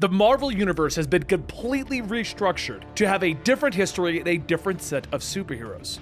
The Marvel Universe has been completely restructured to have a different history and a different set of superheroes.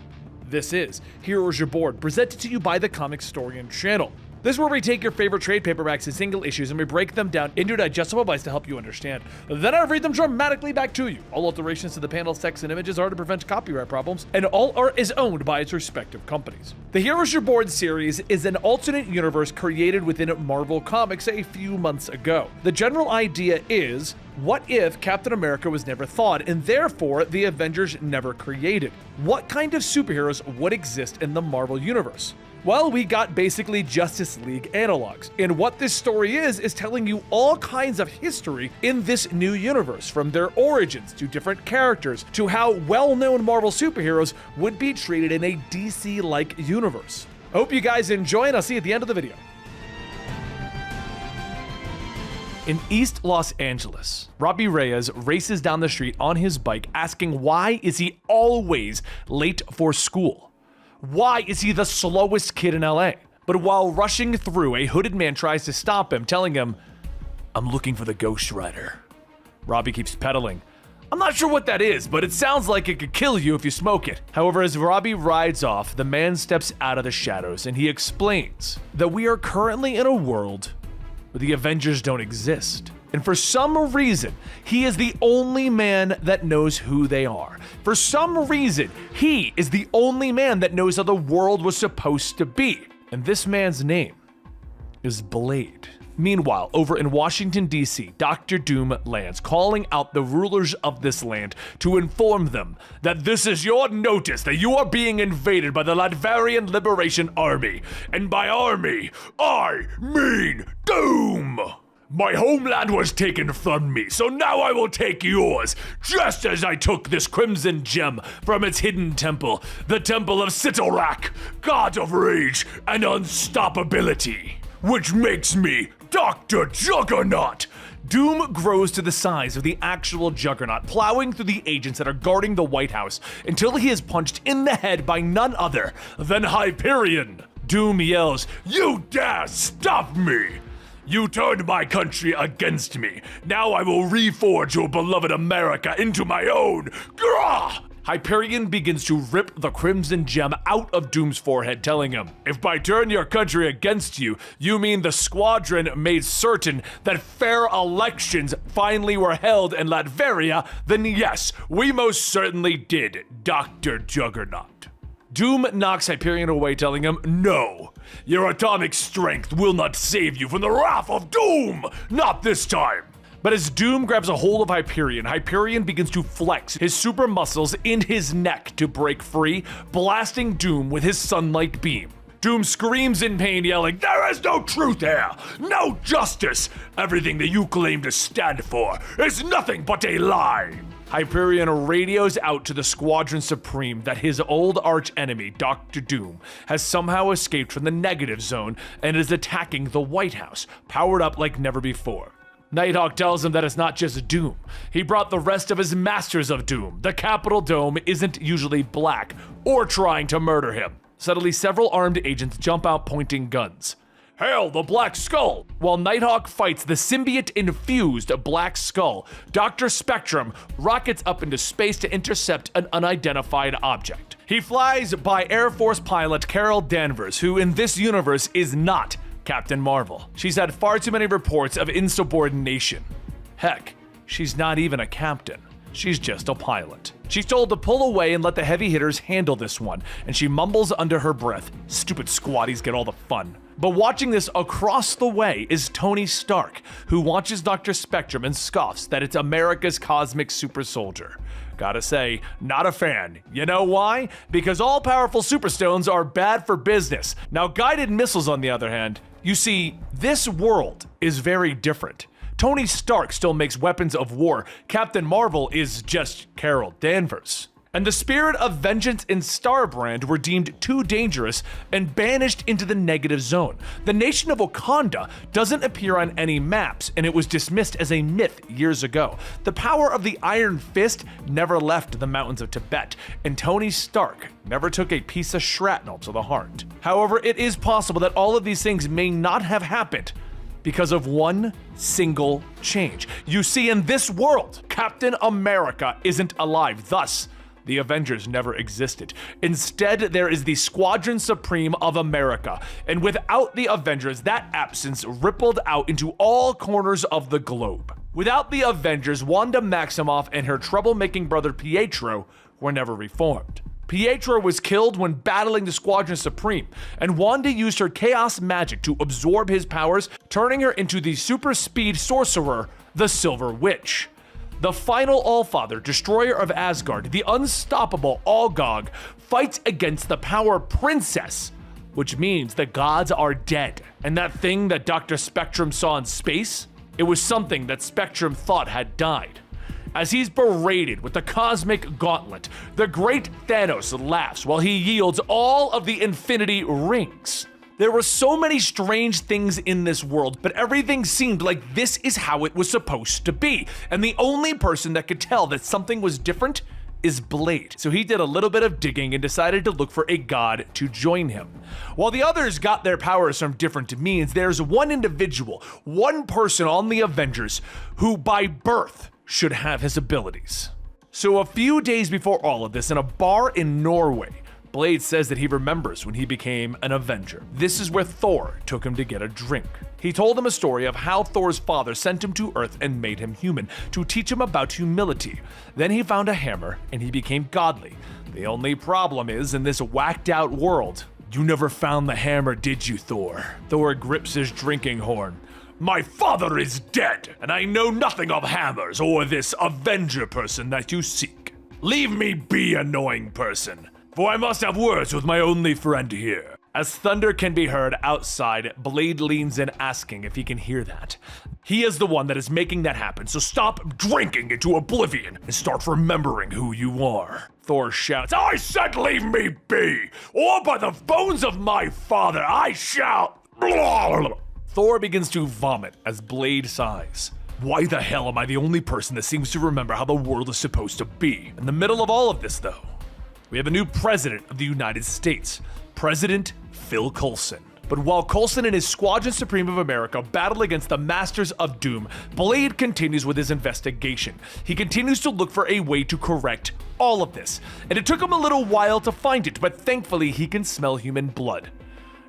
This is Heroes Your Board, presented to you by the Comicstorian channel. This is where we take your favorite trade paperbacks and single issues and we break them down into digestible bites to help you understand. Then I read them dramatically back to you. All alterations to the panels, text, and images are to prevent copyright problems, and all art is owned by its respective companies. The Heroes Your Board series is an alternate universe created within Marvel Comics a few months ago. The general idea is, what if Captain America was never thought, and therefore the Avengers never created? What kind of superheroes would exist in the Marvel Universe? Well, we got basically Justice League analogs, and what this story is telling you all kinds of history in this new universe, from their origins to different characters to how well-known Marvel superheroes would be treated in a DC-like universe. I hope you guys enjoy, and I'll see you at the end of the video. In East Los Angeles, Robbie Reyes races down the street on his bike asking why is he always late for school? Why is he the slowest kid in LA? But while rushing through, a hooded man tries to stop him, telling him, "I'm looking for the Ghost Rider." Robbie keeps pedaling. "I'm not sure what that is, but it sounds like it could kill you if you smoke it." However, as Robbie rides off, the man steps out of the shadows and he explains that we are currently in a world where the Avengers don't exist. And for some reason, he is the only man that knows who they are. For some reason, he is the only man that knows how the world was supposed to be. And this man's name is Blade. Meanwhile, over in Washington, D.C., Dr. Doom lands, calling out the rulers of this land to inform them that this is your notice that you are being invaded by the Latvian Liberation Army. And by army, I mean Doom! My homeland was taken from me, so now I will take yours, just as I took this crimson gem from its hidden temple, the Temple of Sitorak, god of rage and unstoppability, which makes me Dr. Juggernaut. Doom grows to the size of the actual Juggernaut, plowing through the agents that are guarding the White House until he is punched in the head by none other than Hyperion. Doom yells, "You dare stop me! You turned my country against me. Now I will reforge your beloved America into my own. Grah!" Hyperion begins to rip the crimson gem out of Doom's forehead, telling him, "If by turn your country against you, you mean the squadron made certain that fair elections finally were held in Latveria, then yes, we most certainly did, Dr. Juggernaut." Doom knocks Hyperion away, telling him, "No, your atomic strength will not save you from the wrath of Doom, not this time." But as Doom grabs a hold of Hyperion, Hyperion begins to flex his super muscles in his neck to break free, blasting Doom with his sunlight beam. Doom screams in pain, yelling, "There is no truth here, no justice. Everything that you claim to stand for is nothing but a lie." Hyperion radios out to the Squadron Supreme that his old archenemy, Dr. Doom, has somehow escaped from the negative zone and is attacking the White House, powered up like never before. Nighthawk tells him that it's not just Doom. He brought the rest of his Masters of Doom. The Capitol Dome isn't usually black or trying to murder him. Suddenly, several armed agents jump out pointing guns. "Hail the Black Skull!" While Nighthawk fights the symbiote-infused Black Skull, Dr. Spectrum rockets up into space to intercept an unidentified object. He flies by Air Force pilot Carol Danvers, who in this universe is not Captain Marvel. She's had far too many reports of insubordination. Heck, she's not even a captain. She's just a pilot. She's told to pull away and let the heavy hitters handle this one, and she mumbles under her breath, "Stupid squaddies get all the fun." But watching this across the way is Tony Stark, who watches Dr. Spectrum and scoffs that it's America's cosmic super soldier. Gotta say, not a fan. You know why? Because all-powerful superstones are bad for business. Now, guided missiles, on the other hand, you see, this world is very different. Tony Stark still makes weapons of war. Captain Marvel is just Carol Danvers. And the spirit of vengeance and Starbrand were deemed too dangerous and banished into the negative zone. The nation of Wakanda doesn't appear on any maps, and it was dismissed as a myth years ago. The power of the Iron Fist never left the mountains of Tibet, and Tony Stark never took a piece of shrapnel to the heart. However, it is possible that all of these things may not have happened because of one single change. You see, in this world, Captain America isn't alive, thus, the Avengers never existed. Instead, there is the Squadron Supreme of America, and without the Avengers, that absence rippled out into all corners of the globe. Without the Avengers, Wanda Maximoff and her troublemaking brother Pietro were never reformed. Pietro was killed when battling the Squadron Supreme, and Wanda used her chaos magic to absorb his powers, turning her into the super speed sorcerer, the Silver Witch. The final Allfather, destroyer of Asgard, the unstoppable Allgog, fights against the Power Princess, which means the gods are dead. And that thing that Dr. Spectrum saw in space, it was something that Spectrum thought had died. As he's berated with the cosmic gauntlet, the great Thanos laughs while he yields all of the Infinity Rings. There were so many strange things in this world, but everything seemed like this is how it was supposed to be. And the only person that could tell that something was different is Blade. So he did a little bit of digging and decided to look for a god to join him. While the others got their powers from different means, there's one individual, one person on the Avengers who by birth should have his abilities. So a few days before all of this, in a bar in Norway, Blade says that he remembers when he became an Avenger. This is where Thor took him to get a drink. He told him a story of how Thor's father sent him to Earth and made him human, to teach him about humility. Then he found a hammer and he became godly. The only problem is, in this whacked out world, you never found the hammer, did you, Thor? Thor grips his drinking horn. My father is dead, and I know nothing of hammers or this Avenger person that you seek. Leave me be, annoying person, for I must have words with my only friend here. As thunder can be heard outside, Blade leans in asking if he can hear that. He is the one that is making that happen, so stop drinking into oblivion and start remembering who you are. Thor shouts, I said leave me be, or by the bones of my father I shall... Thor begins to vomit as Blade sighs. Why the hell am I the only person that seems to remember how the world is supposed to be? In the middle of all of this, though, we have a new president of the United States, President Phil Coulson. But while Coulson and his Squadron Supreme of America battle against the Masters of Doom, Blade continues with his investigation. He continues to look for a way to correct all of this, and it took him a little while to find it, but thankfully he can smell human blood.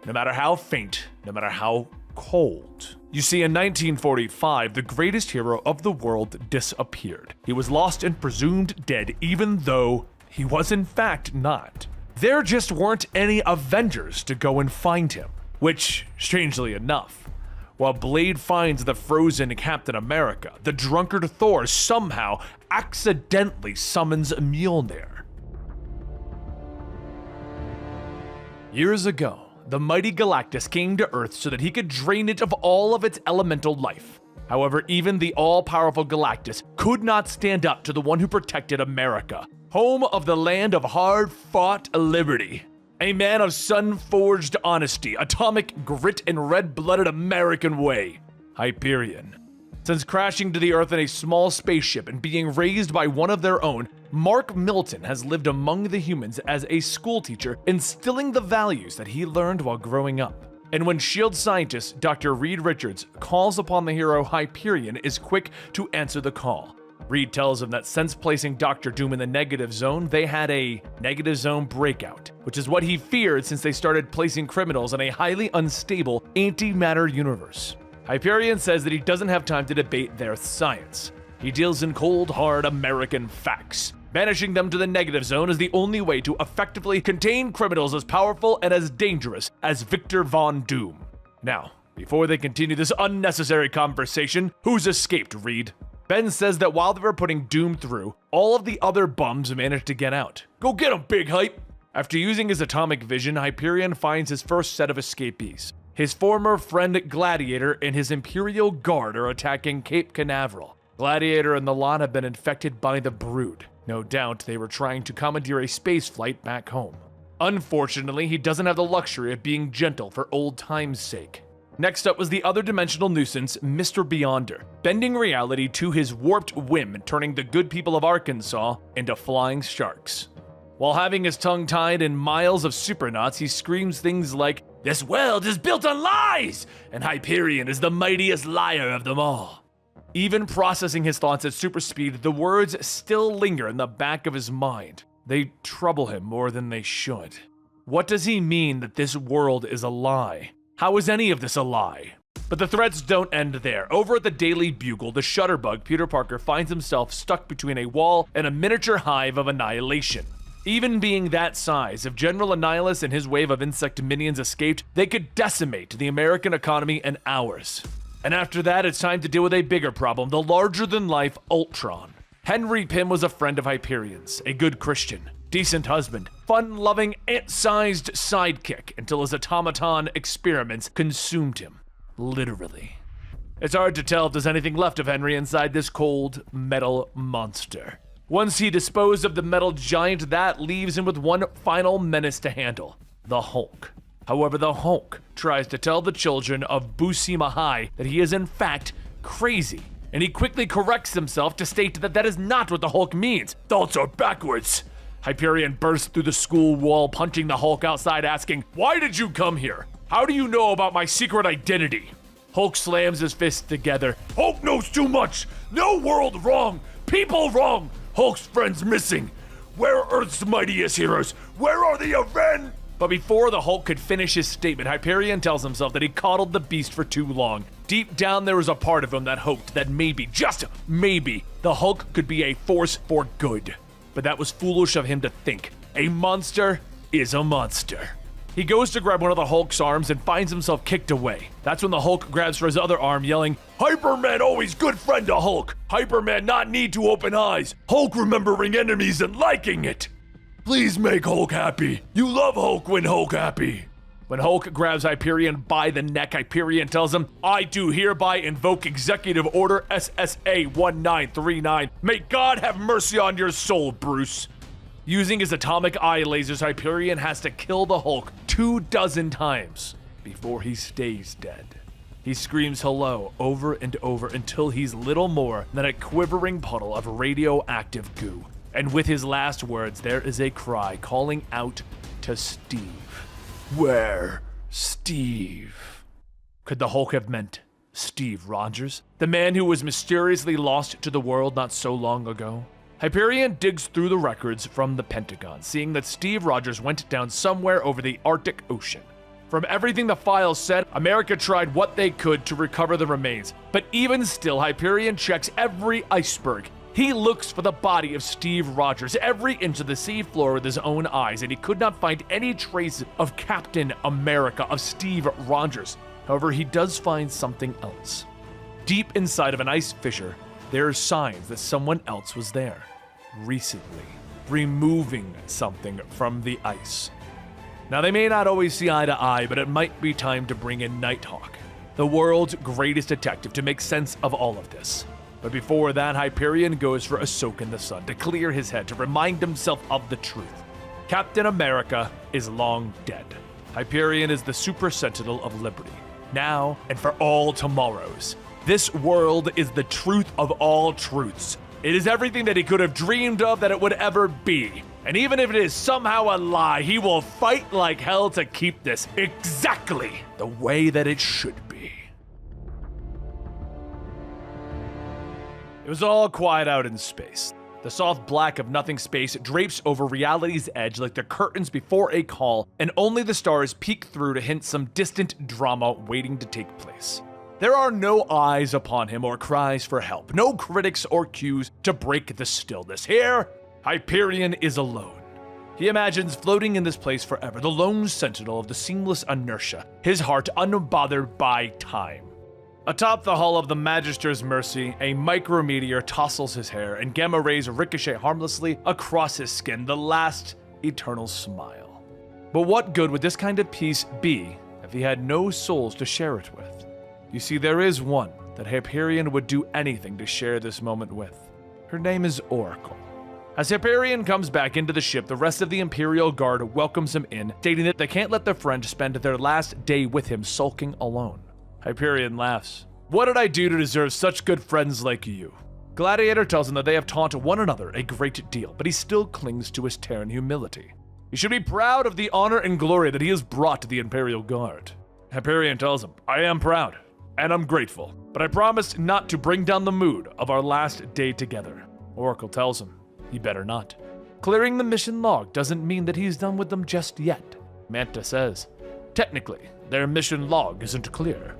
No matter how faint, no matter how cold. You see, in 1945, the greatest hero of the world disappeared. He was lost and presumed dead, even though he was in fact not. There just weren't any Avengers to go and find him, which, strangely enough, while Blade finds the frozen Captain America, the drunkard Thor somehow accidentally summons Mjolnir. Years ago, the mighty Galactus came to Earth so that he could drain it of all of its elemental life. However, even the all-powerful Galactus could not stand up to the one who protected America, home of the land of hard-fought liberty. A man of sun-forged honesty, atomic grit, and red-blooded American way, Hyperion. Since crashing to the Earth in a small spaceship and being raised by one of their own, Mark Milton has lived among the humans as a schoolteacher, instilling the values that he learned while growing up. And when S.H.I.E.L.D. scientist Dr. Reed Richards calls upon the hero, Hyperion is quick to answer the call. Reed tells him that since placing Dr. Doom in the negative zone, they had a negative zone breakout, which is what he feared since they started placing criminals in a highly unstable antimatter universe. Hyperion says that he doesn't have time to debate their science. He deals in cold, hard American facts. Banishing them to the negative zone is the only way to effectively contain criminals as powerful and as dangerous as Victor Von Doom. Now, before they continue this unnecessary conversation, who's escaped, Reed? Ben says that while they were putting Doom through, all of the other bums managed to get out. Go get him, Big Hype! After using his atomic vision, Hyperion finds his first set of escapees. His former friend Gladiator and his Imperial Guard are attacking Cape Canaveral. Gladiator and the lot have been infected by the Brood. No doubt they were trying to commandeer a space flight back home. Unfortunately, he doesn't have the luxury of being gentle for old time's sake. Next up was the other dimensional nuisance, Mr. Beyonder, bending reality to his warped whim, turning the good people of Arkansas into flying sharks. While having his tongue tied in miles of supernauts, he screams things like, This world is built on lies, and Hyperion is the mightiest liar of them all. Even processing his thoughts at super speed, the words still linger in the back of his mind. They trouble him more than they should. What does he mean that this world is a lie? How is any of this a lie? But the threats don't end there. Over at the Daily Bugle, the Shutterbug, Peter Parker finds himself stuck between a wall and a miniature hive of annihilation. Even being that size, if General Annihilus and his wave of insect minions escaped, they could decimate the American economy in hours. And after that, it's time to deal with a bigger problem, the larger-than-life Ultron. Henry Pym was a friend of Hyperion's, a good Christian, decent husband, fun-loving, ant-sized sidekick until his automaton experiments consumed him. Literally. It's hard to tell if there's anything left of Henry inside this cold, metal monster. Once he disposed of the metal giant, that leaves him with one final menace to handle, the Hulk. However, the Hulk tries to tell the children of Buscema High that he is in fact crazy, and he quickly corrects himself to state that that is not what the Hulk means. Thoughts are backwards. Hyperion bursts through the school wall, punching the Hulk outside, asking, "Why did you come here? How do you know about my secret identity?" Hulk slams his fists together. "Hulk knows too much! No world wrong! People wrong! Hulk's friends missing! Where are Earth's mightiest heroes? Where are the Avengers?" But before the Hulk could finish his statement, Hyperion tells himself that he coddled the beast for too long. Deep down, there was a part of him that hoped that maybe, just maybe, the Hulk could be a force for good. But that was foolish of him to think. A monster is a monster. He goes to grab one of the Hulk's arms and finds himself kicked away. That's when the Hulk grabs for his other arm, yelling, "Hyperman always good friend to Hulk! Hyperman not need to open eyes! Hulk remembering enemies and liking it! Please make Hulk happy! You love Hulk when Hulk happy!" When Hulk grabs Hyperion by the neck, Hyperion tells him, "I do hereby invoke Executive Order SSA 1939. May God have mercy on your soul, Bruce." Using his atomic eye lasers, Hyperion has to kill the Hulk 24 times before he stays dead. He screams hello over and over until he's little more than a quivering puddle of radioactive goo. And with his last words, there is a cry calling out to Steve. Where, Steve? Could the Hulk have meant Steve Rogers, the man who was mysteriously lost to the world not so long ago? Hyperion digs through the records from the Pentagon, seeing that Steve Rogers went down somewhere over the Arctic Ocean. From everything the files said, America tried what they could to recover the remains, but even still, Hyperion checks every iceberg. He looks for the body of Steve Rogers every inch of the sea floor with his own eyes, and he could not find any trace of Captain America, of Steve Rogers. However, he does find something else. Deep inside of an ice fissure, there are signs that someone else was there recently, removing something from the ice. Now, they may not always see eye to eye, but it might be time to bring in Nighthawk, the world's greatest detective, to make sense of all of this. But before that, Hyperion goes for a soak in the sun to clear his head, to remind himself of the truth. Captain America is long dead. Hyperion is the Super Sentinel of Liberty, now and for all tomorrows. This world is the truth of all truths. It is everything that he could have dreamed of that it would ever be. And even if it is somehow a lie, he will fight like hell to keep this exactly the way that it should be. It was all quiet out in space. The soft black of nothing space drapes over reality's edge like the curtains before a call, and only the stars peek through to hint some distant drama waiting to take place. There are no eyes upon him or cries for help, no critics or cues to break the stillness. Here, Hyperion is alone. He imagines floating in this place forever, the lone sentinel of the seamless inertia, his heart unbothered by time. Atop the hull of the Magister's Mercy, a micrometeor tousles his hair, and gamma rays ricochet harmlessly across his skin, the last eternal smile. But what good would this kind of peace be if he had no souls to share it with? You see, there is one that Hyperion would do anything to share this moment with. Her name is Oracle. As Hyperion comes back into the ship, the rest of the Imperial Guard welcomes him in, stating that they can't let their friend spend their last day with him sulking alone. Hyperion laughs. What did I do to deserve such good friends like you? Gladiator tells him that they have taught one another a great deal, but he still clings to his Terran humility. He should be proud of the honor and glory that he has brought to the Imperial Guard. Hyperion tells him, I am proud, and I'm grateful, but I promised not to bring down the mood of our last day together. Oracle tells him, he better not. Clearing the mission log doesn't mean that he's done with them just yet. Manta says, technically, their mission log isn't clear.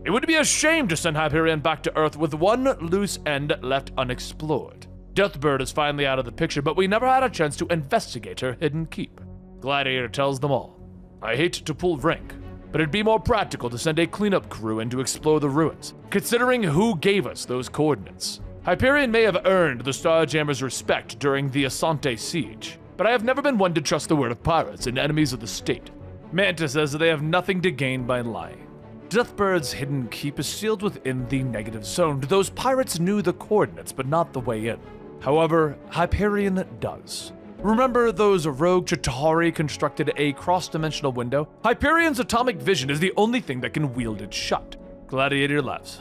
It would be a shame to send Hyperion back to Earth with one loose end left unexplored. Deathbird is finally out of the picture, but we never had a chance to investigate her hidden keep. Gladiator tells them all, I hate to pull rank, but it'd be more practical to send a cleanup crew in to explore the ruins, considering who gave us those coordinates. Hyperion may have earned the Starjammer's respect during the Asante siege, but I have never been one to trust the word of pirates and enemies of the state. Manta says that they have nothing to gain by lying. Deathbird's hidden keep is sealed within the negative zone. Those pirates knew the coordinates, but not the way in. However, Hyperion does. Remember those rogue Chitauri constructed a cross-dimensional window? Hyperion's atomic vision is the only thing that can wield it shut. Gladiator laughs.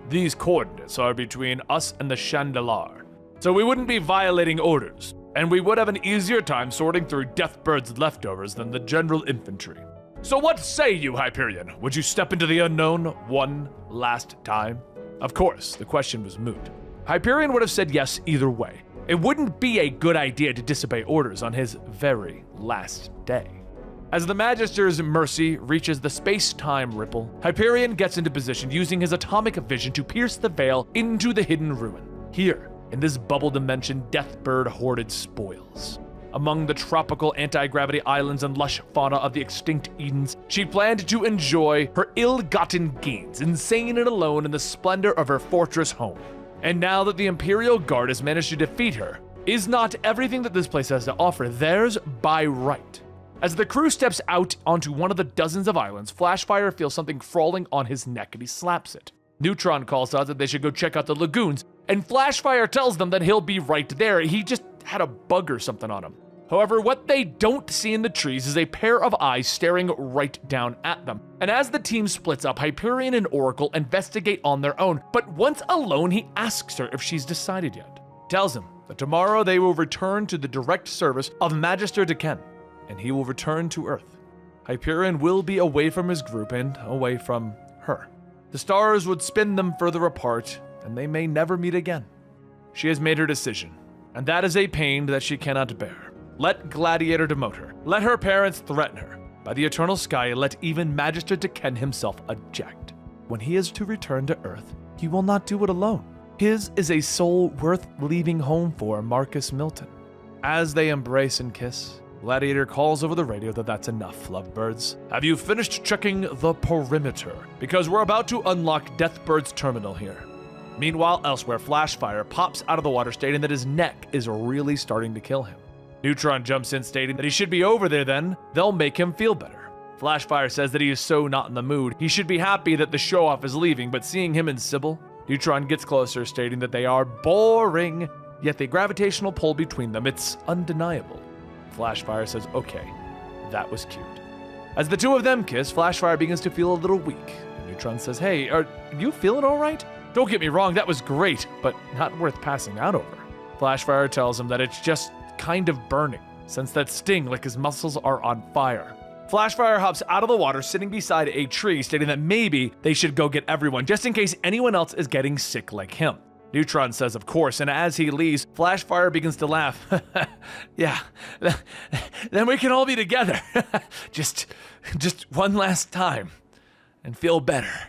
These coordinates are between us and the Chandalar, so we wouldn't be violating orders, and we would have an easier time sorting through Deathbird's leftovers than the general infantry. So what say you, Hyperion? Would you step into the unknown one last time? Of course, the question was moot. Hyperion would have said yes either way. It wouldn't be a good idea to disobey orders on his very last day. As the Magister's mercy reaches the space-time ripple, Hyperion gets into position using his atomic vision to pierce the veil into the hidden ruin. Here, in this bubble dimension, Deathbird hoarded spoils. Among the tropical anti-gravity islands and lush fauna of the extinct Edens, she planned to enjoy her ill-gotten gains, insane and alone in the splendor of her fortress home. And now that the Imperial Guard has managed to defeat her, is not everything that this place has to offer theirs by right? As the crew steps out onto one of the dozens of islands, Flashfire feels something crawling on his neck and he slaps it. Neutron calls out that they should go check out the lagoons, and Flashfire tells them that he'll be right there. He just had a bug or something on him. However, what they don't see in the trees is a pair of eyes staring right down at them. And as the team splits up, Hyperion and Oracle investigate on their own, but once alone, he asks her if she's decided yet. Tells him that tomorrow they will return to the direct service of Magister Deken, and he will return to Earth. Hyperion will be away from his group and away from her. The stars would spin them further apart, and they may never meet again. She has made her decision, and that is a pain that she cannot bear. Let Gladiator demote her. Let her parents threaten her. By the eternal sky, let even Magister Deken himself eject. When he is to return to Earth, he will not do it alone. His is a soul worth leaving home for, Marcus Milton. As they embrace and kiss, Gladiator calls over the radio that that's enough, lovebirds. Have you finished checking the perimeter? Because we're about to unlock Deathbird's terminal here. Meanwhile, elsewhere, Flashfire pops out of the water stating that his neck is really starting to kill him. Neutron jumps in stating that he should be over there then, they'll make him feel better. Flashfire says that he is so not in the mood, he should be happy that the show-off is leaving, but seeing him and Sybil, Neutron gets closer stating that they are boring, yet the gravitational pull between them, it's undeniable. Flashfire says, okay, that was cute. As the two of them kiss, Flashfire begins to feel a little weak. Neutron says, hey, are you feeling all right? Don't get me wrong, that was great, but not worth passing out over. Flashfire tells him that it's just kind of burning, since that sting like his muscles are on fire. Flashfire hops out of the water, sitting beside a tree, stating that maybe they should go get everyone, just in case anyone else is getting sick like him. Neutron says of course, and as he leaves, Flashfire begins to laugh. Yeah, then we can all be together. just one last time, and feel better.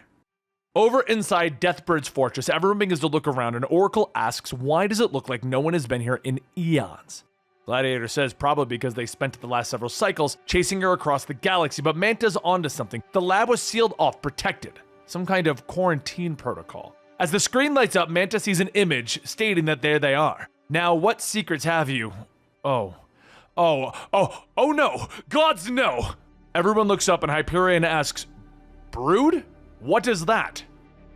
Over inside Deathbird's fortress, everyone begins to look around, and Oracle asks, why does it look like no one has been here in eons? Gladiator says probably because they spent the last several cycles chasing her across the galaxy, but Manta's onto something. The lab was sealed off, protected. Some kind of quarantine protocol. As the screen lights up, Manta sees an image stating that there they are. Now, what secrets have you? Oh no! Gods no! Everyone looks up and Hyperion asks, Brood? What is that?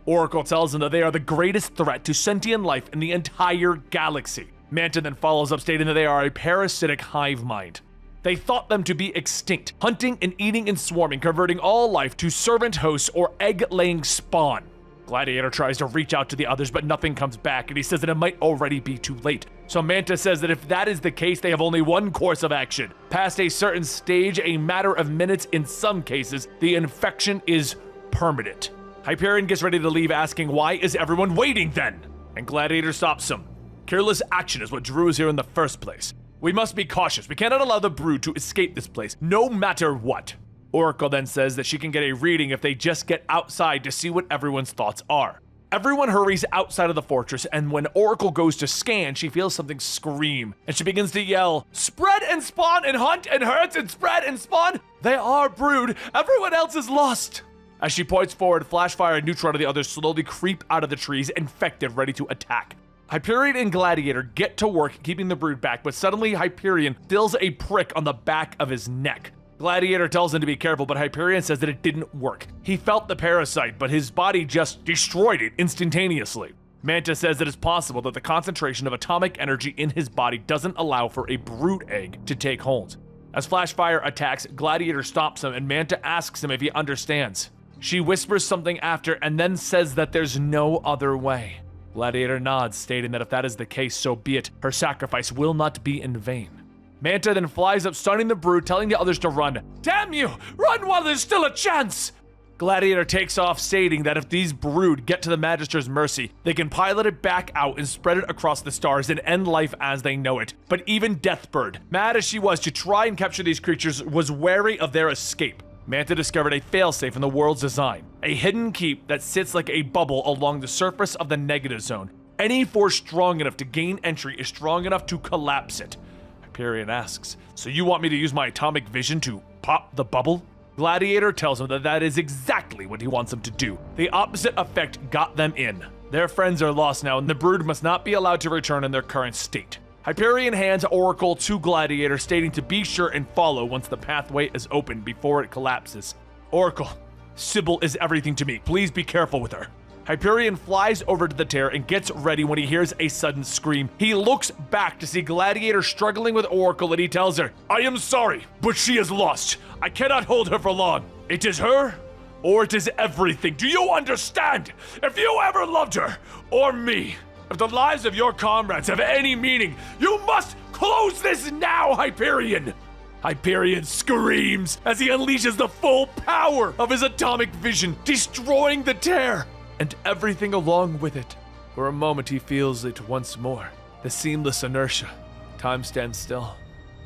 Oracle tells them that they are the greatest threat to sentient life in the entire galaxy. Manta then follows up stating that they are a parasitic hive mind. They thought them to be extinct, hunting and eating and swarming, converting all life to servant hosts or egg-laying spawn. Gladiator tries to reach out to the others, but nothing comes back, and he says that it might already be too late. So Manta says that if that is the case, they have only one course of action. Past a certain stage, a matter of minutes in some cases, the infection is permanent. Hyperion gets ready to leave, asking, why is everyone waiting then? And Gladiator stops him. Careless action is what drew us here in the first place. We must be cautious. We cannot allow the brood to escape this place, no matter what. Oracle then says that she can get a reading if they just get outside to see what everyone's thoughts are. Everyone hurries outside of the fortress, and when Oracle goes to scan, she feels something scream, and she begins to yell, spread and spawn and hunt and hurt and spread and spawn. They are brood. Everyone else is lost. As she points forward, Flashfire and Neutron and the others slowly creep out of the trees, infected, ready to attack. Hyperion and Gladiator get to work keeping the brood back, but suddenly Hyperion feels a prick on the back of his neck. Gladiator tells him to be careful, but Hyperion says that it didn't work. He felt the parasite, but his body just destroyed it instantaneously. Manta says that it's possible that the concentration of atomic energy in his body doesn't allow for a brood egg to take hold. As Flashfire attacks, Gladiator stops him, and Manta asks him if he understands. She whispers something after, and then says that there's no other way. Gladiator nods, stating that if that is the case, so be it. Her sacrifice will not be in vain. Manta then flies up, stunning the brood, telling the others to run. Damn you! Run while there's still a chance! Gladiator takes off, stating that if these brood get to the Magister's mercy, they can pilot it back out and spread it across the stars and end life as they know it. But even Deathbird, mad as she was to try and capture these creatures, was wary of their escape. Manta discovered a failsafe in the world's design, a hidden keep that sits like a bubble along the surface of the negative zone. Any force strong enough to gain entry is strong enough to collapse it. Hyperion asks, so you want me to use my atomic vision to pop the bubble? Gladiator tells him that that is exactly what he wants them to do. The opposite effect got them in. Their friends are lost now, and the brood must not be allowed to return in their current state. Hyperion hands Oracle to Gladiator, stating to be sure and follow once the pathway is open before it collapses. Oracle, Sybil is everything to me. Please be careful with her. Hyperion flies over to the tear and gets ready when he hears a sudden scream. He looks back to see Gladiator struggling with Oracle, and he tells her, I am sorry, but she is lost. I cannot hold her for long. It is her, or it is everything. Do you understand? If you ever loved her, or me, if the lives of your comrades have any meaning, you must close this now, Hyperion! Hyperion screams as he unleashes the full power of his atomic vision, destroying the tear and everything along with it. For a moment he feels it once more, the seamless inertia. Time stands still.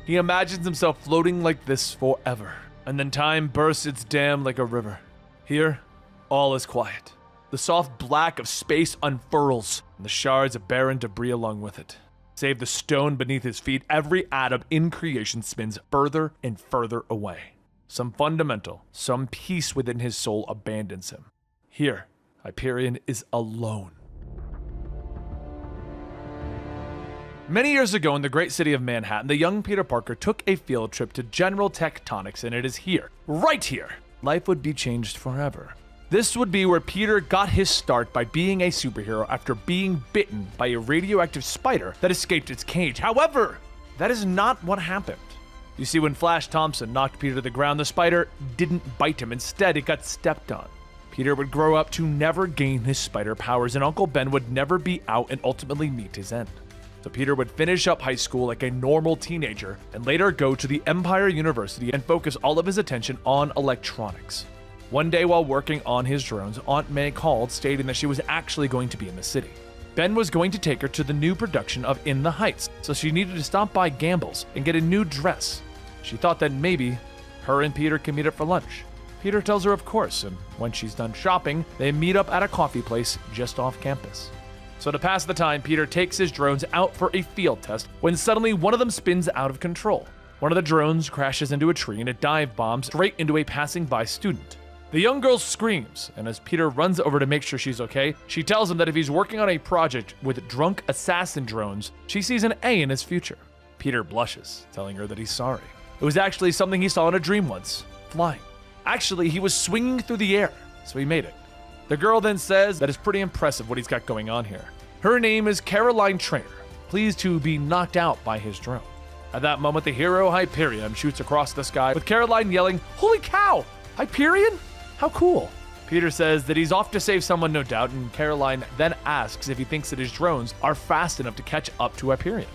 He imagines himself floating like this forever, and then time bursts its dam like a river. Here, all is quiet. The soft black of space unfurls, and the shards of barren debris along with it. Save the stone beneath his feet, every atom in creation spins further and further away. Some fundamental, some peace within his soul abandons him. Here, Hyperion is alone. Many years ago in the great city of Manhattan, the young Peter Parker took a field trip to General Tectonics, and it is here, right here, life would be changed forever. This would be where Peter got his start by being a superhero after being bitten by a radioactive spider that escaped its cage. However, that is not what happened. You see, when Flash Thompson knocked Peter to the ground, the spider didn't bite him. Instead, it got stepped on. Peter would grow up to never gain his spider powers, and Uncle Ben would never be out and ultimately meet his end. So Peter would finish up high school like a normal teenager and later go to the Empire University and focus all of his attention on electronics. One day while working on his drones, Aunt May called, stating that she was actually going to be in the city. Ben was going to take her to the new production of In the Heights, so she needed to stop by Gamble's and get a new dress. She thought that maybe her and Peter could meet up for lunch. Peter tells her of course, and when she's done shopping, they meet up at a coffee place just off campus. So to pass the time, Peter takes his drones out for a field test when suddenly one of them spins out of control. One of the drones crashes into a tree and it dive bombs straight into a passing by student. The young girl screams, and as Peter runs over to make sure she's okay, she tells him that if he's working on a project with drunk assassin drones, she sees an A in his future. Peter blushes, telling her that he's sorry. It was actually something he saw in a dream once, flying. Actually, he was swinging through the air, so he made it. The girl then says that it's pretty impressive what he's got going on here. Her name is Caroline Trainer, pleased to be knocked out by his drone. At that moment, the hero Hyperion shoots across the sky with Caroline yelling, "Holy cow! Hyperion? How cool!" Peter says that he's off to save someone, no doubt, and Caroline then asks if he thinks that his drones are fast enough to catch up to Hyperion.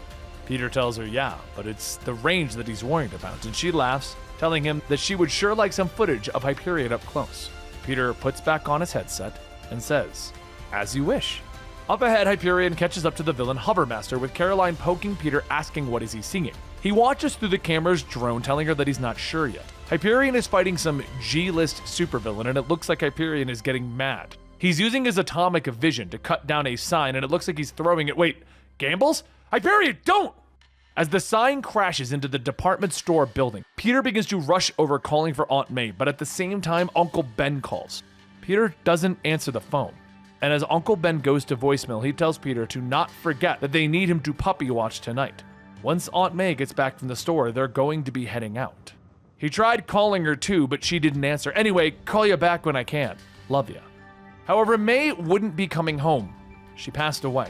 Peter tells her yeah, but it's the range that he's worried about, and she laughs, telling him that she would sure like some footage of Hyperion up close. Peter puts back on his headset and says, "As you wish." Up ahead, Hyperion catches up to the villain Hovermaster, with Caroline poking Peter, asking what is he seeing. He watches through the camera's drone, telling her that he's not sure yet. Hyperion is fighting some G-list supervillain, and it looks like Hyperion is getting mad. He's using his atomic vision to cut down a sign, and it looks like he's throwing it. Wait, Gambles? Hyperion, don't! As the sign crashes into the department store building, Peter begins to rush over, calling for Aunt May, but at the same time, Uncle Ben calls. Peter doesn't answer the phone, and as Uncle Ben goes to voicemail, he tells Peter to not forget that they need him to puppy watch tonight. Once Aunt May gets back from the store, they're going to be heading out. He tried calling her too, but she didn't answer. Anyway, call you back when I can. Love ya. However, May wouldn't be coming home. She passed away,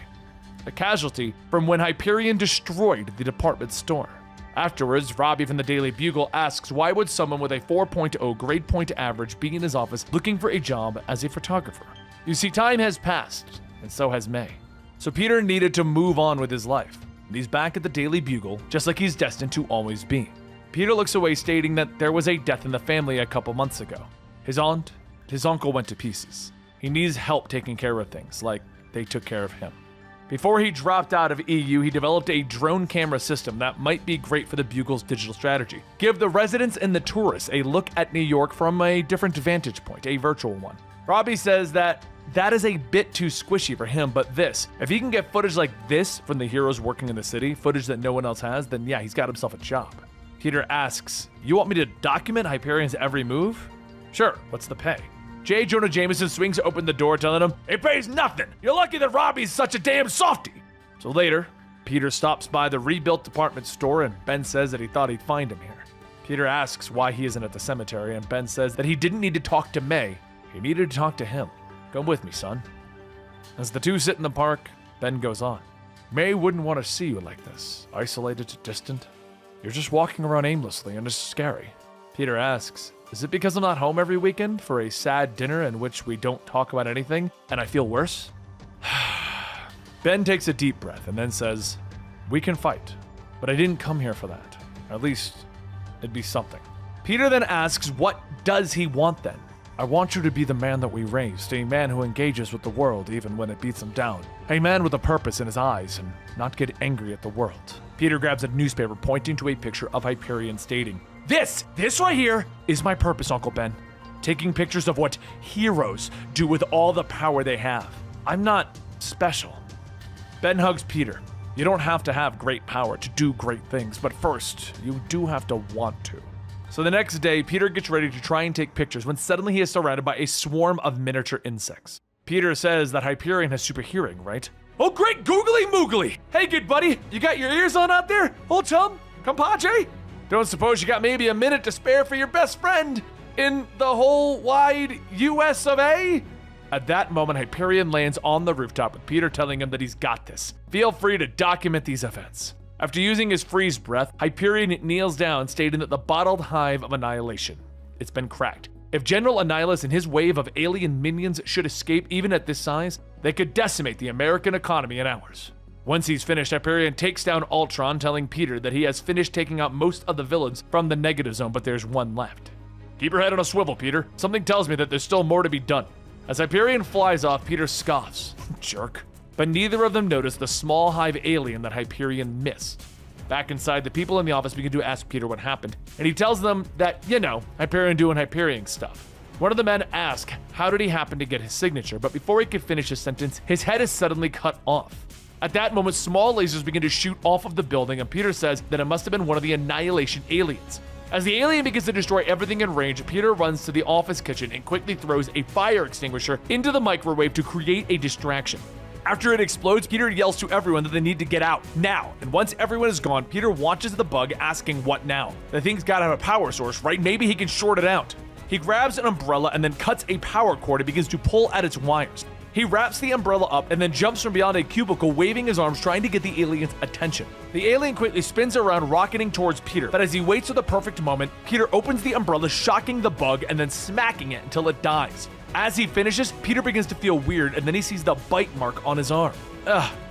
a casualty from when Hyperion destroyed the department store. Afterwards, Robbie from the Daily Bugle asks why would someone with a 4.0 grade point average be in his office looking for a job as a photographer? You see, time has passed, and so has May. So Peter needed to move on with his life, and he's back at the Daily Bugle, just like he's destined to always be. Peter looks away, stating that there was a death in the family a couple months ago. His aunt, his uncle went to pieces. He needs help taking care of things, like they took care of him. Before he dropped out of EU, he developed a drone camera system that might be great for the Bugle's digital strategy. Give the residents and the tourists a look at New York from a different vantage point, a virtual one. Robbie says that is a bit too squishy for him, but if he can get footage like this from the heroes working in the city, footage that no one else has, then yeah, he's got himself a job. Peter asks, "You want me to document Hyperion's every move?" "Sure, what's the pay?" J. Jonah Jameson swings open the door, telling him, "It pays nothing! You're lucky that Robbie's such a damn softie!" So later, Peter stops by the rebuilt department store, and Ben says that he thought he'd find him here. Peter asks why he isn't at the cemetery, and Ben says that he didn't need to talk to May, he needed to talk to him. "Come with me, son." As the two sit in the park, Ben goes on. "May wouldn't want to see you like this, isolated, distant. You're just walking around aimlessly, and it's scary." Peter asks, "Is it because I'm not home every weekend for a sad dinner in which we don't talk about anything, and I feel worse?" Ben takes a deep breath and then says, "We can fight, but I didn't come here for that. At least, it'd be something." Peter then asks, what does he want then? "I want you to be the man that we raised, a man who engages with the world even when it beats him down. A man with a purpose in his eyes and not get angry at the world." Peter grabs a newspaper, pointing to a picture of Hyperion, stating, This right here is my purpose, Uncle Ben. Taking pictures of what heroes do with all the power they have. I'm not special." Ben hugs Peter. "You don't have to have great power to do great things, but first, you do have to want to." So the next day, Peter gets ready to try and take pictures when suddenly he is surrounded by a swarm of miniature insects. Peter says that Hyperion has super hearing, right? "Oh, great googly moogly! Hey, good buddy, you got your ears on out there? Old chum? Compadre? Don't suppose you got maybe a minute to spare for your best friend in the whole wide US of A?" At that moment, Hyperion lands on the rooftop with Peter telling him that he's got this. Feel free to document these events. After using his freeze breath, Hyperion kneels down, stating that the bottled hive of annihilation, it's been cracked. If General Annihilus and his wave of alien minions should escape even at this size, they could decimate the American economy in hours. Once he's finished, Hyperion takes down Ultron, telling Peter that he has finished taking out most of the villains from the negative zone, but there's one left. "Keep your head on a swivel, Peter. Something tells me that there's still more to be done." As Hyperion flies off, Peter scoffs. Jerk. But neither of them notice the small hive alien that Hyperion missed. Back inside, the people in the office begin to ask Peter what happened, and he tells them that, Hyperion doing Hyperion stuff. One of the men asks how did he happen to get his signature, but before he could finish his sentence, his head is suddenly cut off. At that moment, small lasers begin to shoot off of the building, and Peter says that it must have been one of the Annihilation aliens. As the alien begins to destroy everything in range, Peter runs to the office kitchen and quickly throws a fire extinguisher into the microwave to create a distraction. After it explodes, Peter yells to everyone that they need to get out, now. And once everyone is gone, Peter watches the bug, asking what now? The thing's gotta have a power source, right? Maybe he can short it out. He grabs an umbrella and then cuts a power cord and begins to pull at its wires. He wraps the umbrella up and then jumps from beyond a cubicle, waving his arms, trying to get the alien's attention. The alien quickly spins around, rocketing towards Peter, but as he waits for the perfect moment, Peter opens the umbrella, shocking the bug and then smacking it until it dies. As he finishes, Peter begins to feel weird, and then he sees the bite mark on his arm.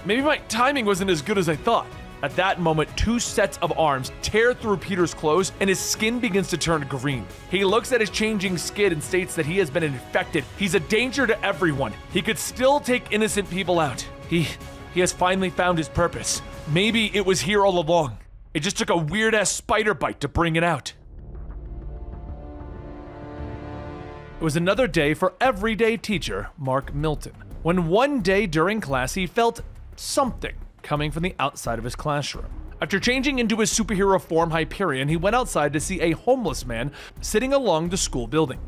Maybe my timing wasn't as good as I thought. At that moment, 2 sets of arms tear through Peter's clothes and his skin begins to turn green. He looks at his changing skin and states that he has been infected. He's a danger to everyone. He could still take innocent people out. He has finally found his purpose. Maybe it was here all along. It just took a weird-ass spider bite to bring it out. It was another day for everyday teacher Mark Milton, when one day during class he felt something coming from the outside of his classroom. After changing into his superhero form Hyperion, he went outside to see a homeless man sitting along the school building.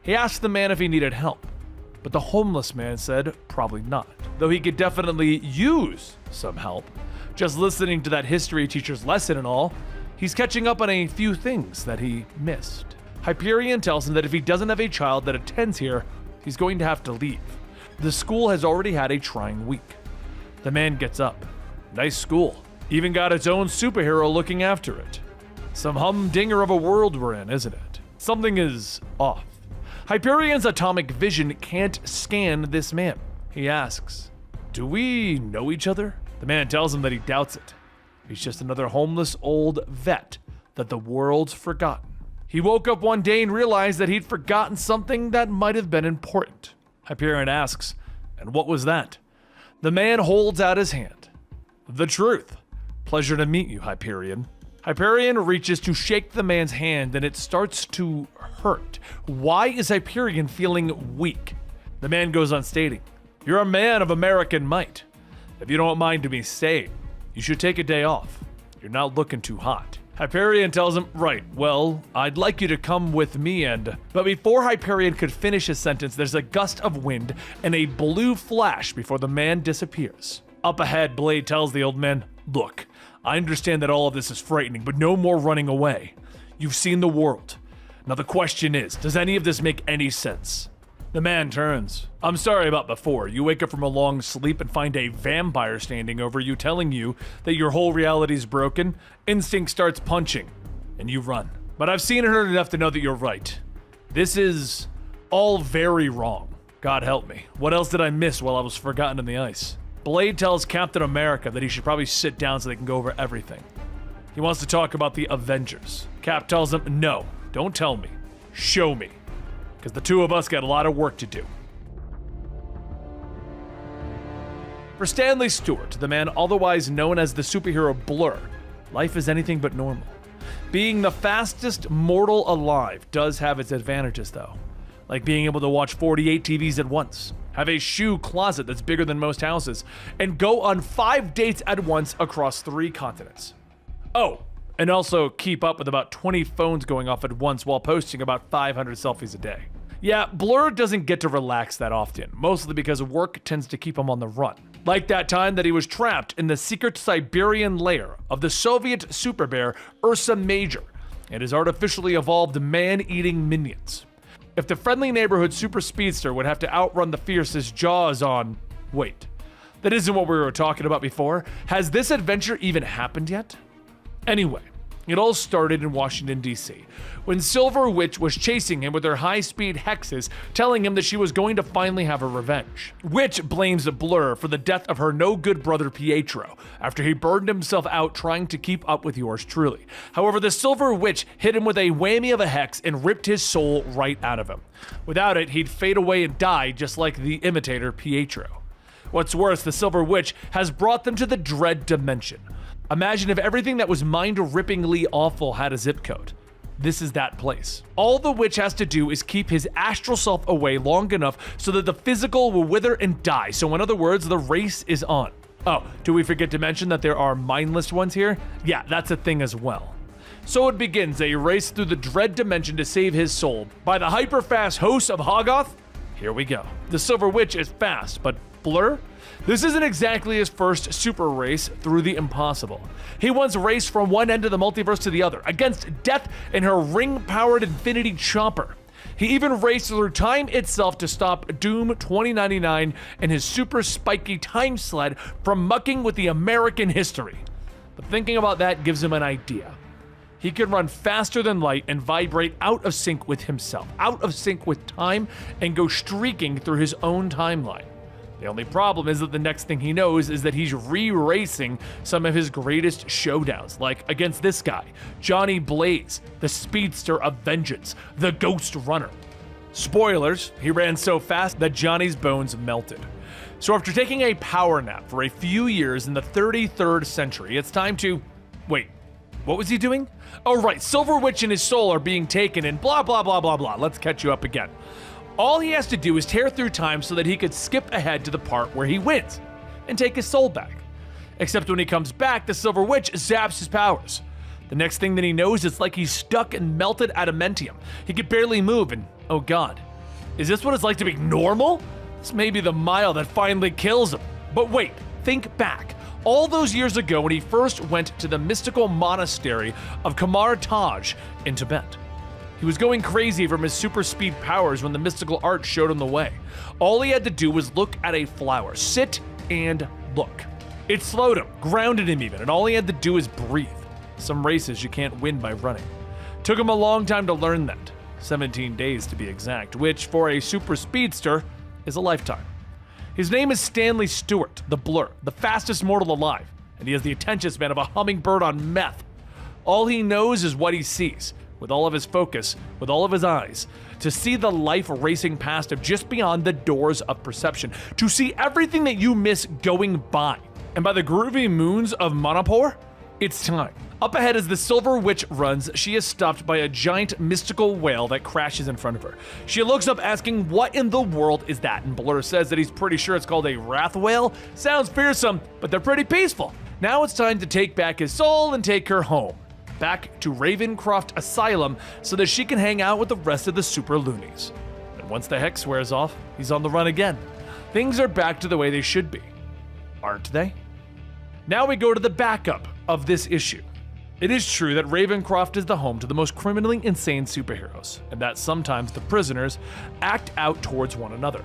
He asked the man if he needed help, but the homeless man said probably not, though he could definitely use some help. Just listening to that history teacher's lesson and all, he's catching up on a few things that he missed. Hyperion tells him that if he doesn't have a child that attends here, he's going to have to leave. The school has already had a trying week. The man gets up. Nice school. Even got its own superhero looking after it. Some humdinger of a world we're in, isn't it? Something is off. Hyperion's atomic vision can't scan this man. He asks, "Do we know each other?" The man tells him that he doubts it. He's just another homeless old vet that the world's forgotten. He woke up one day and realized that he'd forgotten something that might have been important. Hyperion asks, "And what was that?" The man holds out his hand. "The truth. Pleasure to meet you, Hyperion." Hyperion reaches to shake the man's hand and it starts to hurt. Why is Hyperion feeling weak? The man goes on stating, "You're a man of American might. If you don't mind me saying, you should take a day off. You're not looking too hot." Hyperion tells him, "Right, well, I'd like you to come with me and..." But before Hyperion could finish his sentence, there's a gust of wind and a blue flash before the man disappears. Up ahead, Blade tells the old man, "Look, I understand that all of this is frightening, but no more running away. You've seen the world. Now the question is, does any of this make any sense?" The man turns. "I'm sorry about before. You wake up from a long sleep and find a vampire standing over you telling you that your whole reality's broken. Instinct starts punching, and you run. But I've seen and heard enough to know that you're right. This is all very wrong. God help me. What else did I miss while I was forgotten in the ice?" Blade tells Captain America that he should probably sit down so they can go over everything. He wants to talk about the Avengers. Cap tells him, "No, don't tell me. Show me. Because the two of us got a lot of work to do." For Stanley Stewart, the man otherwise known as the superhero Blur, life is anything but normal. Being the fastest mortal alive does have its advantages though, like being able to watch 48 TVs at once, have a shoe closet that's bigger than most houses, and go on 5 dates at once across 3 continents. Oh, and also keep up with about 20 phones going off at once while posting about 500 selfies a day. Yeah, Blur doesn't get to relax that often, mostly because work tends to keep him on the run. Like that time that he was trapped in the secret Siberian lair of the Soviet super bear Ursa Major and his artificially evolved man-eating minions. If the friendly neighborhood super speedster would have to outrun the fiercest Jaws on... Wait, that isn't what we were talking about before. Has this adventure even happened yet? Anyway, it all started in Washington, D.C., when Silver Witch was chasing him with her high-speed hexes, telling him that she was going to finally have her revenge. Witch blames Blur for the death of her no-good brother Pietro, after he burned himself out trying to keep up with yours truly. However, the Silver Witch hit him with a whammy of a hex and ripped his soul right out of him. Without it, he'd fade away and die just like the imitator Pietro. What's worse, the Silver Witch has brought them to the Dread Dimension. Imagine if everything that was mind-rippingly awful had a zip code. This is that place. All the witch has to do is keep his astral self away long enough so that the physical will wither and die. So in other words, the race is on. Oh, do we forget to mention that there are mindless ones here? Yeah, that's a thing as well. So it begins a race through the Dread Dimension to save his soul by the hyper-fast host of Hoggoth. Here we go. The Silver Witch is fast, but Blur? This isn't exactly his first super race through the impossible. He once raced from one end of the multiverse to the other, against death in her ring-powered Infinity Chopper. He even raced through time itself to stop Doom 2099 and his super spiky time sled from mucking with the American history. But thinking about that gives him an idea. He can run faster than light and vibrate out of sync with himself, out of sync with time, and go streaking through his own timeline. The only problem is that the next thing he knows is that he's re-racing some of his greatest showdowns, like against this guy, Johnny Blaze, the speedster of vengeance, the Ghost Runner. Spoilers, he ran so fast that Johnny's bones melted. So after taking a power nap for a few years in the 33rd century, it's time to... Wait, what was he doing? Oh right, Silver Witch and his soul are being taken and blah blah blah blah blah. Let's catch you up again. All he has to do is tear through time so that he could skip ahead to the part where he wins and take his soul back. Except when he comes back, the Silver Witch zaps his powers. The next thing that he knows, it's like he's stuck in melted adamantium. He could barely move and, oh god, is this what it's like to be normal? This may be the mile that finally kills him. But wait, think back. All those years ago when he first went to the mystical monastery of Kamar Taj in Tibet. He was going crazy from his super speed powers when the mystical art showed him the way. All he had to do was look at a flower, sit and look. It slowed him, grounded him even, and all he had to do is breathe. Some races you can't win by running. Took him a long time to learn that, 17 days to be exact, which for a super speedster is a lifetime. His name is Stanley Stewart, the Blur, the fastest mortal alive, and he has the attention span of a hummingbird on meth. All he knows is what he sees, with all of his focus, with all of his eyes, to see the life racing past him just beyond the doors of perception, to see everything that you miss going by. And by the groovy moons of Manipur, it's time. Up ahead as the Silver Witch runs, she is stopped by a giant mystical whale that crashes in front of her. She looks up asking, what in the world is that? And Blur says that he's pretty sure it's called a wrath whale. Sounds fearsome, but they're pretty peaceful. Now it's time to take back his soul and take her home. Back to Ravencroft Asylum so that she can hang out with the rest of the super loonies. And once the hex wears off, he's on the run again. Things are back to the way they should be. Aren't they? Now we go to the backup of this issue. It is true that Ravencroft is the home to the most criminally insane superheroes, and that sometimes the prisoners act out towards one another.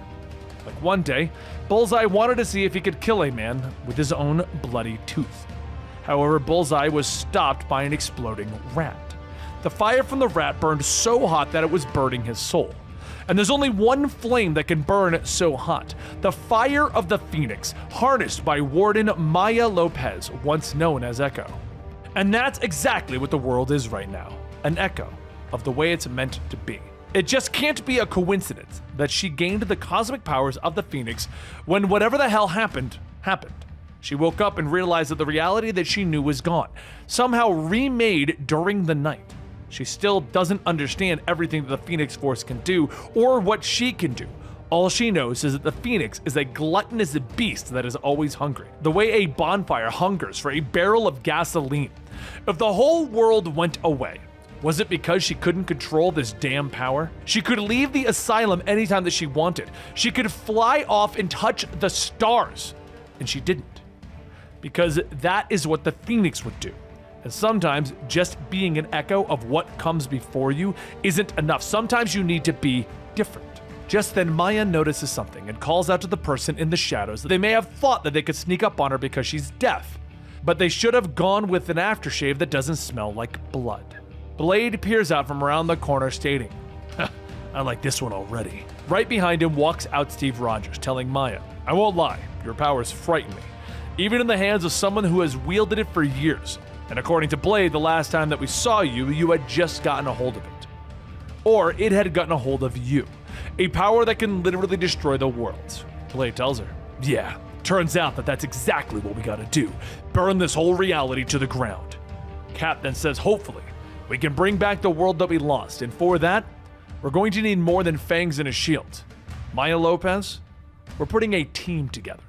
Like one day, Bullseye wanted to see if he could kill a man with his own bloody tooth. However, Bullseye was stopped by an exploding rat. The fire from the rat burned so hot that it was burning his soul. And there's only one flame that can burn so hot: the fire of the Phoenix, harnessed by Warden Maya Lopez, once known as Echo. And that's exactly what the world is right now, an echo of the way it's meant to be. It just can't be a coincidence that she gained the cosmic powers of the Phoenix when whatever the hell happened, happened. She woke up and realized that the reality that she knew was gone, somehow remade during the night. She still doesn't understand everything that the Phoenix Force can do or what she can do. All she knows is that the Phoenix is a gluttonous beast that is always hungry, the way a bonfire hungers for a barrel of gasoline. If the whole world went away, was it because she couldn't control this damn power? She could leave the asylum anytime that she wanted. She could fly off and touch the stars, and she didn't. Because that is what the Phoenix would do. And sometimes just being an echo of what comes before you isn't enough. Sometimes you need to be different. Just then, Maya notices something and calls out to the person in the shadows that they may have thought that they could sneak up on her because she's deaf, but they should have gone with an aftershave that doesn't smell like blood. Blade peers out from around the corner stating, I like this one already. Right behind him walks out Steve Rogers, telling Maya, I won't lie, your powers frighten me, even in the hands of someone who has wielded it for years. And according to Blade, the last time that we saw you, you had just gotten a hold of it. Or it had gotten a hold of you. A power that can literally destroy the world. Blade tells her, yeah, turns out that that's exactly what we gotta do. Burn this whole reality to the ground. Cap then says, hopefully, we can bring back the world that we lost, and for that, we're going to need more than fangs and a shield. Maya Lopez, we're putting a team together.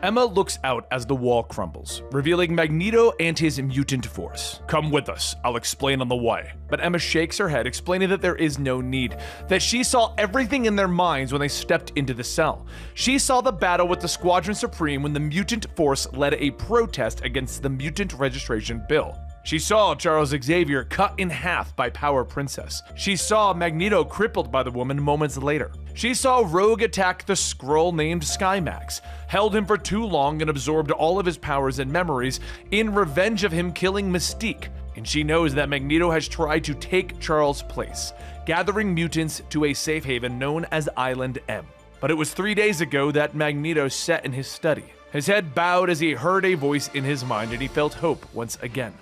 Emma looks out as the wall crumbles, revealing Magneto and his mutant force. Come with us, I'll explain on the way. But Emma shakes her head, explaining that there is no need, that she saw everything in their minds when they stepped into the cell. She saw the battle with the Squadron Supreme when the mutant force led a protest against the mutant registration bill. She saw Charles Xavier cut in half by Power Princess. She saw Magneto crippled by the woman moments later. She saw Rogue attack the Skrull named Skymax, held him for too long and absorbed all of his powers and memories in revenge of him killing Mystique. And she knows that Magneto has tried to take Charles' place, gathering mutants to a safe haven known as Island M. But it was 3 days ago that Magneto sat in his study. His head bowed as he heard a voice in his mind and he felt hope once again.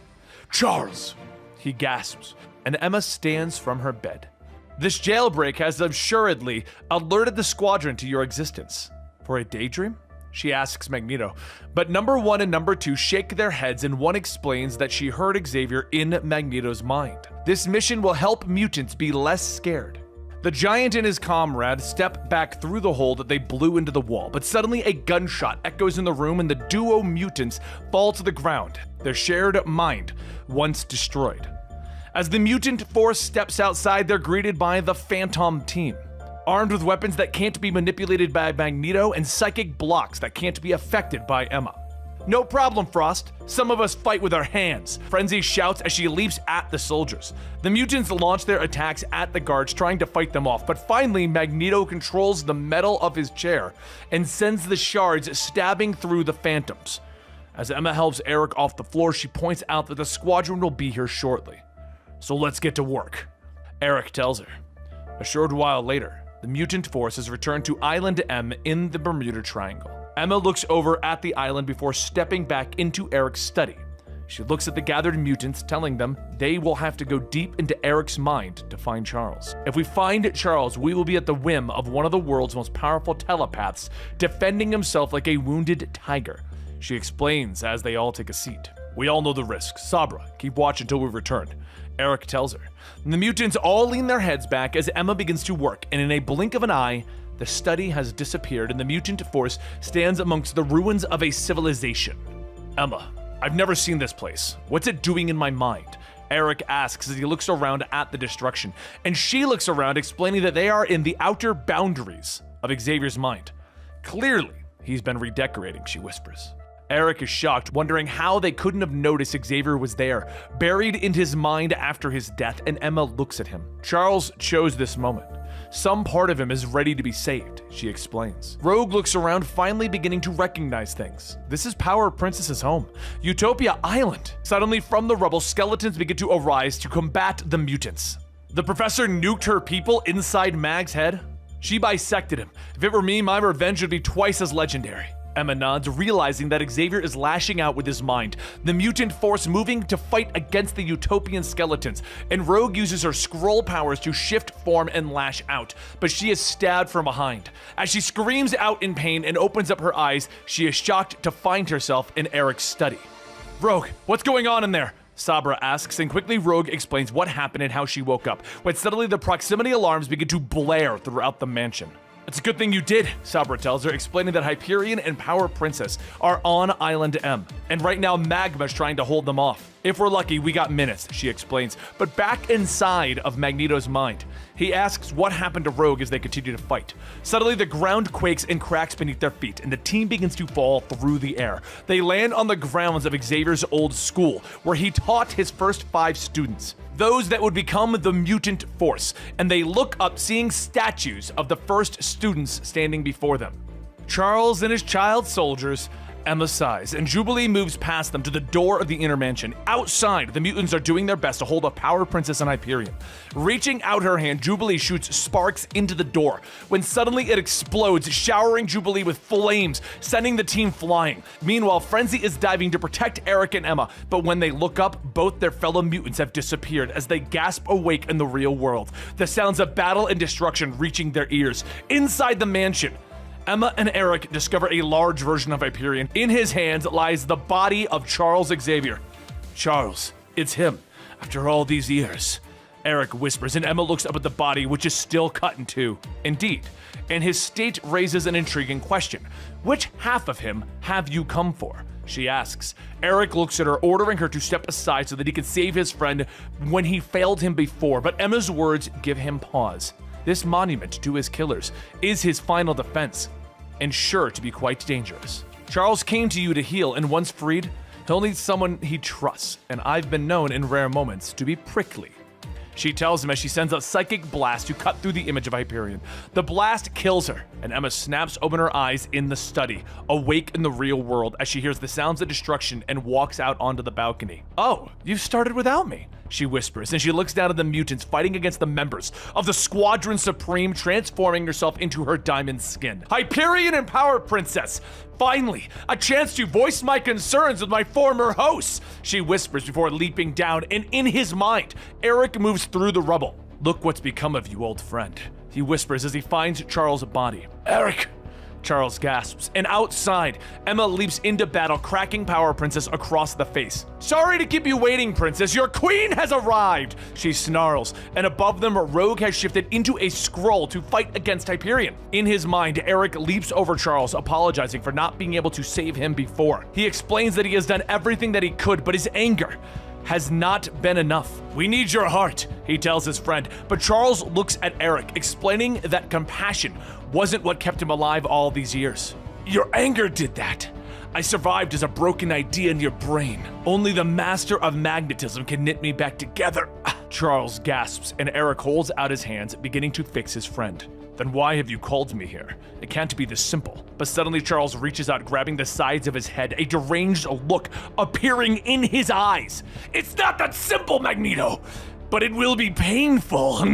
"Charles!" he gasps, and Emma stands from her bed. "This jailbreak has assuredly alerted the squadron to your existence. For a daydream?" she asks Magneto. But number 1 and number 2 shake their heads, and one explains that she heard Xavier in Magneto's mind. This mission will help mutants be less scared. The giant and his comrade step back through the hole that they blew into the wall, but suddenly a gunshot echoes in the room and the duo mutants fall to the ground, their shared mind once destroyed. As the mutant force steps outside, they're greeted by the Phantom team, armed with weapons that can't be manipulated by Magneto and psychic blocks that can't be affected by Emma. "No problem, Frost. Some of us fight with our hands," Frenzy shouts as she leaps at the soldiers. The mutants launch their attacks at the guards, trying to fight them off, but finally Magneto controls the metal of his chair and sends the shards stabbing through the Phantoms. As Emma helps Eric off the floor, she points out that the squadron will be here shortly. "So let's get to work," Eric tells her. A short while later, the mutant force has returned to Island M in the Bermuda Triangle. Emma looks over at the island before stepping back into Eric's study. She looks at the gathered mutants, telling them they will have to go deep into Eric's mind to find Charles. "If we find Charles, we will be at the whim of one of the world's most powerful telepaths, defending himself like a wounded tiger," she explains as they all take a seat. "We all know the risks. Sabra, keep watch until we return," Eric tells her. The mutants all lean their heads back as Emma begins to work, and in a blink of an eye, the study has disappeared and the mutant force stands amongst the ruins of a civilization. "Emma, I've never seen this place. What's it doing in my mind?" Eric asks as he looks around at the destruction, and she looks around explaining that they are in the outer boundaries of Xavier's mind. "Clearly, he's been redecorating," she whispers. Eric is shocked, wondering how they couldn't have noticed Xavier was there, buried in his mind after his death, and Emma looks at him. "Charles chose this moment. Some part of him is ready to be saved," she explains. Rogue looks around, finally beginning to recognize things. This is Power Princess's home, Utopia Island. Suddenly, from the rubble, skeletons begin to arise to combat the mutants. The professor nuked her people inside Mag's head? She bisected him. If it were me, my revenge would be twice as legendary. Emma nods, realizing that Xavier is lashing out with his mind, the mutant force moving to fight against the utopian skeletons, and Rogue uses her Skrull powers to shift form and lash out, but she is stabbed from behind. As she screams out in pain and opens up her eyes, she is shocked to find herself in Eric's study. "Rogue, what's going on in there?" Sabra asks, and quickly Rogue explains what happened and how she woke up, when suddenly the proximity alarms begin to blare throughout the mansion. "It's a good thing you did," Sabra tells her, explaining that Hyperion and Power Princess are on Island M, and right now Magma's trying to hold them off. "If we're lucky, we got minutes," she explains, but back inside of Magneto's mind, he asks what happened to Rogue as they continue to fight. Suddenly, the ground quakes and cracks beneath their feet, and the team begins to fall through the air. They land on the grounds of Xavier's old school, where he taught his first 5 students, those that would become the mutant force, and they look up seeing statues of the first students standing before them. Charles and his child soldiers. Emma sighs, and Jubilee moves past them to the door of the inner mansion. Outside, the mutants are doing their best to hold up Power Princess and Hyperion. Reaching out her hand, Jubilee shoots sparks into the door, when suddenly it explodes, showering Jubilee with flames, sending the team flying. Meanwhile, Frenzy is diving to protect Eric and Emma, but when they look up, both their fellow mutants have disappeared as they gasp awake in the real world, the sounds of battle and destruction reaching their ears. Inside the mansion, Emma and Eric discover a large version of Hyperion. In his hands lies the body of Charles Xavier. "Charles, it's him, after all these years," Eric whispers, and Emma looks up at the body, which is still cut in two. Indeed, and his state raises an intriguing question. "Which half of him have you come for?" she asks. Eric looks at her, ordering her to step aside so that he can save his friend when he failed him before, but Emma's words give him pause. This monument to his killers is his final defense, and sure to be quite dangerous. "Charles came to you to heal, and once freed, Only someone he trusts, and I've been known in rare moments to be prickly. She tells him as she sends a psychic blast to cut through the image of Hyperion. The blast kills her, and Emma snaps open her eyes in the study, awake in the real world as she hears the sounds of destruction and walks out onto the balcony. "Oh, you've started without me," she whispers, and she looks down at the mutants fighting against the members of the Squadron Supreme, transforming herself into her diamond skin. Hyperion and Power Princess! Finally, a chance to voice my concerns with my former hosts, she whispers before leaping down, and in his mind, Eric moves through the rubble. "Look what's become of you, old friend," he whispers as he finds Charles' body. "Eric!" Charles gasps, and outside, Emma leaps into battle, cracking Power Princess across the face. "Sorry to keep you waiting, Princess. Your queen has arrived!" she snarls, and above them, Rogue has shifted into a scroll to fight against Hyperion. In his mind, Eric leaps over Charles, apologizing for not being able to save him before. He explains that he has done everything that he could, but his anger has not been enough. "We need your heart," he tells his friend, but Charles looks at Eric, explaining that compassion wasn't what kept him alive all these years. "Your anger did that. I survived as a broken idea in your brain. Only the master of magnetism can knit me back together." Charles gasps, and Eric holds out his hands, beginning to fix his friend. "Then why have you called me here? It can't be this simple." But suddenly Charles reaches out, grabbing the sides of his head, a deranged look appearing in his eyes. "It's not that simple, Magneto, but it will be painful."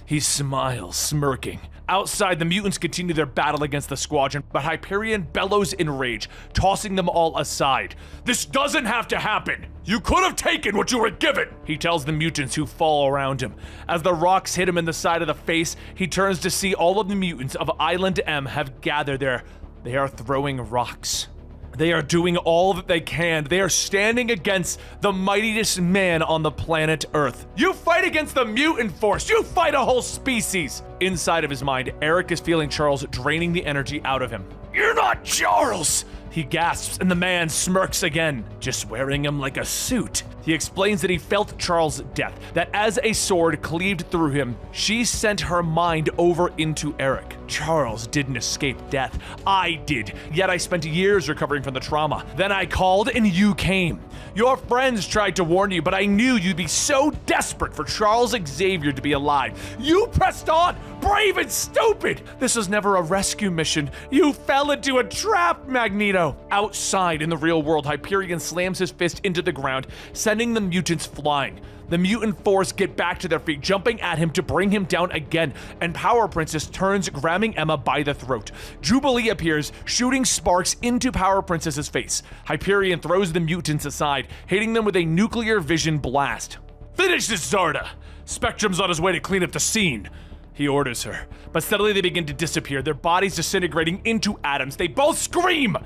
He smiles, smirking. Outside, the mutants continue their battle against the Squadron, but Hyperion bellows in rage, tossing them all aside. "This doesn't have to happen! You could have taken what you were given!" he tells the mutants who fall around him. As the rocks hit him in the side of the face, he turns to see all of the mutants of Island M have gathered there. They are throwing rocks. They are doing all that they can. They are standing against the mightiest man on the planet Earth. "You fight against the mutant force! You fight a whole species!" Inside of his mind, Eric is feeling Charles draining the energy out of him. "You're not Charles!" he gasps, and the man smirks again, just wearing him like a suit. He explains that he felt Charles' death, that as a sword cleaved through him, she sent her mind over into Eric. "Charles didn't escape death. I did, yet I spent years recovering from the trauma. Then I called and you came. Your friends tried to warn you, but I knew you'd be so desperate for Charles Xavier to be alive. You pressed on, brave and stupid! This was never a rescue mission. You fell into a trap, Magneto!" Outside in the real world, Hyperion slams his fist into the ground, sending the mutants flying. The mutant force get back to their feet, jumping at him to bring him down again, and Power Princess turns, grabbing Emma by the throat. Jubilee appears, shooting sparks into Power Princess's face. Hyperion throws the mutants aside, hitting them with a nuclear vision blast. "Finish this, Zarda! Spectrum's on his way to clean up the scene," he orders her. But suddenly they begin to disappear, their bodies disintegrating into atoms. They both scream,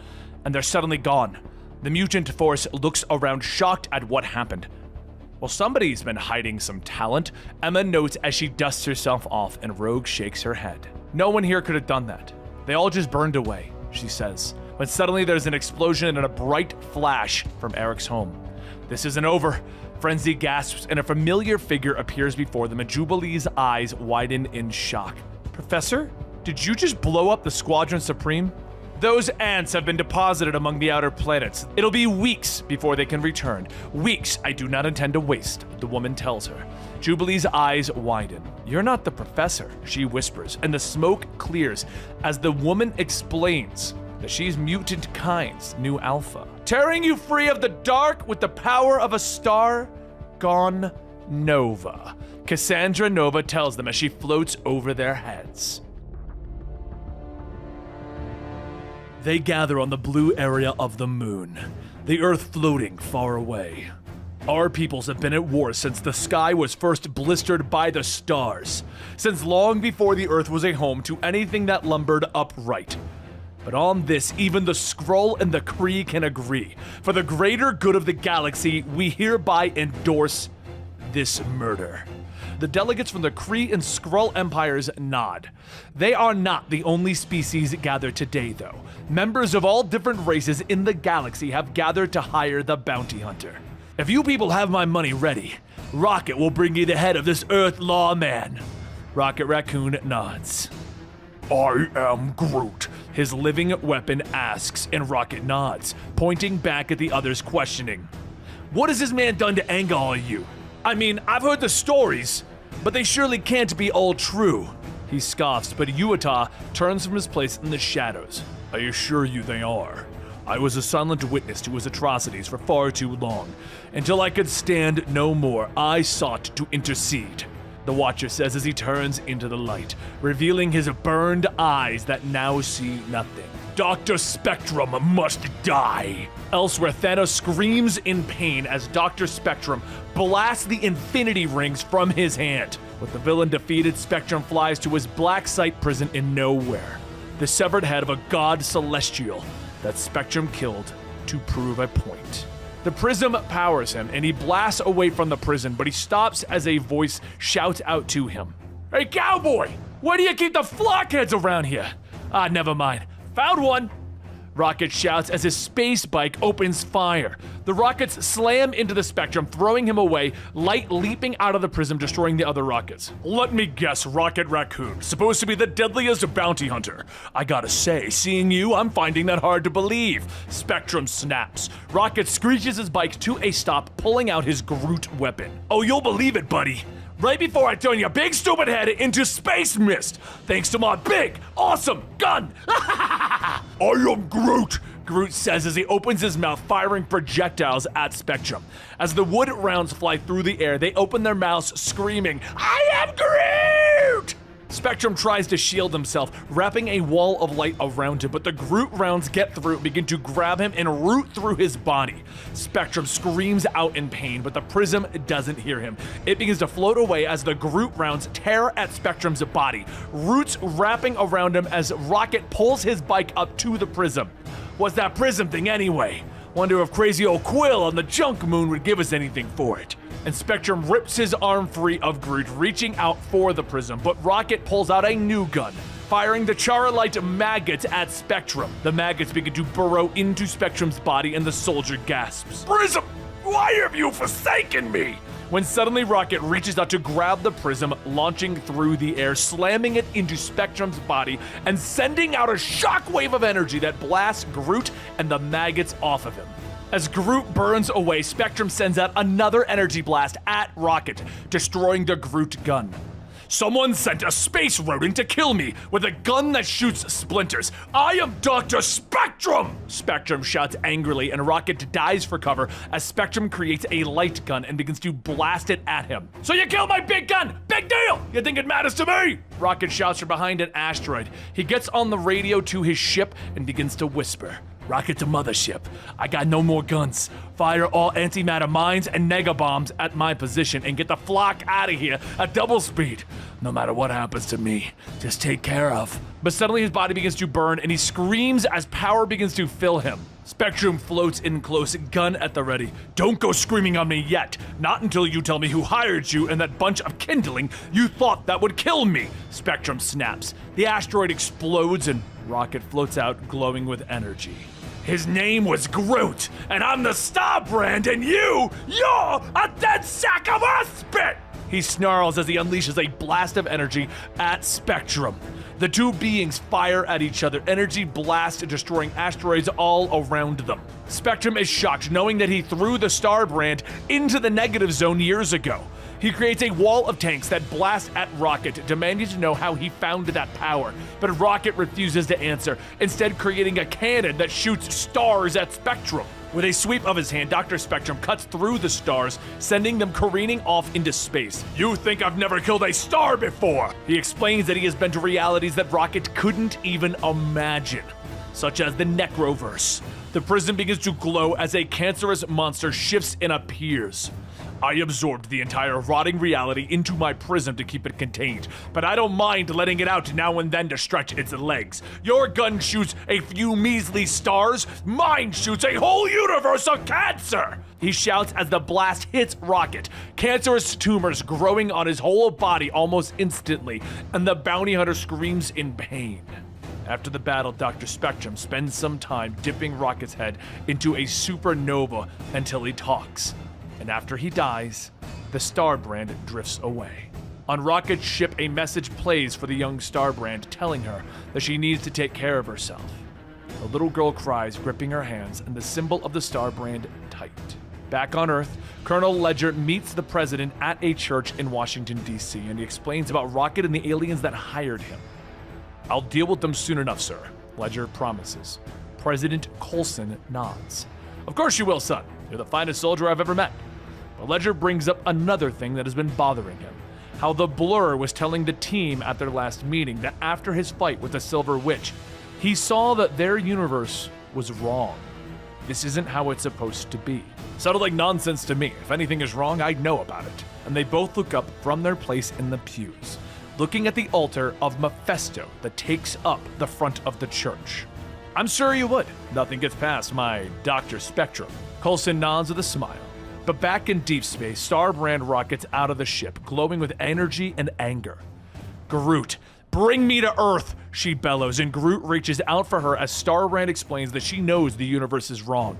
and they're suddenly gone. The mutant force looks around, shocked at what happened. "Well, somebody's been hiding some talent," Emma notes as she dusts herself off, and Rogue shakes her head. "No one here could have done that. They all just burned away," she says. But suddenly there's an explosion and a bright flash from Eric's home. "This isn't over." Frenzy gasps, and a familiar figure appears before them, and Jubilee's eyes widen in shock. "Professor, did you just blow up the Squadron Supreme?" "Those ants have been deposited among the outer planets. It'll be weeks before they can return. Weeks I do not intend to waste," the woman tells her. Jubilee's eyes widen. "You're not the professor," she whispers, and the smoke clears as the woman explains that she's Mutant Kind's new alpha. "Tearing you free of the dark with the power of a star gone Nova," Cassandra Nova tells them as she floats over their heads. They gather on the blue area of the moon, the Earth floating far away. Our peoples have been at war since the sky was first blistered by the stars, since long before the Earth was a home to anything that lumbered upright. But on this, even the Skrull and the Kree can agree. For the greater good of the galaxy, we hereby endorse this murder. The delegates from the Kree and Skrull empires nod. They are not the only species gathered today, though. Members of all different races in the galaxy have gathered to hire the bounty hunter. "If you people have my money ready, Rocket will bring you the head of this Earth lawman." Rocket Raccoon nods. I am Groot, his living weapon asks, and Rocket nods, pointing back at the others questioning. What has this man done to anger all of you? I mean, I've heard the stories, but they surely can't be all true. He scoffs, but Yuata turns from his place in the shadows. I assure you they are. I was a silent witness to his atrocities for far too long. Until I could stand no more, I sought to intercede. The Watcher says as he turns into the light, revealing his burned eyes that now see nothing. Dr. Spectrum must die. Elsewhere, Thanos screams in pain as Dr. Spectrum blasts the Infinity Rings from his hand. With the villain defeated, Spectrum flies to his black site prison in nowhere, the severed head of a god celestial that Spectrum killed to prove a point. The prism powers him, and he blasts away from the prison, but he stops as a voice shouts out to him. Hey, cowboy! Where do you keep the flockheads around here? Ah, never mind. Found one! Rocket shouts as his space bike opens fire. The rockets slam into the Spectrum, throwing him away, light leaping out of the prism, destroying the other rockets. Let me guess, Rocket Raccoon, supposed to be the deadliest bounty hunter. I gotta say, seeing you, I'm finding that hard to believe. Spectrum snaps. Rocket screeches his bike to a stop, pulling out his Groot weapon. Oh, you'll believe it, buddy. Right before I turn your big stupid head into space mist, thanks to my big, awesome gun. I am Groot, Groot says as he opens his mouth, firing projectiles at Spectrum. As the wood rounds fly through the air, they open their mouths, screaming, I am Groot! Spectrum tries to shield himself, wrapping a wall of light around him, but the Groot rounds get through, begin to grab him and root through his body. Spectrum screams out in pain, but the prism doesn't hear him. It begins to float away as the Groot rounds tear at Spectrum's body, roots wrapping around him as Rocket pulls his bike up to the prism. What's that prism thing anyway? Wonder if crazy old Quill on the Junk Moon would give us anything for it. And Spectrum rips his arm free of Groot, reaching out for the prism, but Rocket pulls out a new gun, firing the Charlite maggots at Spectrum. The maggots begin to burrow into Spectrum's body, and the soldier gasps. Prism, why have you forsaken me? When suddenly Rocket reaches out to grab the prism, launching through the air, slamming it into Spectrum's body, and sending out a shockwave of energy that blasts Groot and the maggots off of him. As Groot burns away, Spectrum sends out another energy blast at Rocket, destroying the Groot gun. Someone sent a space rodent to kill me with a gun that shoots splinters. I am Dr. Spectrum! Spectrum shouts angrily, and Rocket dives for cover as Spectrum creates a light gun and begins to blast it at him. So you killed my big gun! Big deal! You think it matters to me? Rocket shouts from behind an asteroid. He gets on the radio to his ship and begins to whisper. Rocket to mothership. I got no more guns. Fire all antimatter mines and mega bombs at my position and get the flock out of here at double speed. No matter what happens to me, just take care of. But suddenly his body begins to burn and he screams as power begins to fill him. Spectrum floats in close, gun at the ready. Don't go screaming on me yet. Not until you tell me who hired you and that bunch of kindling you thought that would kill me. Spectrum snaps. The asteroid explodes and Rocket floats out, glowing with energy. His name was Groot, and I'm the Star Brand, and you're a dead sack of earth spit! He snarls as he unleashes a blast of energy at Spectrum. The two beings fire at each other, energy blast destroying asteroids all around them. Spectrum is shocked, knowing that he threw the Star Brand into the negative zone years ago. He creates a wall of tanks that blast at Rocket, demanding to know how he found that power. But Rocket refuses to answer, instead creating a cannon that shoots stars at Spectrum. With a sweep of his hand, Dr. Spectrum cuts through the stars, sending them careening off into space. You think I've never killed a star before? He explains that he has been to realities that Rocket couldn't even imagine, such as the Necroverse. The prism begins to glow as a cancerous monster shifts and appears. I absorbed the entire rotting reality into my prism to keep it contained, but I don't mind letting it out now and then to stretch its legs. Your gun shoots a few measly stars, mine shoots a whole universe of cancer! He shouts as the blast hits Rocket, cancerous tumors growing on his whole body almost instantly, and the bounty hunter screams in pain. After the battle, Dr. Spectrum spends some time dipping Rocket's head into a supernova until he talks. And after he dies, the Star Brand drifts away. On Rocket's ship, a message plays for the young Starbrand, telling her that she needs to take care of herself. The little girl cries, gripping her hands, and the symbol of the Starbrand tightened. Back on Earth, Colonel Ledger meets the president at a church in Washington, D.C., and he explains about Rocket and the aliens that hired him. "I'll deal with them soon enough, sir," Ledger promises. President Coulson nods. "Of course you will, son. You're the finest soldier I've ever met." But Ledger brings up another thing that has been bothering him. How the Blur was telling the team at their last meeting that after his fight with the Silver Witch, he saw that their universe was wrong. This isn't how it's supposed to be. Sounded like nonsense to me. If anything is wrong, I'd know about it. And they both look up from their place in the pews, looking at the altar of Mephisto that takes up the front of the church. "I'm sure you would. Nothing gets past my Dr. Spectrum." Coulson nods with a smile. But back in deep space, Starbrand rockets out of the ship, glowing with energy and anger. "Groot, bring me to Earth," she bellows, and Groot reaches out for her as Starbrand explains that she knows the universe is wrong,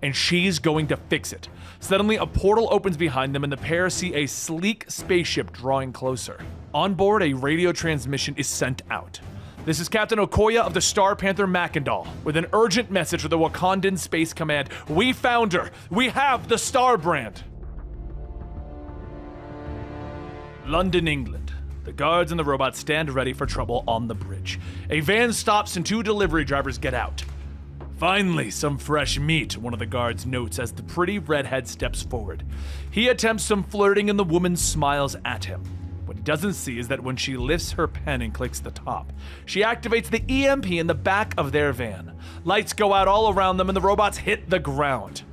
and she's going to fix it. Suddenly, a portal opens behind them, and the pair see a sleek spaceship drawing closer. On board, a radio transmission is sent out. "This is Captain Okoye of the Star Panther Mackendal with an urgent message for the Wakandan Space Command. We found her. We have the Starbrand." London, England. The guards and the robots stand ready for trouble on the bridge. A van stops and 2 delivery drivers get out. "Finally, some fresh meat," one of the guards notes as the pretty redhead steps forward. He attempts some flirting and the woman smiles at him. What he doesn't see is that when she lifts her pen and clicks the top, she activates the EMP in the back of their van. Lights go out all around them and the robots hit the ground.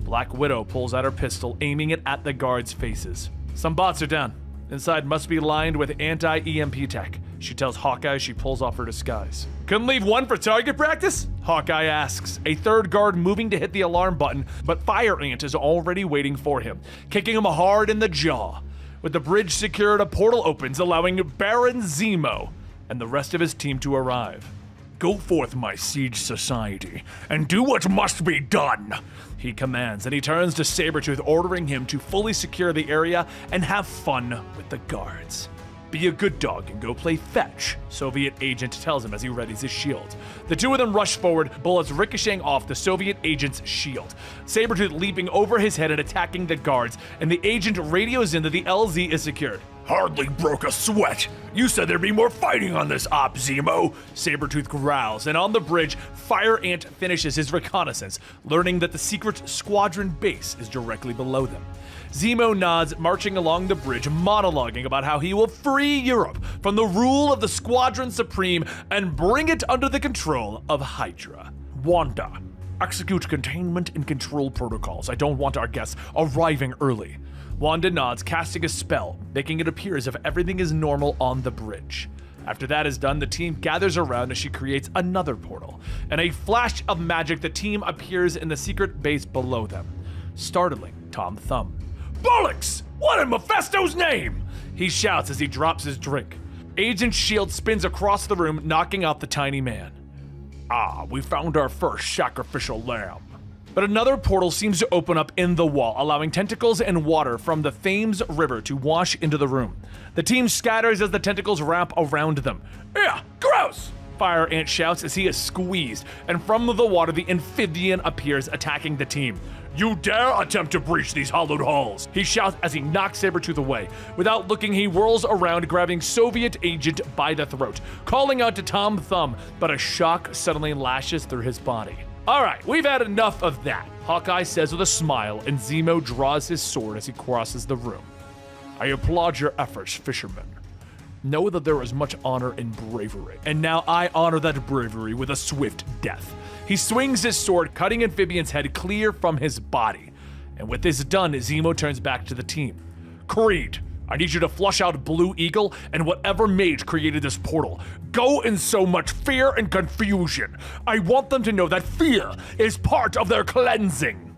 Black Widow pulls out her pistol, aiming it at the guards' faces. Some bots are down. Inside must be lined with anti-EMP tech. She tells Hawkeye she pulls off her disguise. "Couldn't leave one for target practice?" Hawkeye asks, a third guard moving to hit the alarm button, but Fire Ant is already waiting for him, kicking him hard in the jaw. With the bridge secured, a portal opens, allowing Baron Zemo and the rest of his team to arrive. "Go forth, my siege society, and do what must be done," he commands, and he turns to Sabretooth, ordering him to fully secure the area and have fun with the guards. "Be a good dog and go play fetch," Soviet agent tells him as he readies his shield. The 2 of them rush forward, bullets ricocheting off the Soviet agent's shield. Sabretooth leaping over his head and attacking the guards, and the agent radios in that the LZ is secured. "Hardly broke a sweat. You said there'd be more fighting on this op, Zemo," Sabretooth growls, and on the bridge, Fire Ant finishes his reconnaissance, learning that the secret squadron base is directly below them. Zemo nods, marching along the bridge, monologuing about how he will free Europe from the rule of the Squadron Supreme and bring it under the control of Hydra. "Wanda, execute containment and control protocols. I don't want our guests arriving early." Wanda nods, casting a spell, making it appear as if everything is normal on the bridge. After that is done, the team gathers around as she creates another portal. In a flash of magic, the team appears in the secret base below them, startling Tom Thumb. "Bollocks! What in Mephisto's name?" he shouts as he drops his drink. Agent Shield spins across the room, knocking out the tiny man. "Ah, we found our first sacrificial lamb." But another portal seems to open up in the wall, allowing tentacles and water from the Thames River to wash into the room. The team scatters as the tentacles wrap around them. "Yeah, gross!" Fire Ant shouts as he is squeezed, and from the water the amphibian appears, attacking the team. "You dare attempt to breach these hallowed halls!" he shouts as he knocks Sabretooth away. Without looking, he whirls around, grabbing Soviet agent by the throat, calling out to Tom Thumb, but a shock suddenly lashes through his body. "All right, we've had enough of that," Hawkeye says with a smile, and Zemo draws his sword as he crosses the room. "I applaud your efforts, fisherman. Know that there is much honor in bravery, and now I honor that bravery with a swift death." He swings his sword, cutting Amphibian's head clear from his body. And with this done, Zemo turns back to the team. "Creed, I need you to flush out Blue Eagle and whatever mage created this portal. Go in so much fear and confusion. I want them to know that fear is part of their cleansing."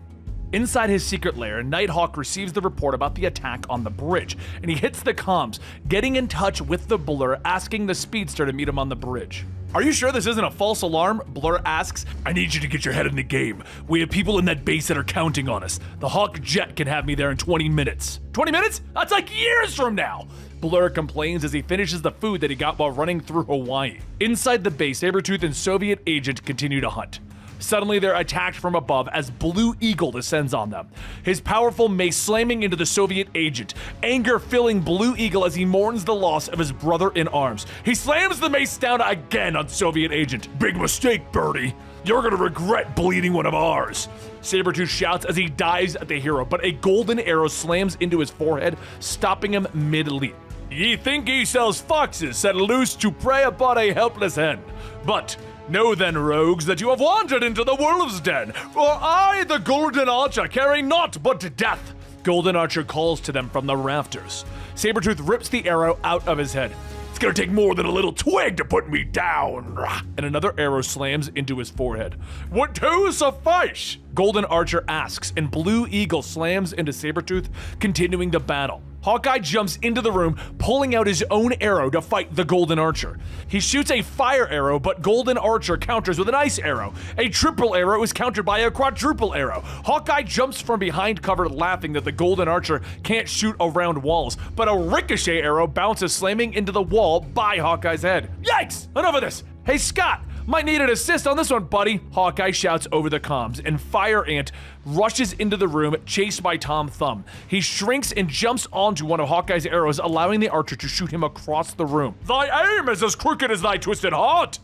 Inside his secret lair, Nighthawk receives the report about the attack on the bridge, and he hits the comms, getting in touch with the Blur, asking the Speedster to meet him on the bridge. "Are you sure this isn't a false alarm?" Blur asks. "I need you to get your head in the game. We have people in that base that are counting on us. The Hawk jet can have me there in 20 minutes. 20 minutes? That's like years from now!" Blur complains as he finishes the food that he got while running through Hawaii. Inside the base, Sabretooth and Soviet Agent continue to hunt. Suddenly, they're attacked from above as Blue Eagle descends on them, his powerful mace slamming into the Soviet Agent, anger filling Blue Eagle as he mourns the loss of his brother in arms. He slams the mace down again on Soviet Agent. "Big mistake, Birdie. You're gonna regret bleeding one of ours," Sabretooth shouts as he dives at the hero, but a golden arrow slams into his forehead, stopping him mid-leap. "Ye think ye sells foxes set loose to prey upon a helpless hen, but know then, rogues, that you have wandered into the wolves' den, for I, the Golden Archer, carry naught but death." Golden Archer calls to them from the rafters. Sabretooth rips the arrow out of his head. "It's gonna take more than a little twig to put me down." And another arrow slams into his forehead. "Would two suffice?" Golden Archer asks, and Blue Eagle slams into Sabretooth, continuing the battle. Hawkeye jumps into the room, pulling out his own arrow to fight the Golden Archer. He shoots a fire arrow, but Golden Archer counters with an ice arrow. A triple arrow is countered by a quadruple arrow. Hawkeye jumps from behind cover, laughing that the Golden Archer can't shoot around walls, but a ricochet arrow bounces, slamming into the wall by Hawkeye's head. "Yikes! Enough of this! Hey, Scott! Might need an assist on this one, buddy," Hawkeye shouts over the comms, and Fire Ant rushes into the room, chased by Tom Thumb. He shrinks and jumps onto one of Hawkeye's arrows, allowing the archer to shoot him across the room. "Thy aim is as crooked as thy twisted heart!"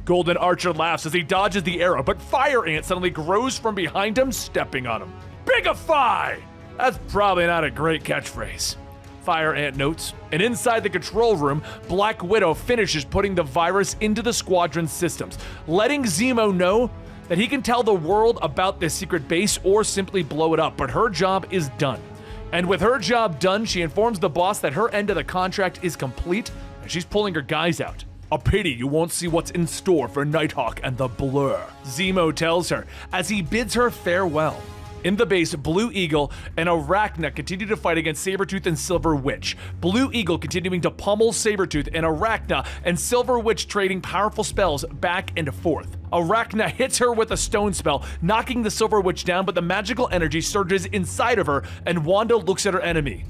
Golden Archer laughs as he dodges the arrow, but Fire Ant suddenly grows from behind him, stepping on him. "Bigify!" That's probably not a great catchphrase, Fire Ant notes. And inside the control room, Black Widow finishes putting the virus into the squadron's systems, letting Zemo know that he can tell the world about this secret base or simply blow it up, but her job is done. And with her job done, she informs the boss that her end of the contract is complete and she's pulling her guys out. "A pity you won't see what's in store for Nighthawk and the Blur," Zemo tells her as he bids her farewell. In the base, Blue Eagle and Arachna continue to fight against Sabretooth and Silver Witch. Blue Eagle continuing to pummel Sabretooth, and Arachna and Silver Witch trading powerful spells back and forth. Arachna hits her with a stone spell, knocking the Silver Witch down, but the magical energy surges inside of her, and Wanda looks at her enemy.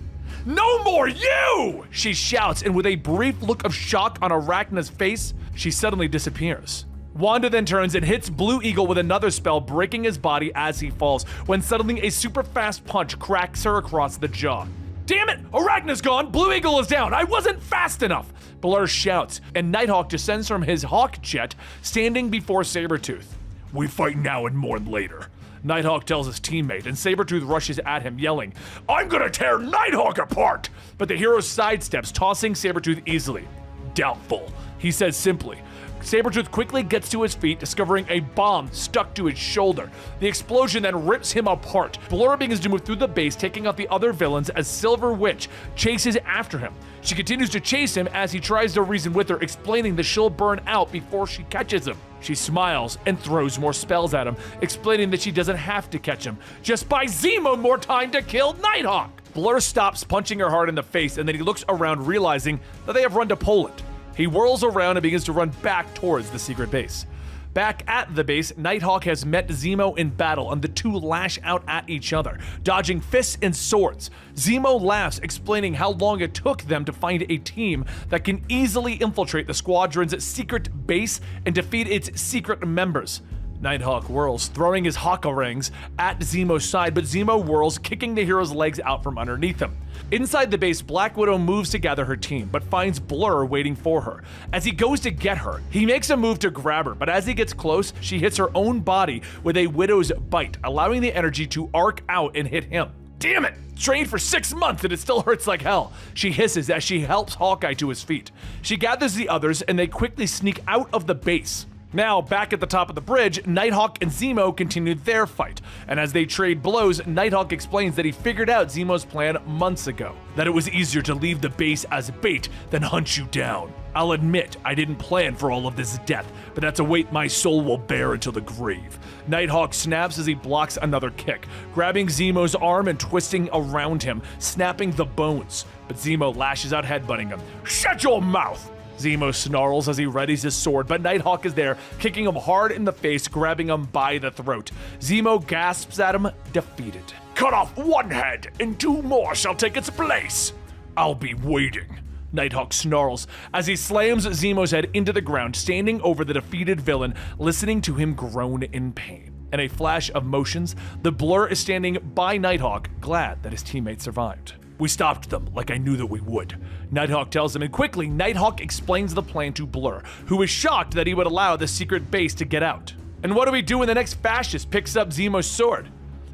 "No more you!" she shouts, and with a brief look of shock on Arachna's face, she suddenly disappears. Wanda then turns and hits Blue Eagle with another spell, breaking his body as he falls, when suddenly a super fast punch cracks her across the jaw. "Damn it! Arachna's gone! Blue Eagle is down! I wasn't fast enough!" Blur shouts, and Nighthawk descends from his hawk jet, standing before Sabretooth. "We fight now and mourn later," Nighthawk tells his teammate, and Sabretooth rushes at him, yelling, "I'm gonna tear Nighthawk apart!" But the hero sidesteps, tossing Sabretooth easily. "Doubtful," he says simply. Sabretooth quickly gets to his feet, discovering a bomb stuck to his shoulder. The explosion then rips him apart. Blur begins to move through the base, taking out the other villains as Silver Witch chases after him. She continues to chase him as he tries to reason with her, explaining that she'll burn out before she catches him. She smiles and throws more spells at him, explaining that she doesn't have to catch him. Just buy Zemo more time to kill Nighthawk! Blur stops punching her hard in the face, and then he looks around, realizing that they have run to Poland. He whirls around and begins to run back towards the secret base. Back at the base, Nighthawk has met Zemo in battle, and the two lash out at each other, dodging fists and swords. Zemo laughs, explaining how long it took them to find a team that can easily infiltrate the squadron's secret base and defeat its secret members. Nighthawk whirls, throwing his Hawkerangs at Zemo's side, but Zemo whirls, kicking the hero's legs out from underneath him. Inside the base, Black Widow moves to gather her team, but finds Blur waiting for her. As he goes to get her, he makes a move to grab her, but as he gets close, she hits her own body with a Widow's Bite, allowing the energy to arc out and hit him. "Damn it! Trained for 6 months and it still hurts like hell," she hisses as she helps Hawkeye to his feet. She gathers the others and they quickly sneak out of the base. Now, back at the top of the bridge, Nighthawk and Zemo continue their fight, and as they trade blows, Nighthawk explains that he figured out Zemo's plan months ago, that it was easier to leave the base as bait than hunt you down. "I'll admit, I didn't plan for all of this death, but that's a weight my soul will bear until the grave." Nighthawk snaps as he blocks another kick, grabbing Zemo's arm and twisting around him, snapping the bones, but Zemo lashes out, headbutting him. "Shut your mouth!" Zemo snarls as he readies his sword, but Nighthawk is there, kicking him hard in the face, grabbing him by the throat. Zemo gasps at him, defeated. "Cut off one head, and 2 more shall take its place." "I'll be waiting." Nighthawk snarls as he slams Zemo's head into the ground, standing over the defeated villain, listening to him groan in pain. In a flash of motions, the Blur is standing by Nighthawk, glad that his teammate survived. "We stopped them, like I knew that we would," Nighthawk tells him, and quickly, Nighthawk explains the plan to Blur, who is shocked that he would allow the secret base to get out. "And what do we do when the next fascist picks up Zemo's sword?"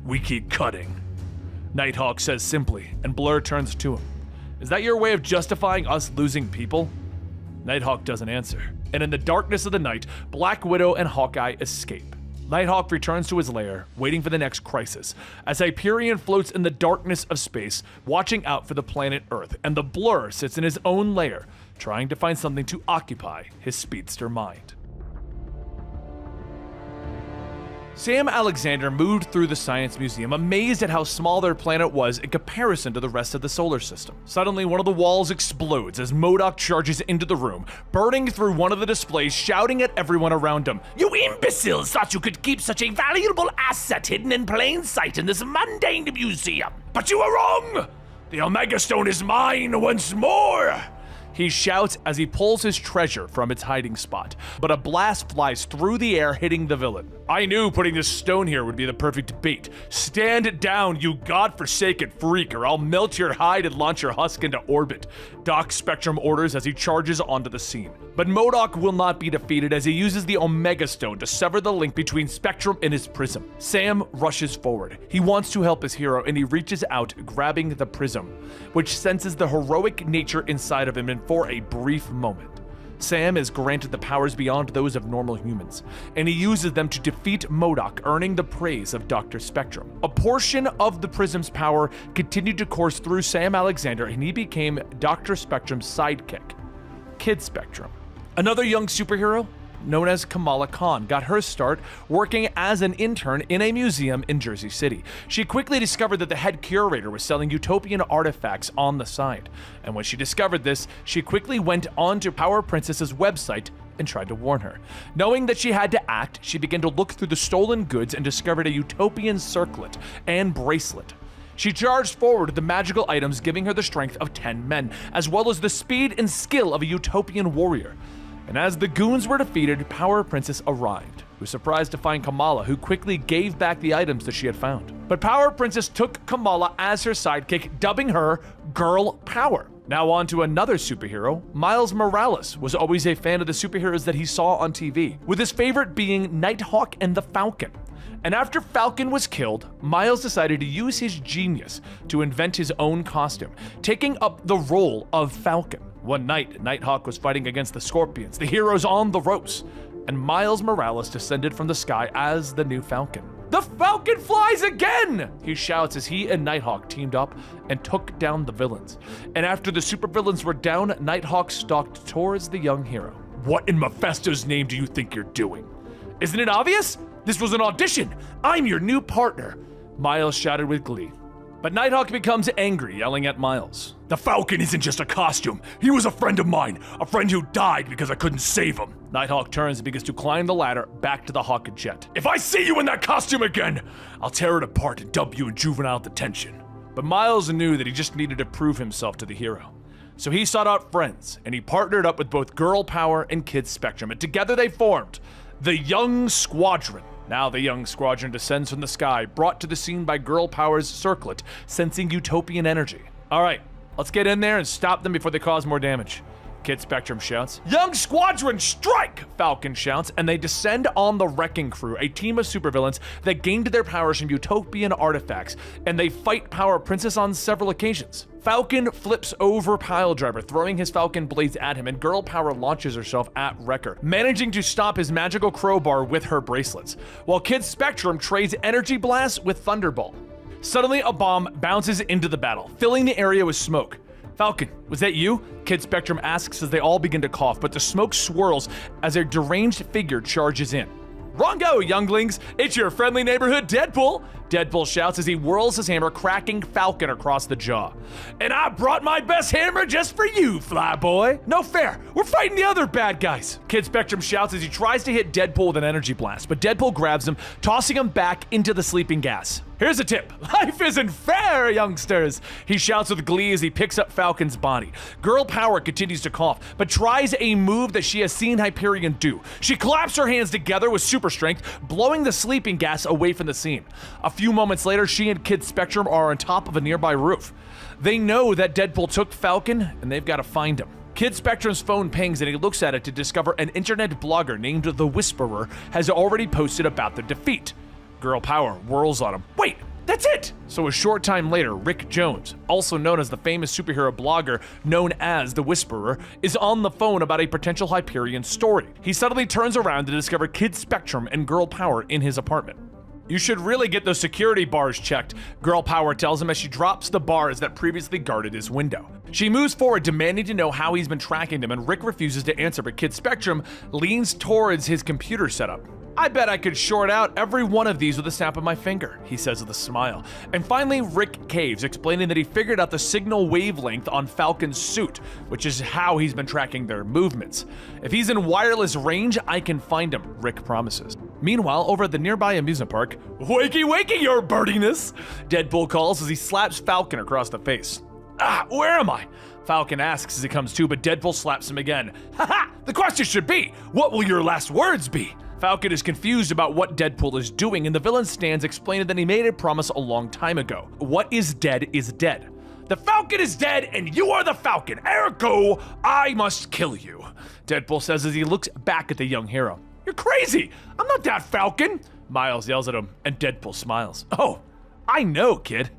"We keep cutting," Nighthawk says simply, and Blur turns to him. "Is that your way of justifying us losing people?" Nighthawk doesn't answer, and in the darkness of the night, Black Widow and Hawkeye escape. Nighthawk returns to his lair, waiting for the next crisis, as Hyperion floats in the darkness of space, watching out for the planet Earth, and the Blur sits in his own lair, trying to find something to occupy his speedster mind. Sam Alexander moved through the Science Museum, amazed at how small their planet was in comparison to the rest of the solar system. Suddenly, one of the walls explodes as MODOK charges into the room, burning through one of the displays, shouting at everyone around him. "You imbeciles thought you could keep such a valuable asset hidden in plain sight in this mundane museum. But you were wrong! The Omega Stone is mine once more!" He shouts as he pulls his treasure from its hiding spot, but a blast flies through the air, hitting the villain. "I knew putting this stone here would be the perfect bait. Stand down, you godforsaken freak, or I'll melt your hide and launch your husk into orbit," Doc Spectrum orders as he charges onto the scene. But MODOK will not be defeated as he uses the Omega Stone to sever the link between Spectrum and his prism. Sam rushes forward. He wants to help his hero, and he reaches out, grabbing the prism, which senses the heroic nature inside of him, and for a brief moment, Sam is granted the powers beyond those of normal humans, and he uses them to defeat MODOK, earning the praise of Dr. Spectrum. A portion of the prism's power continued to course through Sam Alexander, and he became Dr. Spectrum's sidekick, Kid Spectrum. Another young superhero, known as Kamala Khan, got her start working as an intern in a museum in Jersey City. She quickly discovered that the head curator was selling utopian artifacts on the side, and when she discovered this, she quickly went onto Power Princess's website and tried to warn her. Knowing that she had to act, she began to look through the stolen goods and discovered a utopian circlet and bracelet. She charged forward with the magical items, giving her the strength of 10 men, as well as the speed and skill of a utopian warrior. And as the goons were defeated, Power Princess arrived, who was surprised to find Kamala, who quickly gave back the items that she had found. But Power Princess took Kamala as her sidekick, dubbing her Girl Power. Now on to another superhero. Miles Morales was always a fan of the superheroes that he saw on TV, with his favorite being Nighthawk and the Falcon. And after Falcon was killed, Miles decided to use his genius to invent his own costume, taking up the role of Falcon. One night, Nighthawk was fighting against the Scorpions, the heroes on the ropes, and Miles Morales descended from the sky as the new Falcon. "The Falcon flies again!" he shouts as he and Nighthawk teamed up and took down the villains. And after the supervillains were down, Nighthawk stalked towards the young hero. "What in Mephisto's name do you think you're doing? Isn't it obvious? This was an audition! I'm your new partner!" Miles shouted with glee. But Nighthawk becomes angry, yelling at Miles. "The Falcon isn't just a costume. He was a friend of mine, a friend who died because I couldn't save him." Nighthawk turns and begins to climb the ladder back to the Hawk jet. "If I see you in that costume again, I'll tear it apart and dump you in juvenile detention." But Miles knew that he just needed to prove himself to the hero. So he sought out friends, and he partnered up with both Girl Power and Kid Spectrum, and together they formed the Young Squadron. Now the Young Squadron descends from the sky, brought to the scene by Girl Power's circlet, sensing utopian energy. "All right, let's get in there and stop them before they cause more damage," Kid Spectrum shouts. "Young Squadron, strike!" Falcon shouts, and they descend on the Wrecking Crew, a team of supervillains that gained their powers from utopian artifacts, and they fight Power Princess on several occasions. Falcon flips over Piledriver, throwing his Falcon blades at him, and Girl Power launches herself at Wrecker, managing to stop his magical crowbar with her bracelets, while Kid Spectrum trades energy blasts with Thunderbolt. Suddenly, a bomb bounces into the battle, filling the area with smoke. "Falcon, was that you?" Kid Spectrum asks as they all begin to cough, but the smoke swirls as a deranged figure charges in. "Wrongo, younglings! It's your friendly neighborhood Deadpool!" Deadpool shouts as he whirls his hammer, cracking Falcon across the jaw. And I brought my best hammer just for you, Flyboy. No fair. We're fighting the other bad guys. Kid Spectrum shouts as he tries to hit Deadpool with an energy blast, but Deadpool grabs him, tossing him back into the sleeping gas. Here's a tip. Life isn't fair, youngsters. He shouts with glee as he picks up Falcon's body. Girl Power continues to cough, but tries a move that she has seen Hyperion do. She claps her hands together with super strength, blowing the sleeping gas away from the scene. A few moments later, she and Kid Spectrum are on top of a nearby roof. They know that Deadpool took Falcon, and they've got to find him. Kid Spectrum's phone pings and he looks at it to discover an internet blogger named The Whisperer has already posted about the defeat. Girl Power whirls on him. Wait, that's it! So a short time later, Rick Jones, also known as the famous superhero blogger known as The Whisperer, is on the phone about a potential Hyperion story. He suddenly turns around to discover Kid Spectrum and Girl Power in his apartment. You should really get those security bars checked, Girl Power tells him as she drops the bars that previously guarded his window. She moves forward, demanding to know how he's been tracking them, and Rick refuses to answer, but Kid Spectrum leans towards his computer setup. I bet I could short out every one of these with a snap of my finger, he says with a smile. And finally, Rick caves, explaining that he figured out the signal wavelength on Falcon's suit, which is how he's been tracking their movements. If he's in wireless range, I can find him, Rick promises. Meanwhile, over at the nearby amusement park, wakey wakey, your birdiness, Deadpool calls as he slaps Falcon across the face. Ah, where am I? Falcon asks as he comes to, but Deadpool slaps him again. Haha, the question should be, what will your last words be? Falcon is confused about what Deadpool is doing, and the villain stands explaining that he made a promise a long time ago. What is dead is dead. The Falcon is dead, and you are the Falcon. Ergo, I must kill you, Deadpool says as he looks back at the young hero. You're crazy! I'm not that Falcon! Miles yells at him, and Deadpool smiles. Oh, I know, kid.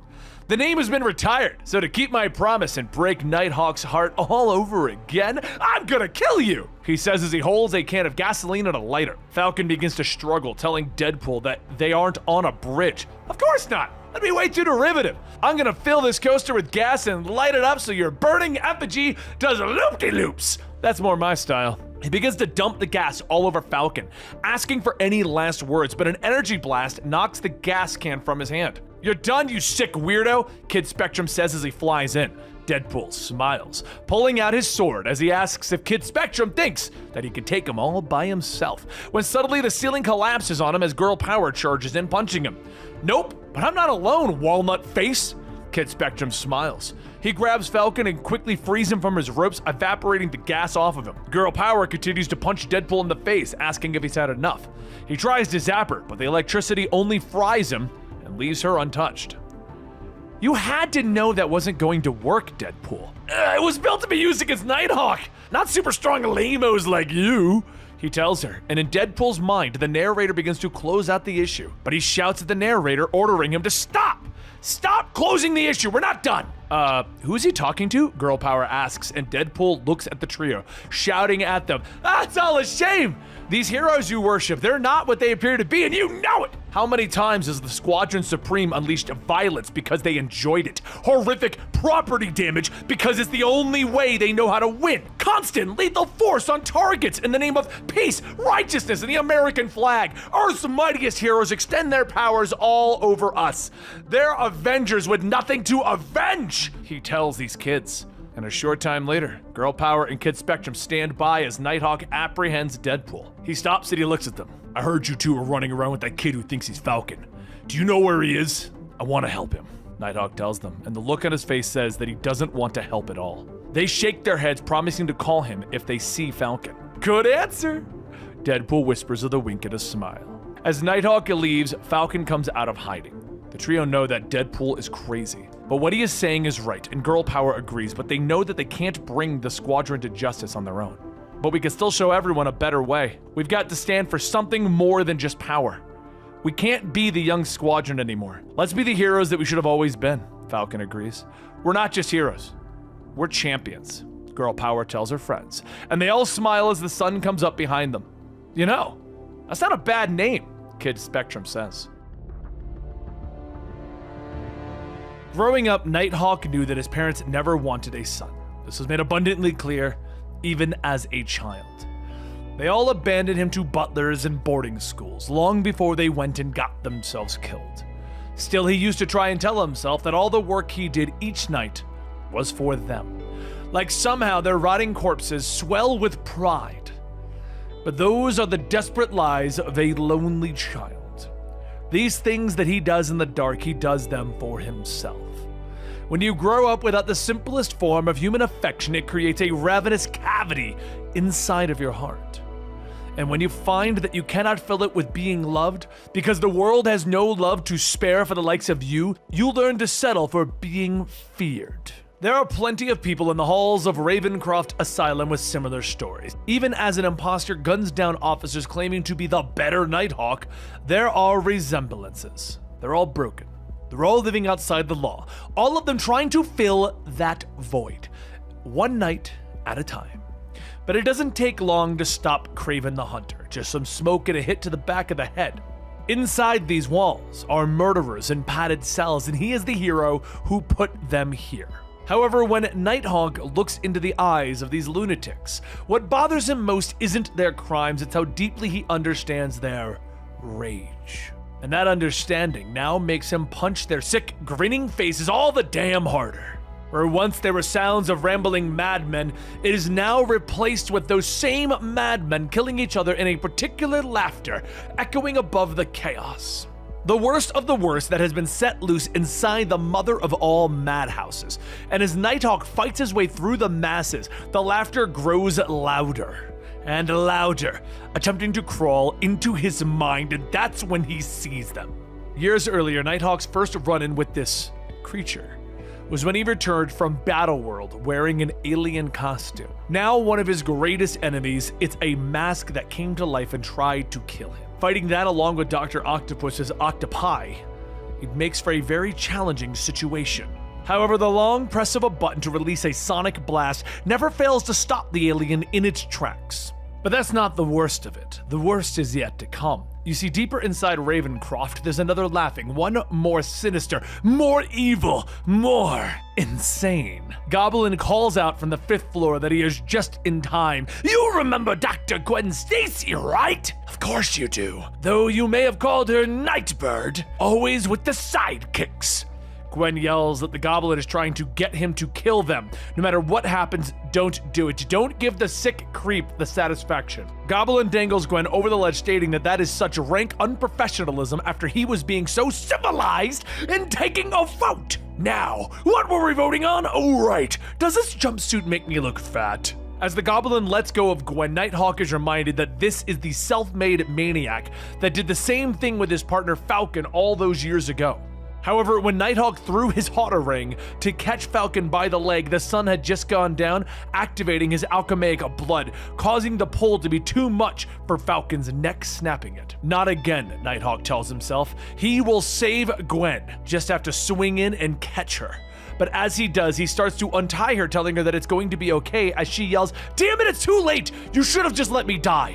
The name has been retired, so to keep my promise and break Nighthawk's heart all over again, I'm gonna kill you, he says as he holds a can of gasoline and a lighter. Falcon begins to struggle, telling Deadpool that they aren't on a bridge. Of course not! That'd be way too derivative. I'm gonna fill this coaster with gas and light it up so your burning effigy does loop-de-loops. That's more my style. He begins to dump the gas all over Falcon, asking for any last words, but an energy blast knocks the gas can from his hand. You're done, you sick weirdo, Kid Spectrum says as he flies in. Deadpool smiles, pulling out his sword as he asks if Kid Spectrum thinks that he can take him all by himself, when suddenly the ceiling collapses on him as Girl Power charges in, punching him. Nope, but I'm not alone, walnut face. Kid Spectrum smiles. He grabs Falcon and quickly frees him from his ropes, evaporating the gas off of him. Girl Power continues to punch Deadpool in the face, asking if he's had enough. He tries to zap her, but the electricity only fries him and leaves her untouched. You had to know that wasn't going to work, Deadpool. It was built to be used against Nighthawk, not super strong lamos like you, he tells her, and in Deadpool's mind, the narrator begins to close out the issue, but he shouts at the narrator, ordering him to stop! Stop closing the issue, we're not done! Who is he talking to? Girl Power asks, and Deadpool looks at the trio, shouting at them, That's all a shame! These heroes you worship, they're not what they appear to be, and you know it! How many times has the Squadron Supreme unleashed violence because they enjoyed it? Horrific property damage because it's the only way they know how to win. Constant lethal force on targets in the name of peace, righteousness, and the American flag. Earth's mightiest heroes extend their powers all over us. They're Avengers with nothing to avenge, he tells these kids. And a short time later, Girl Power and Kid Spectrum stand by as Nighthawk apprehends Deadpool. He stops and he looks at them. I heard you two are running around with that kid who thinks he's Falcon. Do you know where he is? I want to help him, Nighthawk tells them, and the look on his face says that he doesn't want to help at all. They shake their heads, promising to call him if they see Falcon. Good answer, Deadpool whispers with a wink and a smile. As Nighthawk leaves, Falcon comes out of hiding. The trio know that Deadpool is crazy, but what he is saying is right, and Girl Power agrees, but they know that they can't bring the Squadron to justice on their own. But we can still show everyone a better way. We've got to stand for something more than just power. We can't be the young Squadron anymore. Let's be the heroes that we should have always been, Falcon agrees. We're not just heroes. We're champions, Girl Power tells her friends, and they all smile as the sun comes up behind them. You know, that's not a bad name, Kid Spectrum says. Growing up, Nighthawk knew that his parents never wanted a son. This was made abundantly clear, even as a child. They all abandoned him to butlers and boarding schools long before they went and got themselves killed. Still, he used to try and tell himself that all the work he did each night was for them. Like somehow their rotting corpses swell with pride. But those are the desperate lies of a lonely child. These things that he does in the dark, he does them for himself. When you grow up without the simplest form of human affection, it creates a ravenous cavity inside of your heart. And when you find that you cannot fill it with being loved, because the world has no love to spare for the likes of you, you learn to settle for being feared. There are plenty of people in the halls of Ravencroft Asylum with similar stories. Even as an imposter guns down officers claiming to be the better Nighthawk, there are resemblances. They're all broken. They're all living outside the law, all of them trying to fill that void, one night at a time. But it doesn't take long to stop Craven the Hunter, just some smoke and a hit to the back of the head. Inside these walls are murderers in padded cells, and he is the hero who put them here. However, when Nighthawk looks into the eyes of these lunatics, what bothers him most isn't their crimes, it's how deeply he understands their rage. And that understanding now makes him punch their sick, grinning faces all the damn harder. Where once there were sounds of rambling madmen, it is now replaced with those same madmen killing each other in a particular laughter, echoing above the chaos. The worst of the worst that has been set loose inside the mother of all madhouses. And as Nighthawk fights his way through the masses, the laughter grows louder and louder, attempting to crawl into his mind, and that's when he sees them. Years earlier, Nighthawk's first run-in with this creature was when he returned from Battleworld wearing an alien costume. Now one of his greatest enemies, it's a mask that came to life and tried to kill him. Fighting that along with Dr. Octopus's octopi, it makes for a very challenging situation. However, the long press of a button to release a sonic blast never fails to stop the alien in its tracks. But that's not the worst of it. The worst is yet to come. You see, deeper inside Ravencroft, there's another laughing, one more sinister, more evil, more insane. Goblin calls out from the 5th floor that he is just in time. You remember Dr. Gwen Stacy, right? Of course you do. Though you may have called her Nightbird, always with the sidekicks. Gwen yells that the goblin is trying to get him to kill them. No matter what happens, don't do it. Don't give the sick creep the satisfaction. Goblin dangles Gwen over the ledge, stating that that is such rank unprofessionalism after he was being so civilized and taking a vote. Now, what were we voting on? Oh, right. Does this jumpsuit make me look fat? As the goblin lets go of Gwen, Nighthawk is reminded that this is the self-made maniac that did the same thing with his partner Falcon all those years ago. However, when Nighthawk threw his Hota ring to catch Falcon by the leg, the sun had just gone down, activating his alchemaic blood, causing the pull to be too much for Falcon's neck, snapping it. Not again, Nighthawk tells himself. He will save Gwen, just have to swing in and catch her. But as he does, he starts to untie her, telling her that it's going to be okay as she yells, "Damn it, it's too late! You should have just let me die!"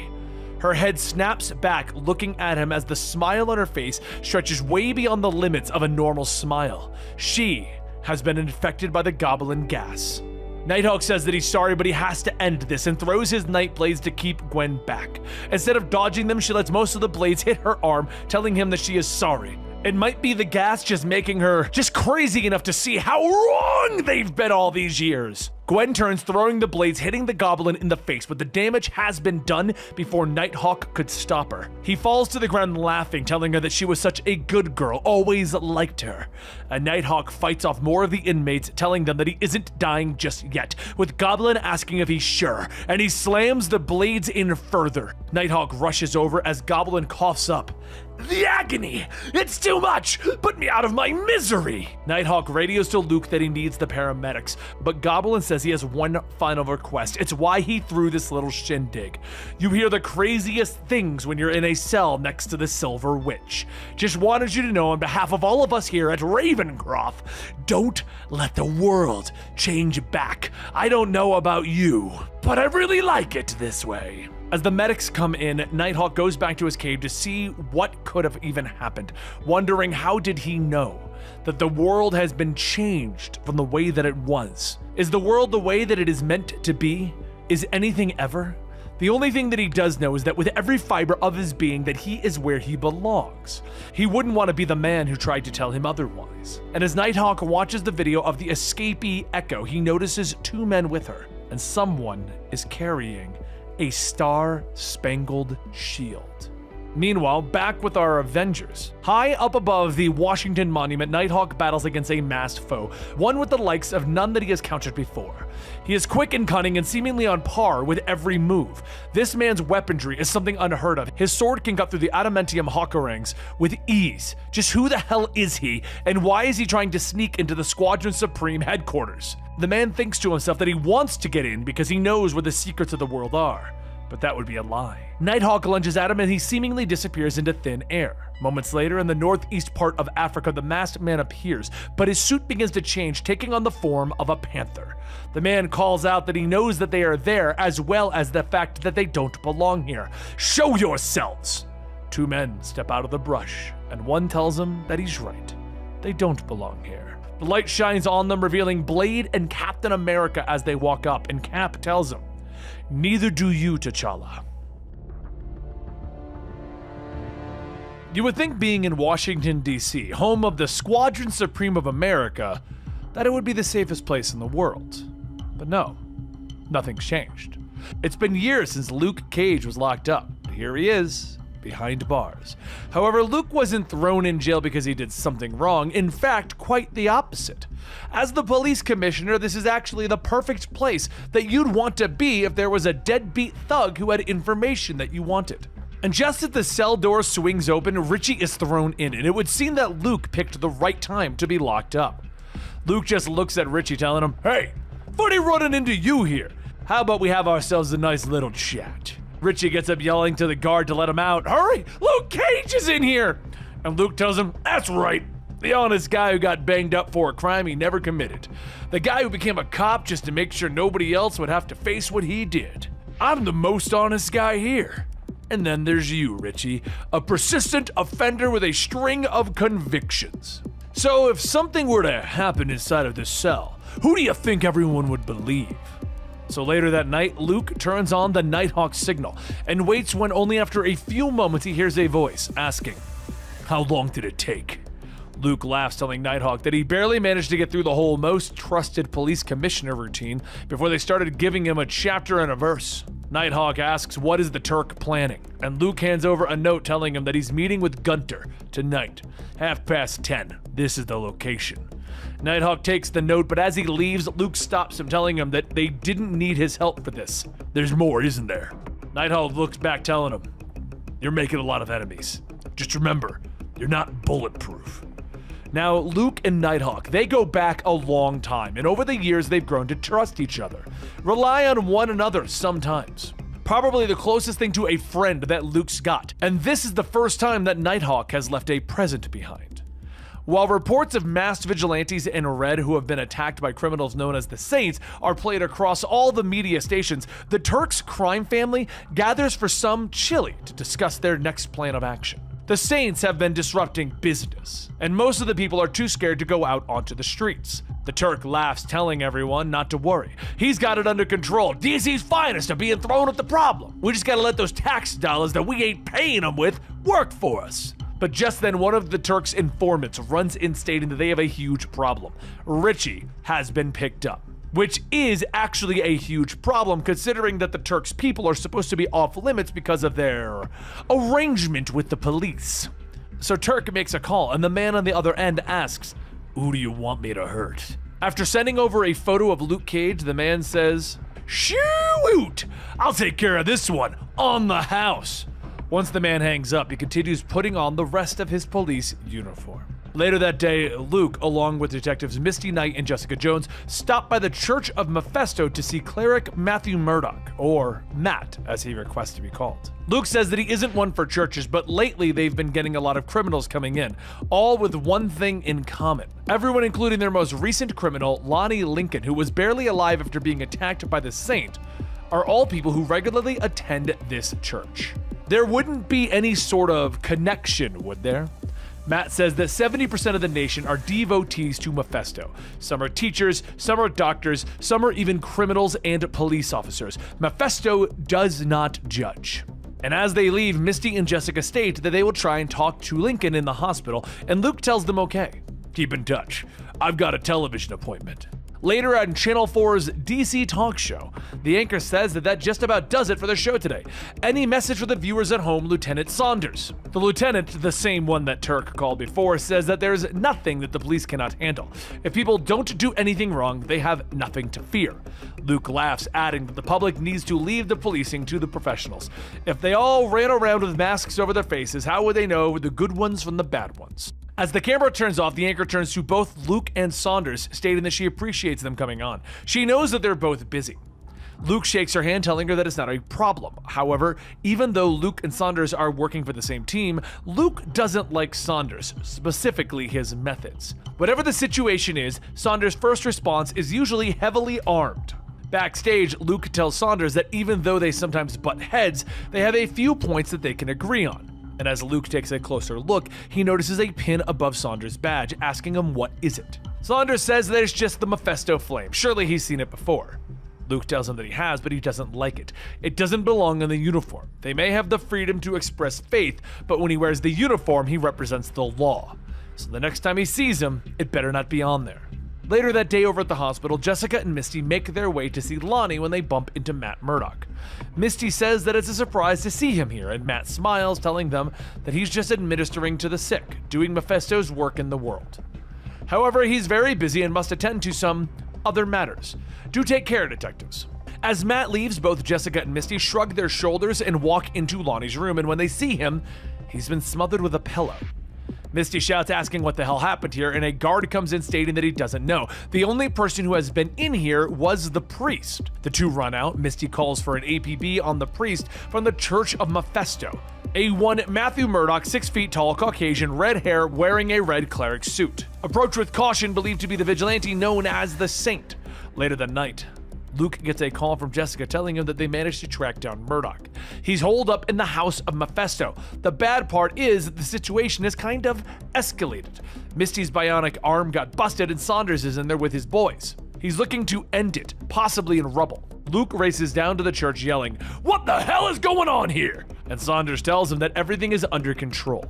Her head snaps back, looking at him as the smile on her face stretches way beyond the limits of a normal smile. She has been infected by the goblin gas. Nighthawk says that he's sorry, but he has to end this and throws his night blades to keep Gwen back. Instead of dodging them, she lets most of the blades hit her arm, telling him that she is sorry. It might be the gas just making her just crazy enough to see how wrong they've been all these years. Gwen turns, throwing the blades, hitting the goblin in the face, but the damage has been done before Nighthawk could stop her. He falls to the ground laughing, telling her that she was such a good girl, always liked her. And Nighthawk fights off more of the inmates, telling them that he isn't dying just yet, with Goblin asking if he's sure, and he slams the blades in further. Nighthawk rushes over as Goblin coughs up. The agony! It's too much! Put me out of my misery! Nighthawk radios to Luke that he needs the paramedics, but Goblin says he has one final request. It's why he threw this little shindig. You hear the craziest things when you're in a cell next to the Silver Witch. Just wanted you to know on behalf of all of us here at Ravencroft, don't let the world change back. I don't know about you, but I really like it this way. As the medics come in, Nighthawk goes back to his cave to see what could have even happened, wondering how did he know that the world has been changed from the way that it was. Is the world the way that it is meant to be? Is anything ever? The only thing that he does know is that with every fiber of his being that he is where he belongs. He wouldn't want to be the man who tried to tell him otherwise. And as Nighthawk watches the video of the escapee Echo, he notices two men with her, and someone is carrying a star-spangled shield. Meanwhile, back with our Avengers. High up above the Washington Monument, Nighthawk battles against a masked foe, one with the likes of none that he has countered before. He is quick and cunning and seemingly on par with every move. This man's weaponry is something unheard of. His sword can cut through the adamantium hakarangs with ease. Just who the hell is he, and why is he trying to sneak into the Squadron Supreme headquarters? The man thinks to himself that he wants to get in because he knows where the secrets of the world are. But that would be a lie. Nighthawk lunges at him and he seemingly disappears into thin air. Moments later, in the northeast part of Africa, the masked man appears, but his suit begins to change, taking on the form of a panther. The man calls out that he knows that they are there, as well as the fact that they don't belong here. Show yourselves! Two men step out of the brush, and one tells him that he's right. They don't belong here. The light shines on them, revealing Blade and Captain America as they walk up, and Cap tells him, "Neither do you, T'Challa." You would think, being in Washington, D.C., home of the Squadron Supreme of America, that it would be the safest place in the world. But no, nothing's changed. It's been years since Luke Cage was locked up. Here he is, behind bars. However, Luke wasn't thrown in jail because he did something wrong. In fact, quite the opposite. As the police commissioner, this is actually the perfect place that you'd want to be if there was a deadbeat thug who had information that you wanted. And just as the cell door swings open, Richie is thrown in, and it would seem that Luke picked the right time to be locked up. Luke just looks at Richie, telling him, "Hey, funny running into you here. How about we have ourselves a nice little chat?" Richie gets up yelling to the guard to let him out. "Hurry, Luke Cage is in here!" And Luke tells him, "That's right. The honest guy who got banged up for a crime he never committed. The guy who became a cop just to make sure nobody else would have to face what he did. I'm the most honest guy here." And then there's you, Richie, a persistent offender with a string of convictions. So if something were to happen inside of this cell, who do you think everyone would believe? So later that night, Luke turns on the Nighthawk signal and waits when only after a few moments he hears a voice asking, "How long did it take?" Luke laughs, telling Nighthawk that he barely managed to get through the whole most trusted police commissioner routine before they started giving him a chapter and a verse. Nighthawk asks what is the Turk planning, and Luke hands over a note telling him that he's meeting with Gunter tonight, 10:30. This is the location. Nighthawk takes the note, but as he leaves, Luke stops him, telling him that they didn't need his help for this. "There's more, isn't there?" Nighthawk looks back, telling him, "You're making a lot of enemies. Just remember, you're not bulletproof." Now, Luke and Nighthawk, they go back a long time, and over the years they've grown to trust each other, rely on one another sometimes. Probably the closest thing to a friend that Luke's got, and this is the first time that Nighthawk has left a present behind. While reports of masked vigilantes in red who have been attacked by criminals known as the Saints are played across all the media stations, the Turks' crime family gathers for some chili to discuss their next plan of action. The Saints have been disrupting business, and most of the people are too scared to go out onto the streets. The Turk laughs, telling everyone not to worry. He's got it under control. DC's finest are being thrown at the problem. We just gotta let those tax dollars that we ain't paying them with work for us. But just then, one of the Turk's informants runs in stating that they have a huge problem. Richie has been picked up. Which is actually a huge problem, considering that the Turks' people are supposed to be off limits because of their arrangement with the police. So Turk makes a call, and the man on the other end asks, "Who do you want me to hurt?" After sending over a photo of Luke Cage, the man says, "Shoot! I'll take care of this one on the house." Once the man hangs up, he continues putting on the rest of his police uniform. Later that day, Luke, along with detectives Misty Knight and Jessica Jones, stop by the Church of Mephisto to see cleric Matthew Murdoch, or Matt, as he requests to be called. Luke says that he isn't one for churches, but lately they've been getting a lot of criminals coming in, all with one thing in common. Everyone, including their most recent criminal, Lonnie Lincoln, who was barely alive after being attacked by the Saint, are all people who regularly attend this church. There wouldn't be any sort of connection, would there? Matt says that 70% of the nation are devotees to Mephisto. Some are teachers, some are doctors, some are even criminals and police officers. Mephisto does not judge. And as they leave, Misty and Jessica state that they will try and talk to Lincoln in the hospital, and Luke tells them okay. Keep in touch. I've got a television appointment. Later on Channel 4's DC Talk Show, the anchor says that just about does it for the show today. Any message for the viewers at home, Lieutenant Saunders? The lieutenant, the same one that Turk called before, says that there's nothing that the police cannot handle. If people don't do anything wrong, they have nothing to fear. Luke laughs, adding that the public needs to leave the policing to the professionals. If they all ran around with masks over their faces, how would they know the good ones from the bad ones? As the camera turns off, the anchor turns to both Luke and Saunders, stating that she appreciates them coming on. She knows that they're both busy. Luke shakes her hand, telling her that it's not a problem. However, even though Luke and Saunders are working for the same team, Luke doesn't like Saunders, specifically his methods. Whatever the situation is, Saunders' first response is usually heavily armed. Backstage, Luke tells Saunders that even though they sometimes butt heads, they have a few points that they can agree on. And as Luke takes a closer look, he notices a pin above Saunders' badge, asking him what is it. Saunders says that it's just the Mephisto flame. Surely he's seen it before. Luke tells him that he has, but he doesn't like it. It doesn't belong on the uniform. They may have the freedom to express faith, but when he wears the uniform, he represents the law. So the next time he sees him, it better not be on there. Later that day over at the hospital, Jessica and Misty make their way to see Lonnie when they bump into Matt Murdock. Misty says that it's a surprise to see him here, and Matt smiles, telling them that he's just administering to the sick, doing Mephisto's work in the world. However, he's very busy and must attend to some other matters. Do take care, detectives. As Matt leaves, both Jessica and Misty shrug their shoulders and walk into Lonnie's room, and when they see him, he's been smothered with a pillow. Misty shouts, asking what the hell happened here, and a guard comes in stating that he doesn't know. The only person who has been in here was the priest. The two run out. Misty calls for an APB on the priest from the Church of Mephisto. A one Matthew Murdock, 6 feet tall, Caucasian, red hair, wearing a red cleric suit. Approach with caution, believed to be the vigilante known as the Saint. Later that night, Luke gets a call from Jessica telling him that they managed to track down Murdock. He's holed up in the house of Mephisto. The bad part is that the situation has kind of escalated. Misty's bionic arm got busted and Saunders is in there with his boys. He's looking to end it, possibly in rubble. Luke races down to the church yelling, "What the hell is going on here?" And Saunders tells him that everything is under control.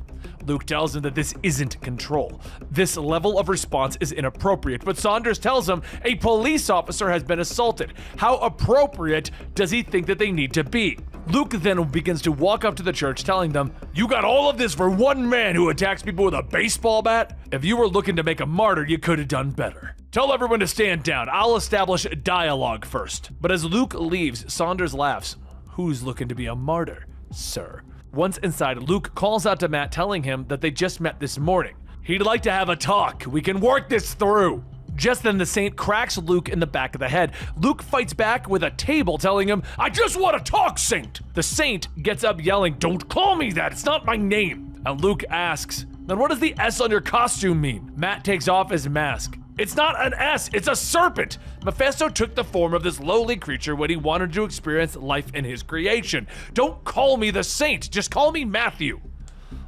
Luke tells him that this isn't control. This level of response is inappropriate, but Saunders tells him a police officer has been assaulted. How appropriate does he think that they need to be? Luke then begins to walk up to the church, telling them, "You got all of this for one man who attacks people with a baseball bat? If you were looking to make a martyr, you could have done better. Tell everyone to stand down. I'll establish dialogue first." But as Luke leaves, Saunders laughs. "Who's looking to be a martyr, sir?" Once inside, Luke calls out to Matt, telling him that they just met this morning. He'd like to have a talk. We can work this through. Just then, the Saint cracks Luke in the back of the head. Luke fights back with a table, telling him, "I just want to talk, Saint." The Saint gets up yelling, "Don't call me that, it's not my name." And Luke asks, "Then what does the S on your costume mean?" Matt takes off his mask. "It's not an S, it's a serpent. Mephisto took the form of this lowly creature when he wanted to experience life in his creation. Don't call me the Saint, just call me Matthew."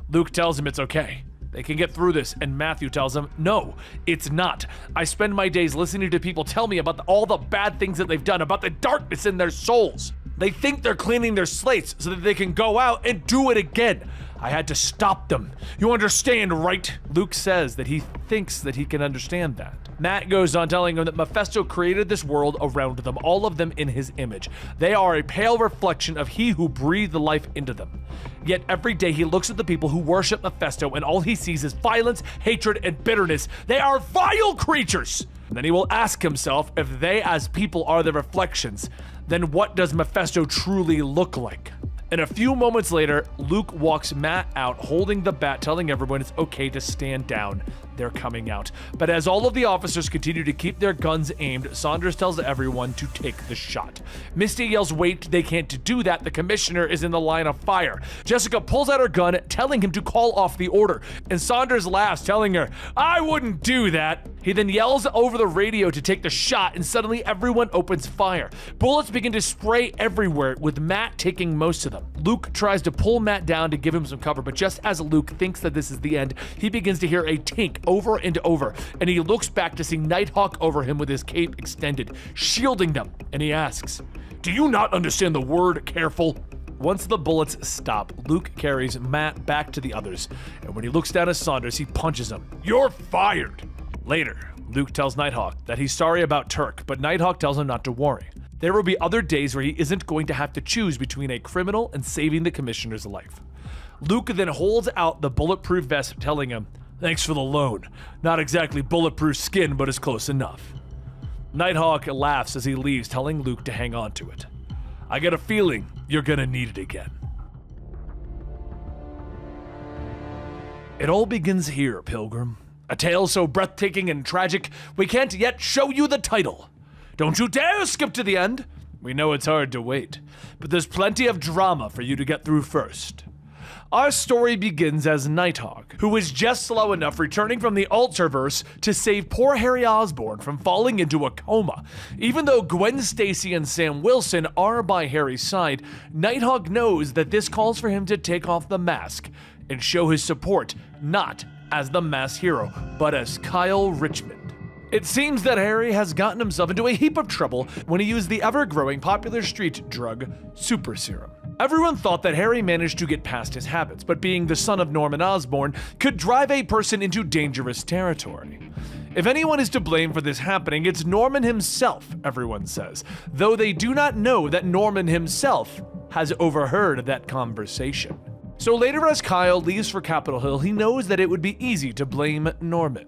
Luke tells him it's okay. They can get through this, and Matthew tells him, "No, it's not. I spend my days listening to people tell me about all the bad things that they've done, about the darkness in their souls. They think they're cleaning their slates so that they can go out and do it again. I had to stop them. You understand, right?" Luke says that he thinks that he can understand that. Matt goes on telling him that Mephisto created this world around them, all of them in his image. They are a pale reflection of he who breathed life into them. Yet every day he looks at the people who worship Mephisto and all he sees is violence, hatred, and bitterness. They are vile creatures! And then he will ask himself, if they as people are the reflections, then what does Mephisto truly look like? And a few moments later, Luke walks Matt out holding the bat, telling everyone it's okay to stand down. They're coming out. But as all of the officers continue to keep their guns aimed, Saunders tells everyone to take the shot. Misty yells, "Wait, they can't do that. The commissioner is in the line of fire." Jessica pulls out her gun, telling him to call off the order. And Saunders laughs, telling her, "I wouldn't do that." He then yells over the radio to take the shot, and suddenly everyone opens fire. Bullets begin to spray everywhere, with Matt taking most of them. Luke tries to pull Matt down to give him some cover, but just as Luke thinks that this is the end, he begins to hear a tink over and over, and he looks back to see Nighthawk over him with his cape extended, shielding them, and he asks, "Do you not understand the word careful?" Once the bullets stop, Luke carries Matt back to the others, and when he looks down at Saunders, he punches him. "You're fired!" Later, Luke tells Nighthawk that he's sorry about Turk, but Nighthawk tells him not to worry. There will be other days where he isn't going to have to choose between a criminal and saving the commissioner's life. Luke then holds out the bulletproof vest, telling him, "Thanks for the loan. Not exactly bulletproof skin, but it's close enough." Nighthawk laughs as he leaves, telling Luke to hang on to it. "I get a feeling you're gonna need it again." It all begins here, Pilgrim. A tale so breathtaking and tragic, we can't yet show you the title. Don't you dare skip to the end. We know it's hard to wait, but there's plenty of drama for you to get through first. Our story begins as Nighthawk, who is just slow enough returning from the Alterverse to save poor Harry Osborn from falling into a coma. Even though Gwen Stacy and Sam Wilson are by Harry's side, Nighthawk knows that this calls for him to take off the mask and show his support, not as the masked hero, but as Kyle Richmond. It seems that Harry has gotten himself into a heap of trouble when he used the ever-growing popular street drug, Super Serum. Everyone thought that Harry managed to get past his habits, but being the son of Norman Osborn could drive a person into dangerous territory. If anyone is to blame for this happening, it's Norman himself, everyone says, though they do not know that Norman himself has overheard that conversation. So later, as Kyle leaves for Capitol Hill, he knows that it would be easy to blame Norman.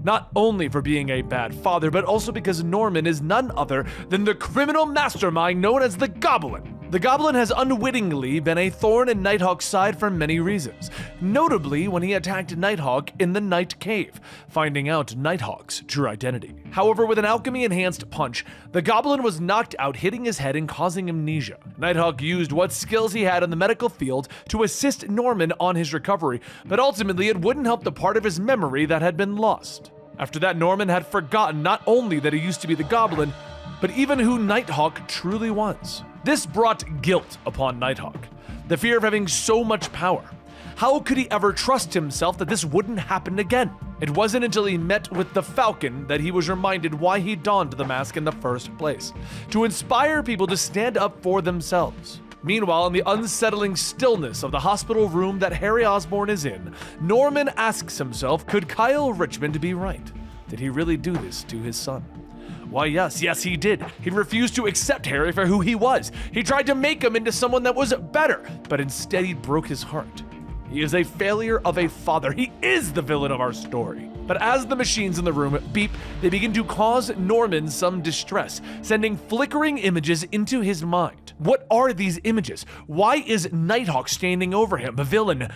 Not only for being a bad father, but also because Norman is none other than the criminal mastermind known as the Goblin. The Goblin has unwittingly been a thorn in Nighthawk's side for many reasons, notably when he attacked Nighthawk in the Night Cave, finding out Nighthawk's true identity. However, with an alchemy-enhanced punch, the Goblin was knocked out, hitting his head and causing amnesia. Nighthawk used what skills he had in the medical field to assist Norman on his recovery, but ultimately it wouldn't help the part of his memory that had been lost. After that, Norman had forgotten not only that he used to be the Goblin, but even who Nighthawk truly was. This brought guilt upon Nighthawk, the fear of having so much power. How could he ever trust himself that this wouldn't happen again? It wasn't until he met with the Falcon that he was reminded why he donned the mask in the first place, to inspire people to stand up for themselves. Meanwhile, in the unsettling stillness of the hospital room that Harry Osborn is in, Norman asks himself, could Kyle Richmond be right? Did he really do this to his son? Why, yes, he did. He refused to accept Harry for who he was. He tried to make him into someone that was better, but instead he broke his heart. He is a failure of a father. He is the villain of our story. But as the machines in the room beep, they begin to cause Norman some distress, sending flickering images into his mind. What are these images? Why is Nighthawk standing over him? Villain,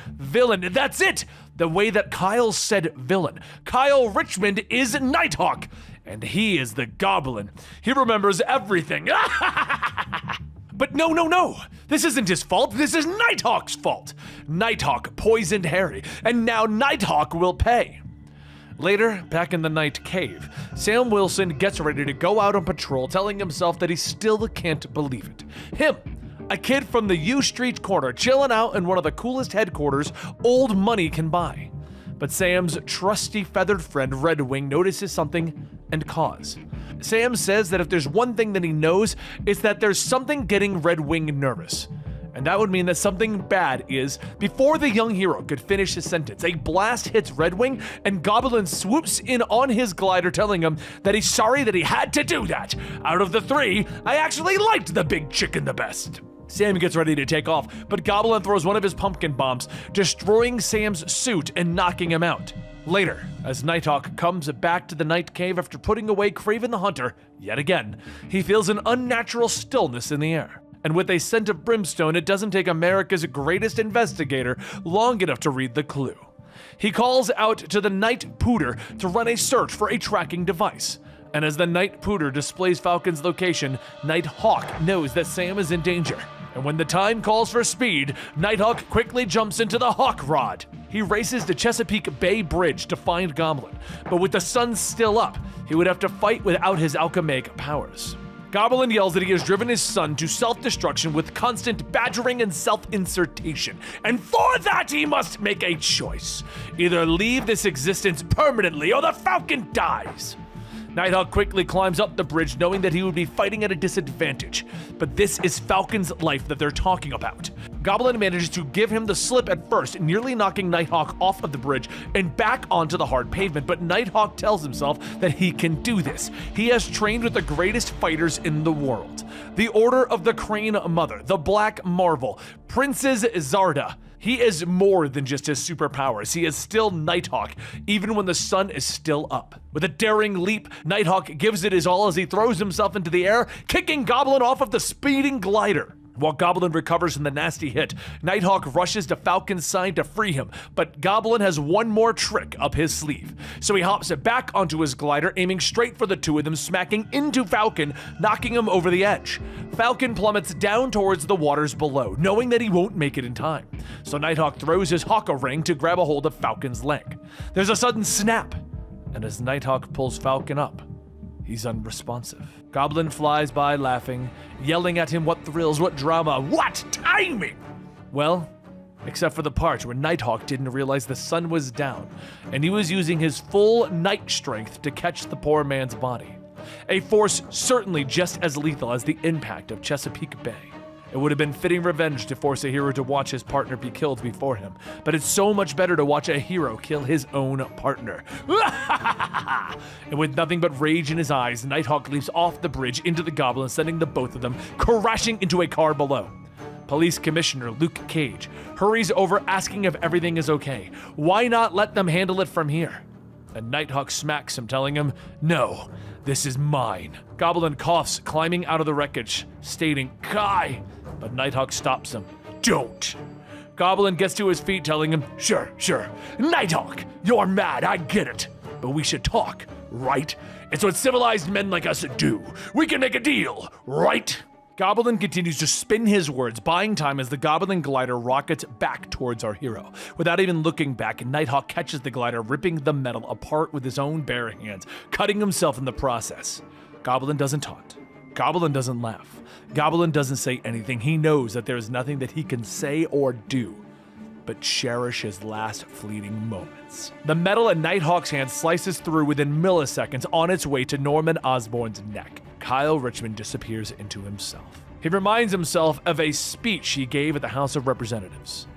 that's it! The way that Kyle said villain. Kyle Richmond is Nighthawk, and he is the Goblin. He remembers everything. But no. This isn't his fault. This is Nighthawk's fault. Nighthawk poisoned Harry, and now Nighthawk will pay. Later, back in the Night Cave, Sam Wilson gets ready to go out on patrol, telling himself that he still can't believe it. Him, a kid from the U Street corner, chilling out in one of the coolest headquarters old money can buy. But Sam's trusty feathered friend Redwing notices something and caws. Sam says that if there's one thing that he knows, it's that there's something getting Redwing nervous. And that would mean that something bad is, before the young hero could finish his sentence, a blast hits Redwing and Goblin swoops in on his glider, telling him that he's sorry that he had to do that. Out of the three, I actually liked the big chicken the best. Sam gets ready to take off, but Goblin throws one of his pumpkin bombs, destroying Sam's suit and knocking him out. Later, as Nighthawk comes back to the Night Cave after putting away Kraven the Hunter, yet again, he feels an unnatural stillness in the air. And with a scent of brimstone, it doesn't take America's greatest investigator long enough to read the clue. He calls out to the Night Pooter to run a search for a tracking device. And as the Night Pooter displays Falcon's location, Nighthawk knows that Sam is in danger. And when the time calls for speed, Nighthawk quickly jumps into the Hawk Rod. He races to Chesapeake Bay Bridge to find Goblin, but with the sun still up, he would have to fight without his alchemaic powers. Goblin yells that he has driven his son to self-destruction with constant badgering and self-insertion, and for that he must make a choice. Either leave this existence permanently or the Falcon dies. Nighthawk quickly climbs up the bridge knowing that he would be fighting at a disadvantage, but this is Falcon's life that they're talking about. Goblin manages to give him the slip at first, nearly knocking Nighthawk off of the bridge and back onto the hard pavement, but Nighthawk tells himself that he can do this. He has trained with the greatest fighters in the world. The Order of the Crane Mother, the Black Marvel, Princess Zarda. He is more than just his superpowers. He is still Nighthawk, even when the sun is still up. With a daring leap, Nighthawk gives it his all as he throws himself into the air, kicking Goblin off of the speeding glider. While Goblin recovers from the nasty hit, Nighthawk rushes to Falcon's side to free him, but Goblin has one more trick up his sleeve. So he hops back onto his glider, aiming straight for the two of them, smacking into Falcon, knocking him over the edge. Falcon plummets down towards the waters below, knowing that he won't make it in time. So Nighthawk throws his Hawker ring to grab a hold of Falcon's leg. There's a sudden snap, and as Nighthawk pulls Falcon up, he's unresponsive. Goblin flies by laughing, yelling at him what thrills, what drama, what timing! Well, except for the part where Nighthawk didn't realize the sun was down, and he was using his full night strength to catch the poor man's body. A force certainly just as lethal as the impact of Chesapeake Bay. It would have been fitting revenge to force a hero to watch his partner be killed before him, but it's so much better to watch a hero kill his own partner. And with nothing but rage in his eyes, Nighthawk leaps off the bridge into the Goblin, sending the both of them crashing into a car below. Police Commissioner Luke Cage hurries over asking if everything is okay. Why not let them handle it from here? And Nighthawk smacks him, telling him, "No, this is mine." Goblin coughs, climbing out of the wreckage, stating, "Kai!" But Nighthawk stops him. "Don't." Goblin gets to his feet, telling him, Sure. Nighthawk, you're mad, I get it. But we should talk, right? It's what civilized men like us do. We can make a deal, right?" Goblin continues to spin his words, buying time as the Goblin glider rockets back towards our hero. Without even looking back, Nighthawk catches the glider, ripping the metal apart with his own bare hands, cutting himself in the process. Goblin doesn't taunt. Goblin doesn't laugh. Goblin doesn't say anything. He knows that there is nothing that he can say or do but cherish his last fleeting moments. The metal in Nighthawk's hand slices through within milliseconds on its way to Norman Osborn's neck. Kyle Richmond disappears into himself. He reminds himself of a speech he gave at the House of Representatives,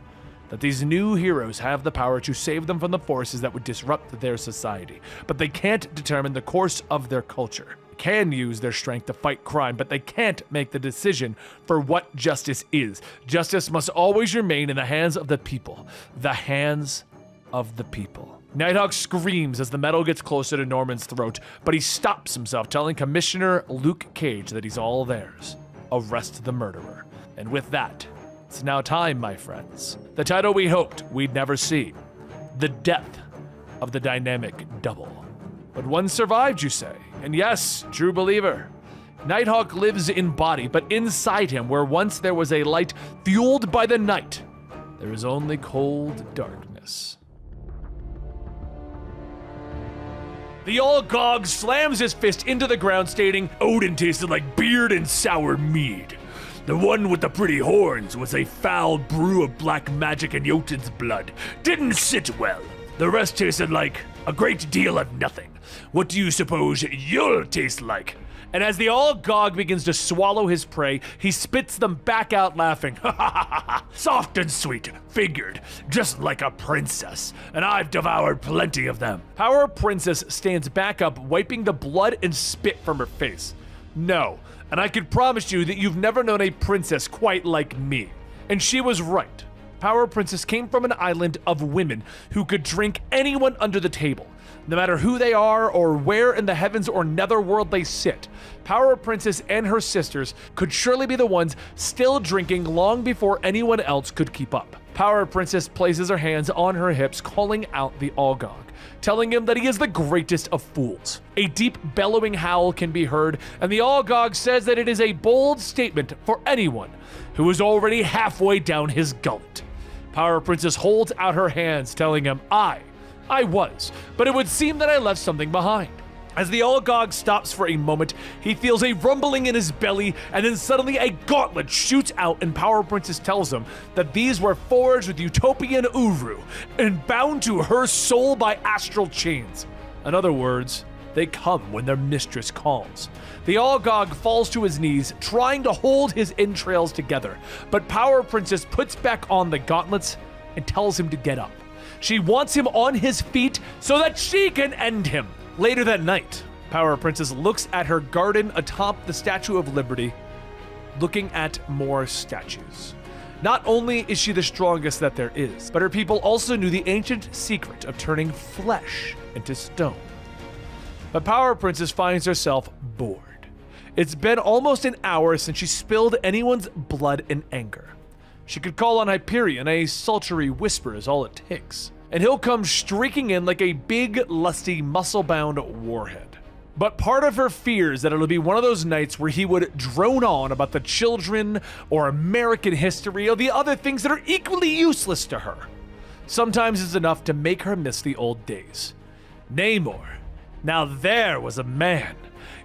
that these new heroes have the power to save them from the forces that would disrupt their society, but they can't determine the course of their culture. They can use their strength to fight crime, but they can't make the decision for what justice is. Justice must always remain in the hands of the people. The hands of the people. Nighthawk screams as the metal gets closer to Norman's throat, but he stops himself, telling Commissioner Luke Cage that he's all theirs. Arrest the murderer. And with that, it's now time, my friends. The title we hoped we'd never see. The death of the dynamic double. But one survived, you say? And yes, true believer. Nighthawk lives in body, but inside him, where once there was a light fueled by the night, there is only cold darkness. The Allgog slams his fist into the ground, stating, "Odin tasted like beard and sour mead. The one with the pretty horns was a foul brew of black magic and Jotun's blood. Didn't sit well. The rest tasted like a great deal of nothing. What do you suppose you'll taste like?" And as the Allgog begins to swallow his prey, he spits them back out laughing. "Ha ha ha ha! Soft and sweet, figured, just like a princess, and I've devoured plenty of them." Our princess stands back up, wiping the blood and spit from her face. No, and I can promise you that you've never known a princess quite like me. And she was right. Power Princess came from an island of women who could drink anyone under the table. No matter who they are or where in the heavens or netherworld they sit, Power Princess and her sisters could surely be the ones still drinking long before anyone else could keep up. Power Princess places her hands on her hips, calling out the Allgog, telling him that he is the greatest of fools. A deep bellowing howl can be heard, and the Allgog says that it is a bold statement for anyone who is already halfway down his gullet. Power Princess holds out her hands, telling him, I was, but it would seem that I left something behind. As the Olgog stops for a moment, he feels a rumbling in his belly, and then suddenly a gauntlet shoots out, and Power Princess tells him that these were forged with utopian Uru and bound to her soul by astral chains. In other words, they come when their mistress calls. The Olgog falls to his knees, trying to hold his entrails together, but Power Princess puts back on the gauntlets and tells him to get up. She wants him on his feet so that she can end him. Later that night, Power Princess looks at her garden atop the Statue of Liberty, looking at more statues. Not only is she the strongest that there is, but her people also knew the ancient secret of turning flesh into stone. But Power Princess finds herself bored. It's been almost an hour since she spilled anyone's blood in anger. She could call on Hyperion, a sultry whisper is all it takes, and he'll come streaking in like a big, lusty, muscle-bound warhead. But part of her fears that it'll be one of those nights where he would drone on about the children or American history or the other things that are equally useless to her. Sometimes it's enough to make her miss the old days. Namor, now there was a man.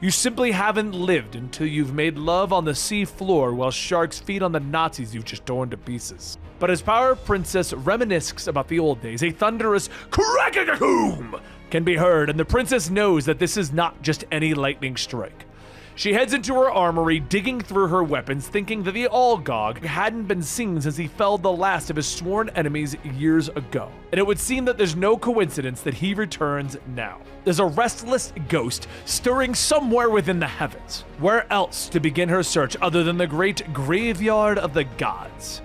You simply haven't lived until you've made love on the sea floor while sharks feed on the Nazis you've just torn to pieces. But as Power Princess reminisces about the old days, a thunderous crack-a-coom can be heard, and the princess knows that this is not just any lightning strike. She heads into her armory, digging through her weapons, thinking that the Olgog hadn't been seen since he felled the last of his sworn enemies years ago. And it would seem that there's no coincidence that he returns now. There's a restless ghost stirring somewhere within the heavens. Where else to begin her search other than the great graveyard of the gods,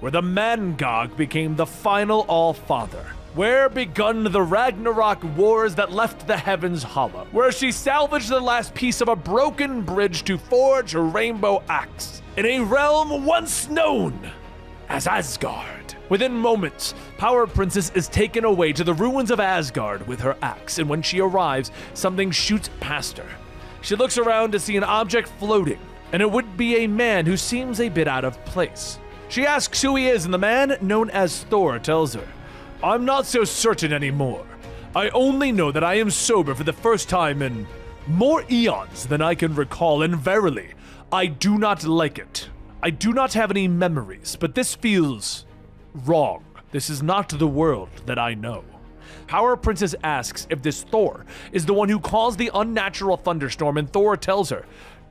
where the Mangog became the final All-Father, where begun the Ragnarok wars that left the heavens hollow, where she salvaged the last piece of a broken bridge to forge a rainbow axe, in a realm once known as Asgard. Within moments, Power Princess is taken away to the ruins of Asgard with her axe, and when she arrives, something shoots past her. She looks around to see an object floating, and it would be a man who seems a bit out of place. She asks who he is, and the man, known as Thor, tells her, I'm not so certain anymore. I only know that I am sober for the first time in more eons than I can recall, and verily, I do not like it. I do not have any memories, but this feels wrong. This is not the world that I know. Power Princess asks if this Thor is the one who caused the unnatural thunderstorm, and Thor tells her,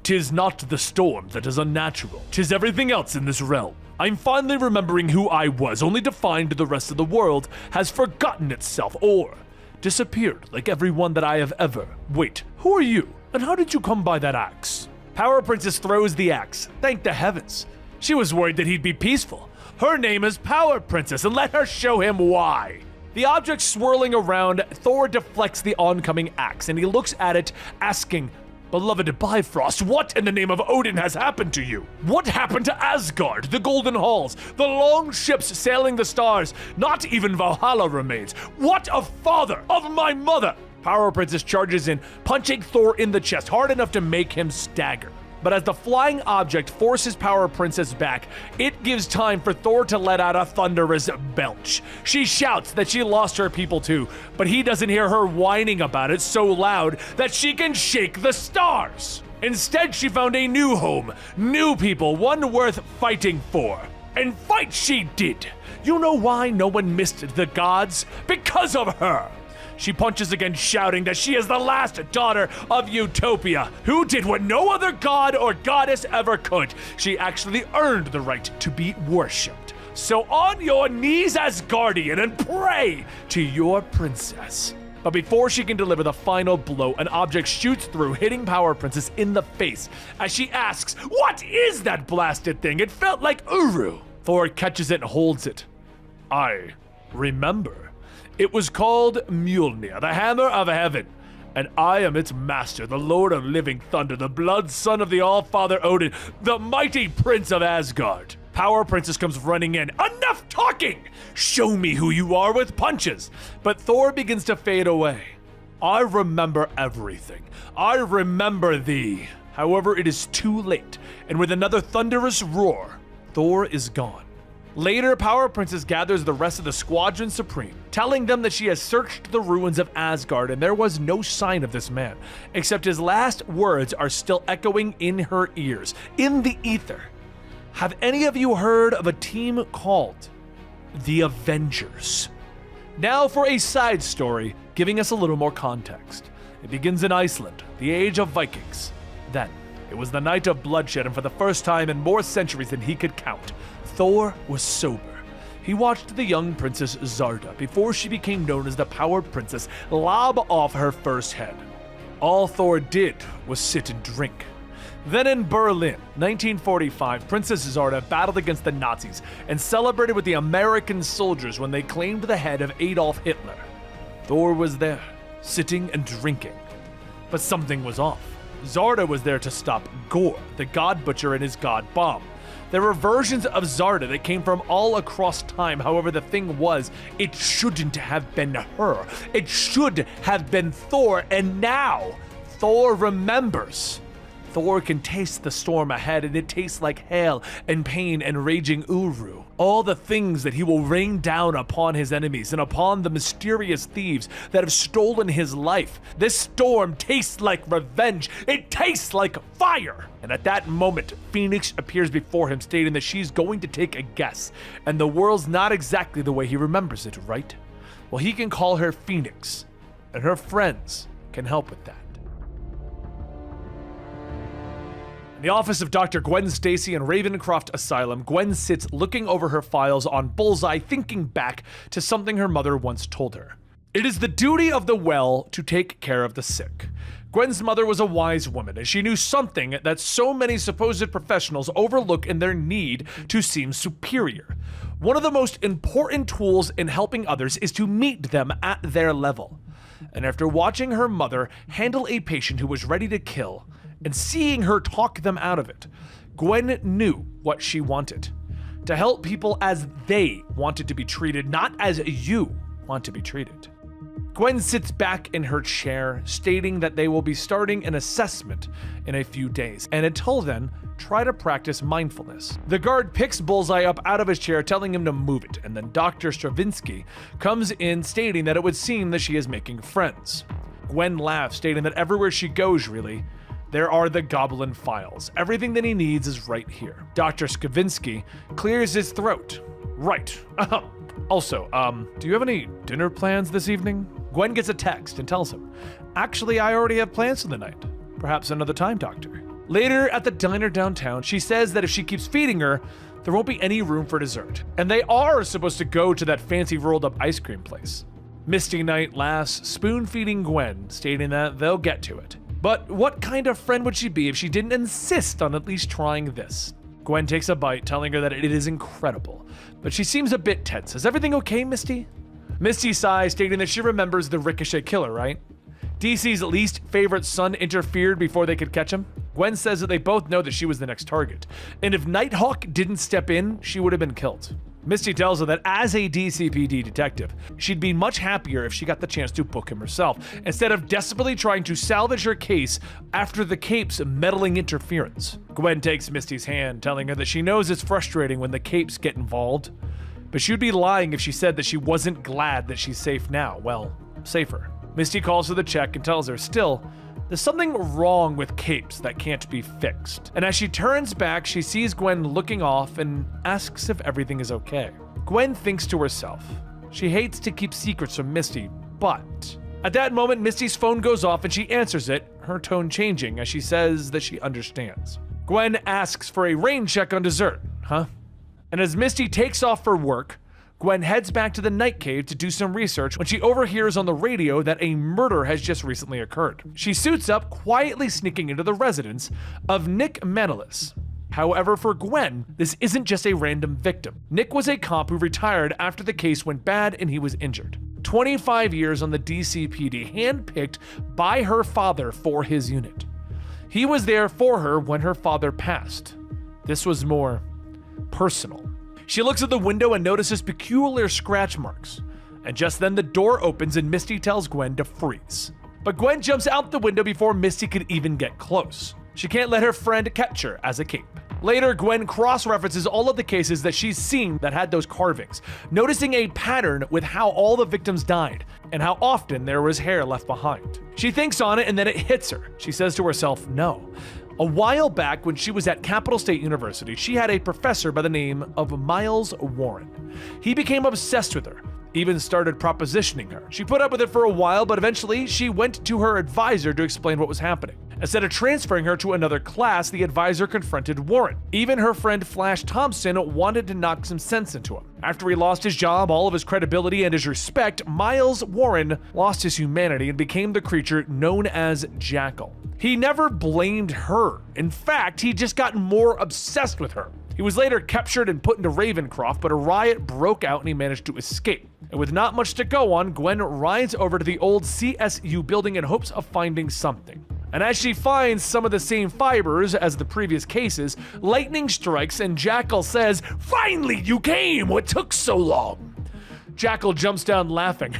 "'Tis not the storm that is unnatural, 'tis everything else in this realm. I'm finally remembering who I was, only to find the rest of the world has forgotten itself or disappeared like everyone that I have ever. Wait, who are you? And how did you come by that axe?" Power Princess throws the axe. Thank the heavens. She was worried that he'd be peaceful. Her name is Power Princess, and let her show him why. The object swirling around, Thor deflects the oncoming axe, and he looks at it, asking, "Beloved Bifrost, what in the name of Odin has happened to you? What happened to Asgard, the Golden Halls, the long ships sailing the stars? Not even Valhalla remains. What of father, of my mother?" Power Princess charges in, punching Thor in the chest hard enough to make him stagger. But as the flying object forces Power Princess back, it gives time for Thor to let out a thunderous belch. She shouts that she lost her people too, but he doesn't hear her whining about it so loud that she can shake the stars. Instead, she found a new home, new people, one worth fighting for. And fight she did. You know why no one missed the gods? Because of her. She punches again, shouting that she is the last daughter of Utopia, who did what no other god or goddess ever could. She actually earned the right to be worshipped. So on your knees, Asgardian, and pray to your princess. But before she can deliver the final blow, an object shoots through, hitting Power Princess in the face as she asks, "What is that blasted thing? It felt like Uru." Thor catches it and holds it. "I remember. It was called Mjolnir, the Hammer of Heaven, and I am its master, the Lord of Living Thunder, the blood son of the All-Father Odin, the mighty Prince of Asgard." Power Princess comes running in. "Enough talking! Show me who you are with punches!" But Thor begins to fade away. "I remember everything. I remember thee." However, it is too late, and with another thunderous roar, Thor is gone, Later, Power Princess gathers the rest of the Squadron Supreme, telling them that she has searched the ruins of Asgard and there was no sign of this man, except his last words are still echoing in her ears, in the ether. Have any of you heard of a team called the Avengers? Now for a side story, giving us a little more context. It begins in Iceland, the age of Vikings. Then, it was the night of bloodshed, and for the first time in more centuries than he could count, Thor was sober. He watched the young princess Zarda, before she became known as the Power Princess, lob off her first head. All Thor did was sit and drink. Then in Berlin, 1945, Princess Zarda battled against the Nazis and celebrated with the American soldiers when they claimed the head of Adolf Hitler. Thor was there, sitting and drinking. But something was off. Zarda was there to stop Gore, the God Butcher, and his God Bomb. There were versions of Zarda that came from all across time. However, the thing was, it shouldn't have been her. It should have been Thor, and now Thor remembers. Thor can taste the storm ahead, and it tastes like hail and pain and raging Uru. All the things that he will rain down upon his enemies and upon the mysterious thieves that have stolen his life. This storm tastes like revenge. It tastes like fire. And at that moment, Phoenix appears before him, stating that she's going to take a guess. And the world's not exactly the way he remembers it, right? Well, he can call her Phoenix, and her friends can help with that. In the office of Dr. Gwen Stacy in Ravencroft Asylum, Gwen sits looking over her files on Bullseye, thinking back to something her mother once told her. It is the duty of the well to take care of the sick. Gwen's mother was a wise woman, and she knew something that so many supposed professionals overlook in their need to seem superior. One of the most important tools in helping others is to meet them at their level. And after watching her mother handle a patient who was ready to kill, and seeing her talk them out of it, Gwen knew what she wanted. To help people as they wanted to be treated, not as you want to be treated. Gwen sits back in her chair, stating that they will be starting an assessment in a few days, and until then, try to practice mindfulness. The guard picks Bullseye up out of his chair, telling him to move it, and then Dr. Stravinsky comes in, stating that it would seem that she is making friends. Gwen laughs, stating that everywhere she goes, really, there are the Goblin files. Everything that he needs is right here. Dr. Stravinsky clears his throat. Right. Also, do you have any dinner plans this evening? Gwen gets a text and tells him, actually, I already have plans for the night. Perhaps another time, Doctor. Later at the diner downtown, she says that if she keeps feeding her, there won't be any room for dessert. And they are supposed to go to that fancy rolled up ice cream place. Misty Knight laughs, spoon-feeding Gwen, stating that they'll get to it. But what kind of friend would she be if she didn't insist on at least trying this? Gwen takes a bite, telling her that it is incredible, but she seems a bit tense. Is everything okay, Misty? Misty sighs, stating that she remembers the Ricochet killer, right? DC's least favorite son interfered before they could catch him. Gwen says that they both know that she was the next target, and if Nighthawk didn't step in, she would have been killed. Misty tells her that as a DCPD detective, she'd be much happier if she got the chance to book him herself, instead of desperately trying to salvage her case after the Cape's meddling interference. Gwen takes Misty's hand, telling her that she knows it's frustrating when the Capes get involved, but she'd be lying if she said that she wasn't glad that she's safe now. Well, safer. Misty calls her the check and tells her, still, there's something wrong with Capes that can't be fixed. And as she turns back, she sees Gwen looking off and asks if everything is okay. Gwen thinks to herself, she hates to keep secrets from Misty, but... At that moment, Misty's phone goes off and she answers it, her tone changing as she says that she understands. Gwen asks for a rain check on dessert, huh? And as Misty takes off for work, Gwen heads back to the Night Cave to do some research when she overhears on the radio that a murder has just recently occurred. She suits up, quietly sneaking into the residence of Nick Manilis. However, for Gwen, this isn't just a random victim. Nick was a cop who retired after the case went bad and he was injured. 25 years on the DCPD, handpicked by her father for his unit. He was there for her when her father passed. This was more personal. She looks at the window and notices peculiar scratch marks. And just then the door opens and Misty tells Gwen to freeze. But Gwen jumps out the window before Misty could even get close. She can't let her friend catch her as a Cape. Later, Gwen cross-references all of the cases that she's seen that had those carvings, noticing a pattern with how all the victims died and how often there was hair left behind. She thinks on it and then it hits her. She says to herself, no. A while back, when she was at Capital State University, she had a professor by the name of Miles Warren. He became obsessed with her, even started propositioning her. She put up with it for a while, but eventually she went to her advisor to explain what was happening. Instead of transferring her to another class, the advisor confronted Warren. Even her friend Flash Thompson wanted to knock some sense into him. After he lost his job, all of his credibility, and his respect, Miles Warren lost his humanity and became the creature known as Jackal. He never blamed her. In fact, he just got more obsessed with her. He was later captured and put into Ravencroft, but a riot broke out and he managed to escape. And with not much to go on, Gwen rides over to the old CSU building in hopes of finding something. And as she finds some of the same fibers as the previous cases, lightning strikes and Jackal says, "Finally, you came! What took so long?" Jackal jumps down laughing.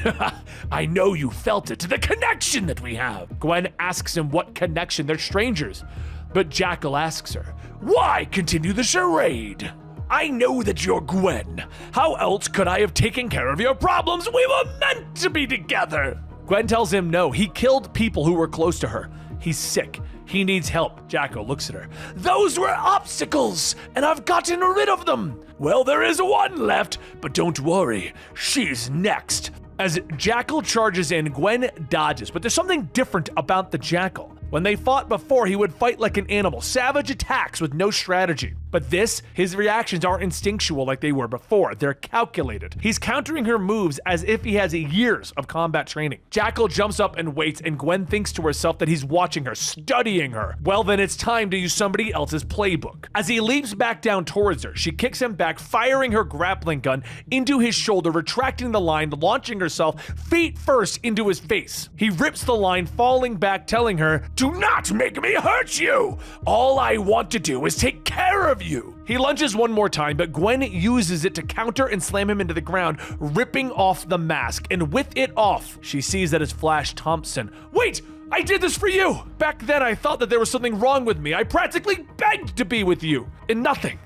"I know you felt it, the connection that we have." Gwen asks him what connection, they're strangers. But Jackal asks her, "Why continue the charade? I know that you're Gwen. How else could I have taken care of your problems? We were meant to be together." Gwen tells him no, he killed people who were close to her. He's sick. He needs help. Jackal looks at her. "Those were obstacles, and I've gotten rid of them. Well, there is one left, but don't worry, she's next." As Jackal charges in, Gwen dodges, but there's something different about the Jackal. When they fought before, he would fight like an animal, savage attacks with no strategy. But this, his reactions aren't instinctual like they were before, they're calculated. He's countering her moves as if he has years of combat training. Jackal jumps up and waits, and Gwen thinks to herself that he's watching her, studying her. Well, then it's time to use somebody else's playbook. As he leaps back down towards her, she kicks him back, firing her grappling gun into his shoulder, retracting the line, launching herself feet first into his face. He rips the line, falling back, telling her, "Do not make me hurt you! All I want to do is take care of you." He lunges one more time, but Gwen uses it to counter and slam him into the ground, ripping off the mask. And with it off, she sees that it's Flash Thompson. "Wait! I did this for you! Back then I thought that there was something wrong with me. I practically begged to be with you, and nothing.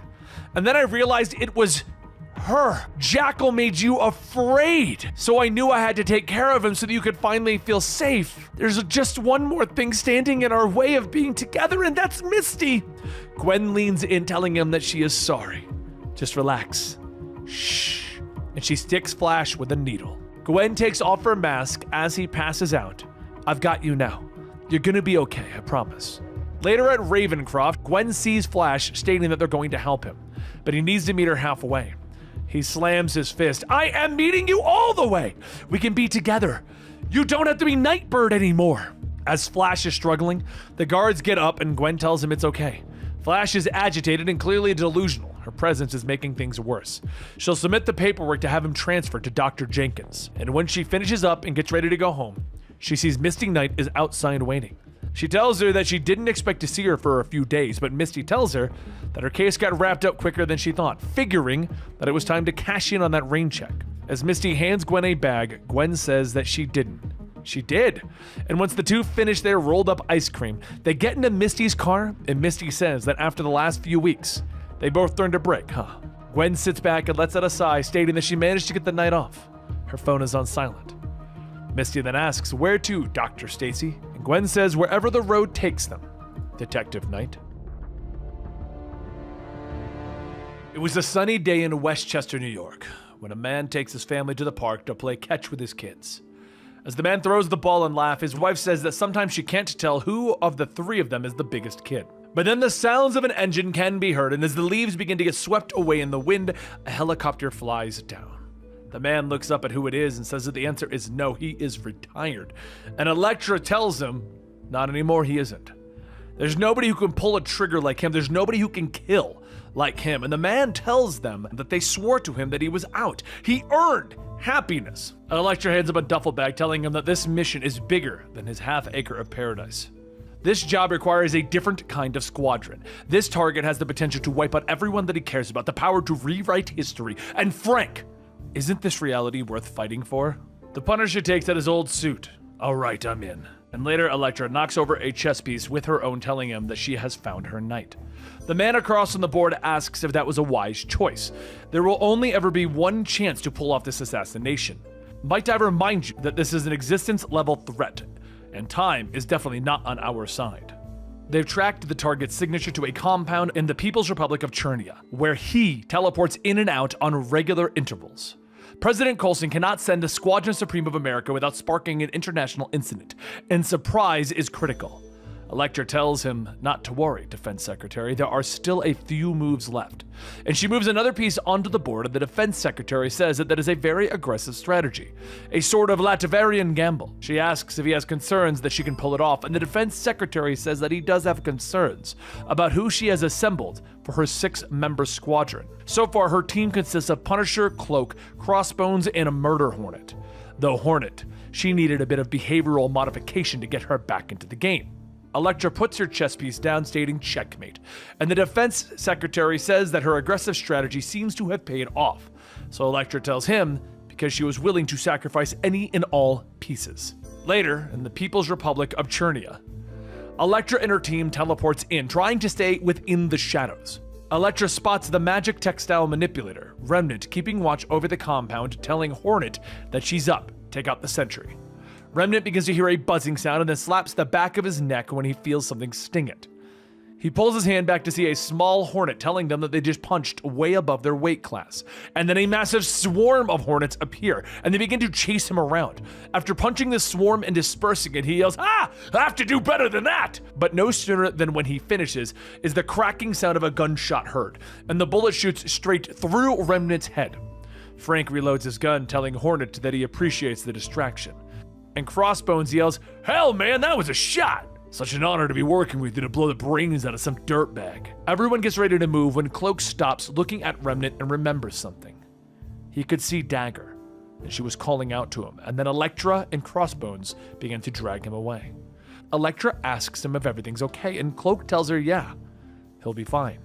And then I realized it was her. Jackal made you afraid. So I knew I had to take care of him so that you could finally feel safe. There's just one more thing standing in our way of being together, and that's Misty." Gwen leans in, telling him that she is sorry. "Just relax. Shh." And she sticks Flash with a needle. Gwen takes off her mask as he passes out. "I've got you now. You're gonna be okay, I promise." Later at Ravencroft, Gwen sees Flash stating that they're going to help him, but he needs to meet her halfway. He slams his fist. "I am meeting you all the way. We can be together. You don't have to be Nightbird anymore." As Flash is struggling, the guards get up and Gwen tells him it's okay. Flash is agitated and clearly delusional. Her presence is making things worse. She'll submit the paperwork to have him transferred to Dr. Jenkins. And when she finishes up and gets ready to go home, she sees Misty Knight is outside waiting. She tells her that she didn't expect to see her for a few days, but Misty tells her that her case got wrapped up quicker than she thought, figuring that it was time to cash in on that rain check. As Misty hands Gwen a bag, Gwen says that she didn't. She did. And once the two finish their rolled up ice cream, they get into Misty's car, and Misty says that after the last few weeks, they both learned to break, huh? Gwen sits back and lets out a sigh, stating that she managed to get the night off. Her phone is on silent. Misty then asks, "Where to, Dr. Stacy?" And Gwen says, "Wherever the road takes them, Detective Knight." It was a sunny day in Westchester, New York, when a man takes his family to the park to play catch with his kids. As the man throws the ball and laughs, his wife says that sometimes she can't tell who of the three of them is the biggest kid. But then the sounds of an engine can be heard, and as the leaves begin to get swept away in the wind, a helicopter flies down. The man looks up at who it is and says that the answer is no, he is retired. And Elektra tells him, not anymore, he isn't. There's nobody who can pull a trigger like him. There's nobody who can kill like him. And the man tells them that they swore to him that he was out. He earned happiness. And Elektra hands him a duffel bag, telling him that this mission is bigger than his half-acre of paradise. This job requires a different kind of squadron. This target has the potential to wipe out everyone that he cares about, the power to rewrite history. And Frank, isn't this reality worth fighting for? The Punisher takes out his old suit. "All right, I'm in. And later, Elektra knocks over a chess piece with her own, telling him that she has found her knight. The man across on the board asks if that was a wise choice. There will only ever be one chance to pull off this assassination. Might I remind you that this is an existence-level threat, and time is definitely not on our side. They've tracked the target's signature to a compound in the People's Republic of Chernia, where he teleports in and out on regular intervals. President Coulson cannot send the Squadron Supreme of America without sparking an international incident, and surprise is critical. Elektra tells him not to worry, Defense Secretary, there are still a few moves left. And she moves another piece onto the board, and the Defense Secretary says that is a very aggressive strategy, a sort of Latverian gamble. She asks if he has concerns that she can pull it off, and the Defense Secretary says that he does have concerns about who she has assembled for her 6-member squadron. So far, her team consists of Punisher, Cloak, Crossbones, and a Murder Hornet. Though Hornet, she needed a bit of behavioral modification to get her back into the game. Elektra puts her chess piece down, stating checkmate, and the Defense Secretary says that her aggressive strategy seems to have paid off. So Elektra tells him because she was willing to sacrifice any and all pieces. Later, in the People's Republic of Chernia, Elektra and her team teleports in, trying to stay within the shadows. Elektra spots the magic textile manipulator, Remnant, keeping watch over the compound, telling Hornet that she's up, take out the sentry. Remnant begins to hear a buzzing sound and then slaps the back of his neck when he feels something sting it. He pulls his hand back to see a small hornet, telling them that they just punched way above their weight class. And then a massive swarm of hornets appear, and they begin to chase him around. After punching the swarm and dispersing it, he yells, "Ah! I have to do better than that!" But no sooner than when he finishes is the cracking sound of a gunshot heard, and the bullet shoots straight through Remnant's head. Frank reloads his gun, telling Hornet that he appreciates the distraction. And Crossbones yells, "Hell, man, that was a shot! Such an honor to be working with you to blow the brains out of some dirtbag." Everyone gets ready to move when Cloak stops, looking at Remnant, and remembers something. He could see Dagger, and she was calling out to him, and then Elektra and Crossbones began to drag him away. Elektra asks him if everything's okay, and Cloak tells her, yeah, he'll be fine.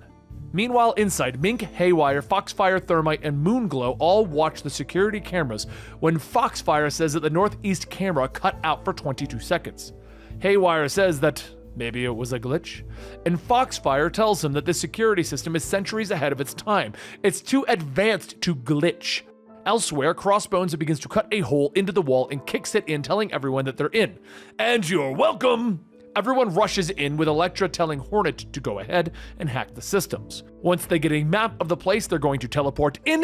Meanwhile, inside, Mink, Haywire, Foxfire, Thermite, and Moonglow all watch the security cameras when Foxfire says that the northeast camera cut out for 22 seconds. Haywire says that maybe it was a glitch, and Foxfire tells him that the security system is centuries ahead of its time. It's too advanced to glitch. Elsewhere, Crossbones begins to cut a hole into the wall and kicks it in, telling everyone that they're in. And you're welcome! Everyone rushes in, with Elektra telling Hornet to go ahead and hack the systems. Once they get a map of the place, they're going to teleport in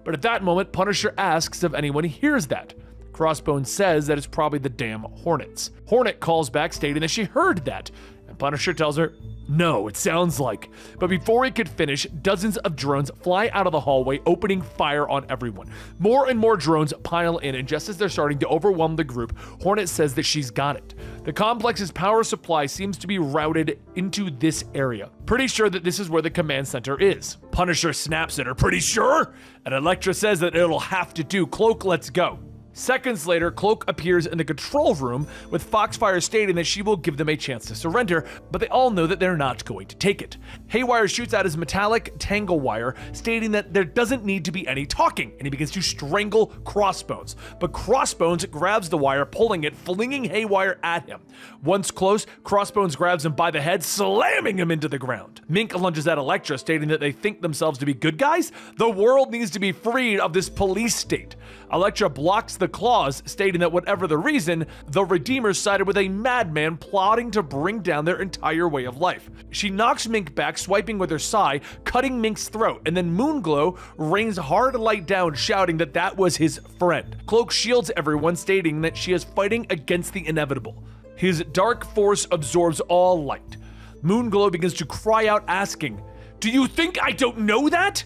but at that moment, Punisher asks if anyone hears that. Crossbones says that it's probably the damn Hornets. Hornet calls back, stating that she heard that, and Punisher tells her, no, it sounds like. But before he could finish, dozens of drones fly out of the hallway, opening fire on everyone. More and more drones pile in, and just as they're starting to overwhelm the group, Hornet says that she's got it. The complex's power supply seems to be routed into this area. Pretty sure that this is where the command center is. Punisher snaps at her, pretty sure? And Elektra says that it'll have to do. Cloak, let's go. Seconds later, Cloak appears in the control room, with Foxfire stating that she will give them a chance to surrender, but they all know that they're not going to take it. Haywire shoots out his metallic tangle wire, stating that there doesn't need to be any talking, and he begins to strangle Crossbones. But Crossbones grabs the wire, pulling it, flinging Haywire at him. Once close, Crossbones grabs him by the head, slamming him into the ground. Mink lunges at Elektra, stating that they think themselves to be good guys. The world needs to be freed of this police state. Elektra blocks the claws, stating that whatever the reason, the Redeemers sided with a madman plotting to bring down their entire way of life. She knocks Mink back, swiping with her sai, cutting Mink's throat, and then Moonglow rains hard light down, shouting that that was his friend. Cloak shields everyone, stating that she is fighting against the inevitable. His dark force absorbs all light. Moonglow begins to cry out, asking, "Do you think I don't know that?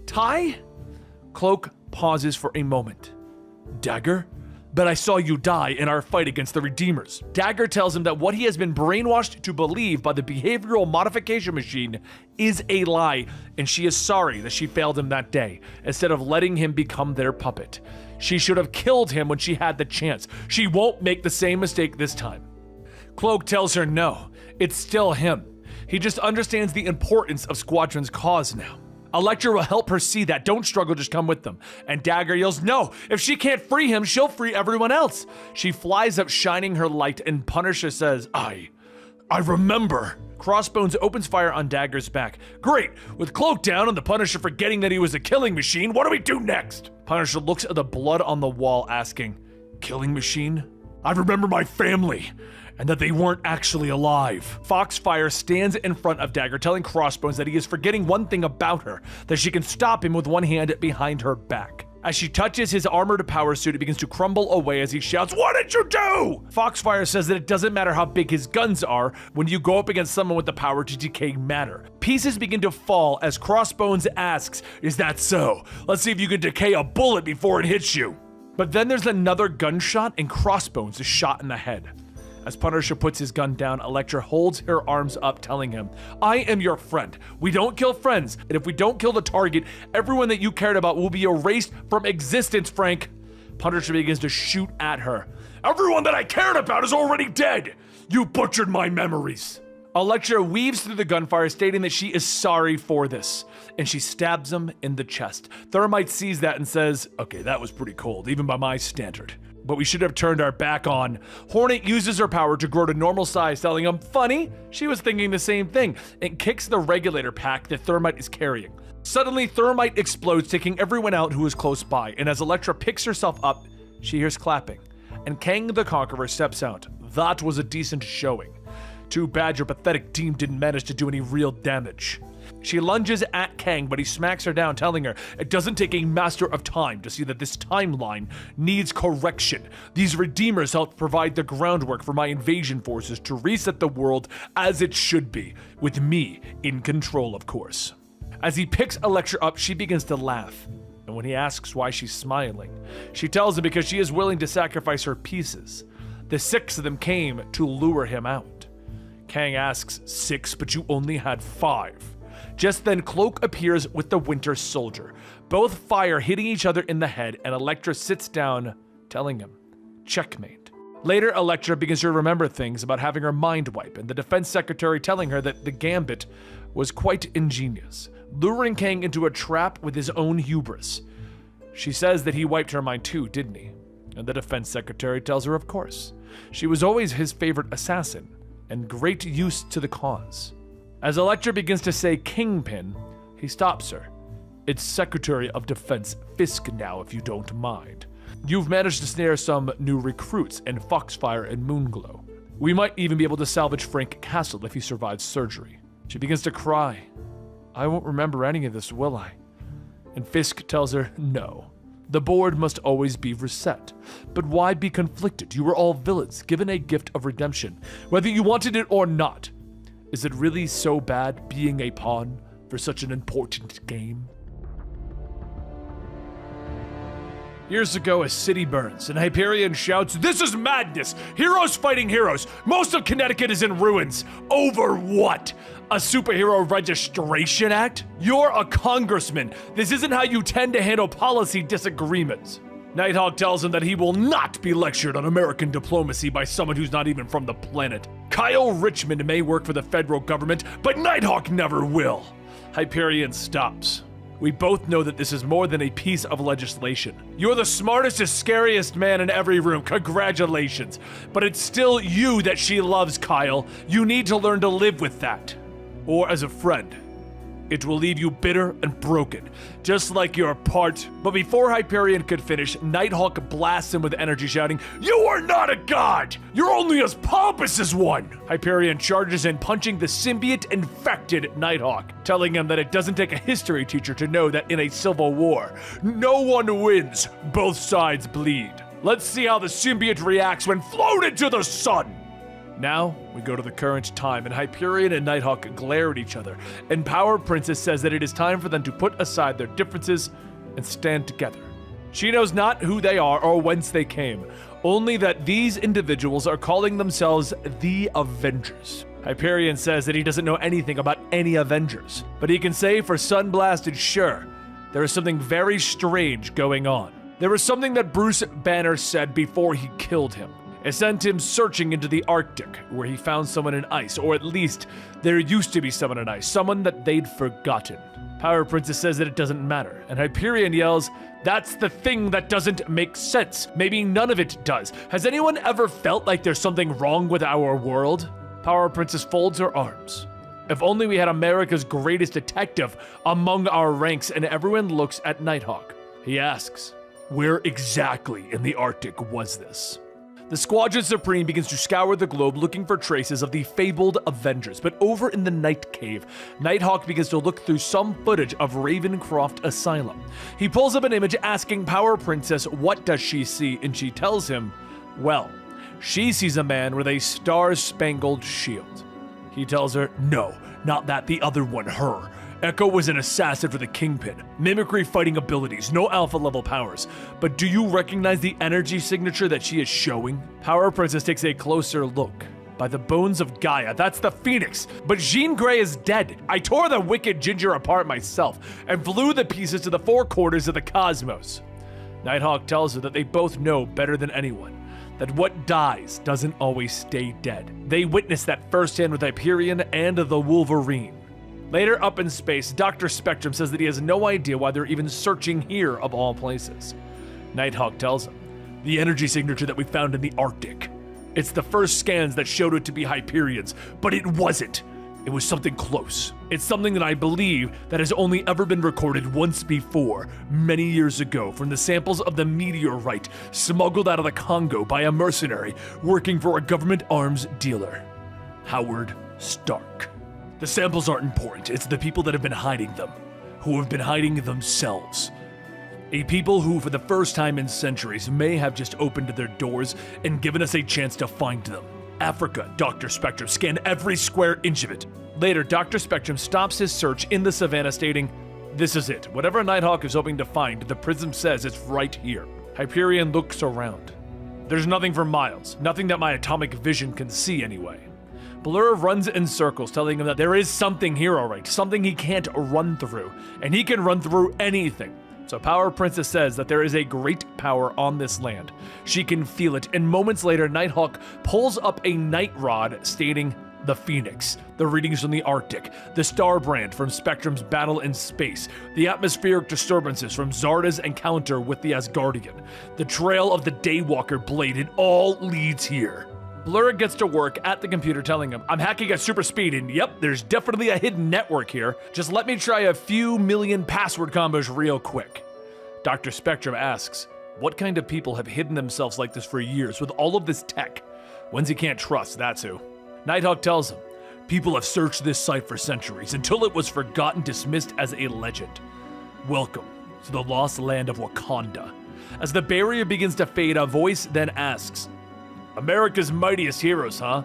Ty?" Cloak pauses for a moment. "Dagger? But I saw you die in our fight against the Redeemers." Dagger tells him that what he has been brainwashed to believe by the behavioral modification machine is a lie, and she is sorry that she failed him that day, instead of letting him become their puppet. She should have killed him when she had the chance. She won't make the same mistake this time. Cloak tells her no, it's still him. He just understands the importance of Squadron's cause now. Elektra will help her see that. Don't struggle, just come with them. And Dagger yells, no, if she can't free him, she'll free everyone else. She flies up, shining her light, and Punisher says, I remember. Crossbones opens fire on Dagger's back. Great, with Cloak down and the Punisher forgetting that he was a killing machine, what do we do next? Punisher looks at the blood on the wall, asking, killing machine? I remember my family, and that they weren't actually alive. Foxfire stands in front of Dagger, telling Crossbones that he is forgetting one thing about her, that she can stop him with one hand behind her back. As she touches his armored power suit, it begins to crumble away as he shouts, what did you do? Foxfire says that it doesn't matter how big his guns are when you go up against someone with the power to decay matter. Pieces begin to fall as Crossbones asks, is that so? Let's see if you can decay a bullet before it hits you. But then there's another gunshot and Crossbones is shot in the head. As Punisher puts his gun down, Elektra holds her arms up, telling him, I am your friend. We don't kill friends, and if we don't kill the target, everyone that you cared about will be erased from existence, Frank. Punisher begins to shoot at her. Everyone that I cared about is already dead. You butchered my memories. Elektra weaves through the gunfire, stating that she is sorry for this, and she stabs him in the chest. Thermite sees that and says, okay, that was pretty cold, even by my standard. But we should have turned our back on. Hornet uses her power to grow to normal size, telling him, funny, she was thinking the same thing, and kicks the regulator pack that Thermite is carrying. Suddenly, Thermite explodes, taking everyone out who is close by, and as Elektra picks herself up, she hears clapping, and Kang the Conqueror steps out. That was a decent showing. Too bad your pathetic team didn't manage to do any real damage. She lunges at Kang, but he smacks her down, telling her it doesn't take a master of time to see that this timeline needs correction. These Redeemers helped provide the groundwork for my invasion forces to reset the world as it should be, with me in control, of course. As he picks Elektra up, she begins to laugh. And when he asks why she's smiling, she tells him because she is willing to sacrifice her pieces. The 6 of them came to lure him out. Kang asks, 6, but you only had 5. Just then, Cloak appears with the Winter Soldier. Both fire, hitting each other in the head, and Elektra sits down, telling him, checkmate. Later, Elektra begins to remember things about having her mind wipe, and the Defense Secretary telling her that the Gambit was quite ingenious, luring Kang into a trap with his own hubris. She says that he wiped her mind too, didn't he? And the Defense Secretary tells her of course. She was always his favorite assassin, and great use to the cause. As Elektra begins to say Kingpin, he stops her. It's Secretary of Defense Fisk now, if you don't mind. You've managed to snare some new recruits in Foxfire and Moonglow. We might even be able to salvage Frank Castle if he survives surgery. She begins to cry. I won't remember any of this, will I? And Fisk tells her, no. The board must always be reset. But why be conflicted? You were all villains, given a gift of redemption, whether you wanted it or not. Is it really so bad being a pawn for such an important game? Years ago, a city burns, and Hyperion shouts, this is madness! Heroes fighting heroes! Most of Connecticut is in ruins! Over what? A superhero registration act? You're a congressman! This isn't how you tend to handle policy disagreements! Nighthawk tells him that he will not be lectured on American diplomacy by someone who's not even from the planet. Kyle Richmond may work for the federal government, but Nighthawk never will! Hyperion stops. We both know that this is more than a piece of legislation. You're the smartest and scariest man in every room, congratulations. But it's still you that she loves, Kyle. You need to learn to live with that. Or as a friend. It will leave you bitter and broken, just like your part. But before Hyperion could finish, Nighthawk blasts him with energy, shouting, you are not a god! You're only as pompous as one! Hyperion charges in, punching the symbiote-infected Nighthawk, telling him that it doesn't take a history teacher to know that in a civil war, no one wins, both sides bleed. Let's see how the symbiote reacts when floated to the sun! Now, we go to the current time, and Hyperion and Nighthawk glare at each other, and Power Princess says that it is time for them to put aside their differences and stand together. She knows not who they are or whence they came, only that these individuals are calling themselves the Avengers. Hyperion says that he doesn't know anything about any Avengers, but he can say for Sunblasted sure, there is something very strange going on. There was something that Bruce Banner said before he killed him. It sent him searching into the Arctic, where he found someone in ice, or at least there used to be someone in ice, someone that they'd forgotten. Power Princess says that it doesn't matter, and Hyperion yells, "That's the thing that doesn't make sense. Maybe none of it does. Has anyone ever felt like there's something wrong with our world?" Power Princess folds her arms. If only we had America's greatest detective among our ranks, and everyone looks at Nighthawk. He asks, "Where exactly in the Arctic was this?" The Squadron Supreme begins to scour the globe looking for traces of the fabled Avengers, but over in the Night Cave, Nighthawk begins to look through some footage of Ravencroft Asylum. He pulls up an image asking Power Princess what does she see, and she tells him, well, she sees a man with a star-spangled shield. He tells her, no, not that, the other one, her. Echo was an assassin for the Kingpin. Mimicry fighting abilities, no alpha level powers. But do you recognize the energy signature that she is showing? Power Princess takes a closer look. By the bones of Gaia, that's the Phoenix. But Jean Grey is dead. I tore the wicked Ginger apart myself and flew the pieces to the four quarters of the cosmos. Nighthawk tells her that they both know better than anyone that what dies doesn't always stay dead. They witnessed that firsthand with Hyperion and the Wolverine. Later up in space, Dr. Spectrum says that he has no idea why they're even searching here of all places. Nighthawk tells him, the energy signature that we found in the Arctic. It's the first scans that showed it to be Hyperion's, but it wasn't. It was something close. It's something that I believe that has only ever been recorded once before, many years ago, from the samples of the meteorite smuggled out of the Congo by a mercenary working for a government arms dealer, Howard Stark. The samples aren't important, it's the people that have been hiding them, who have been hiding themselves. A people who, for the first time in centuries, may have just opened their doors and given us a chance to find them. Africa, Dr. Spectrum, scan every square inch of it. Later, Dr. Spectrum stops his search in the savannah stating, this is it. Whatever Nighthawk is hoping to find, the prism says it's right here. Hyperion looks around. There's nothing for miles, nothing that my atomic vision can see anyway. Blur runs in circles, telling him that there is something here, alright, something he can't run through, and he can run through anything. So Power Princess says that there is a great power on this land. She can feel it, and moments later, Nighthawk pulls up a night rod stating, the Phoenix, the readings from the Arctic, the star brand from Spectrum's battle in space, the atmospheric disturbances from Zarda's encounter with the Asgardian, the trail of the Daywalker blade, it all leads here. Blur gets to work at the computer telling him, I'm hacking at super speed and yep, there's definitely a hidden network here. Just let me try a few million password combos real quick. Dr. Spectrum asks, what kind of people have hidden themselves like this for years with all of this tech? Ones he can't trust, that's who. Nighthawk tells him, people have searched this site for centuries until it was forgotten, dismissed as a legend. Welcome to the lost land of Wakanda. As the barrier begins to fade, a voice then asks, America's mightiest heroes, huh?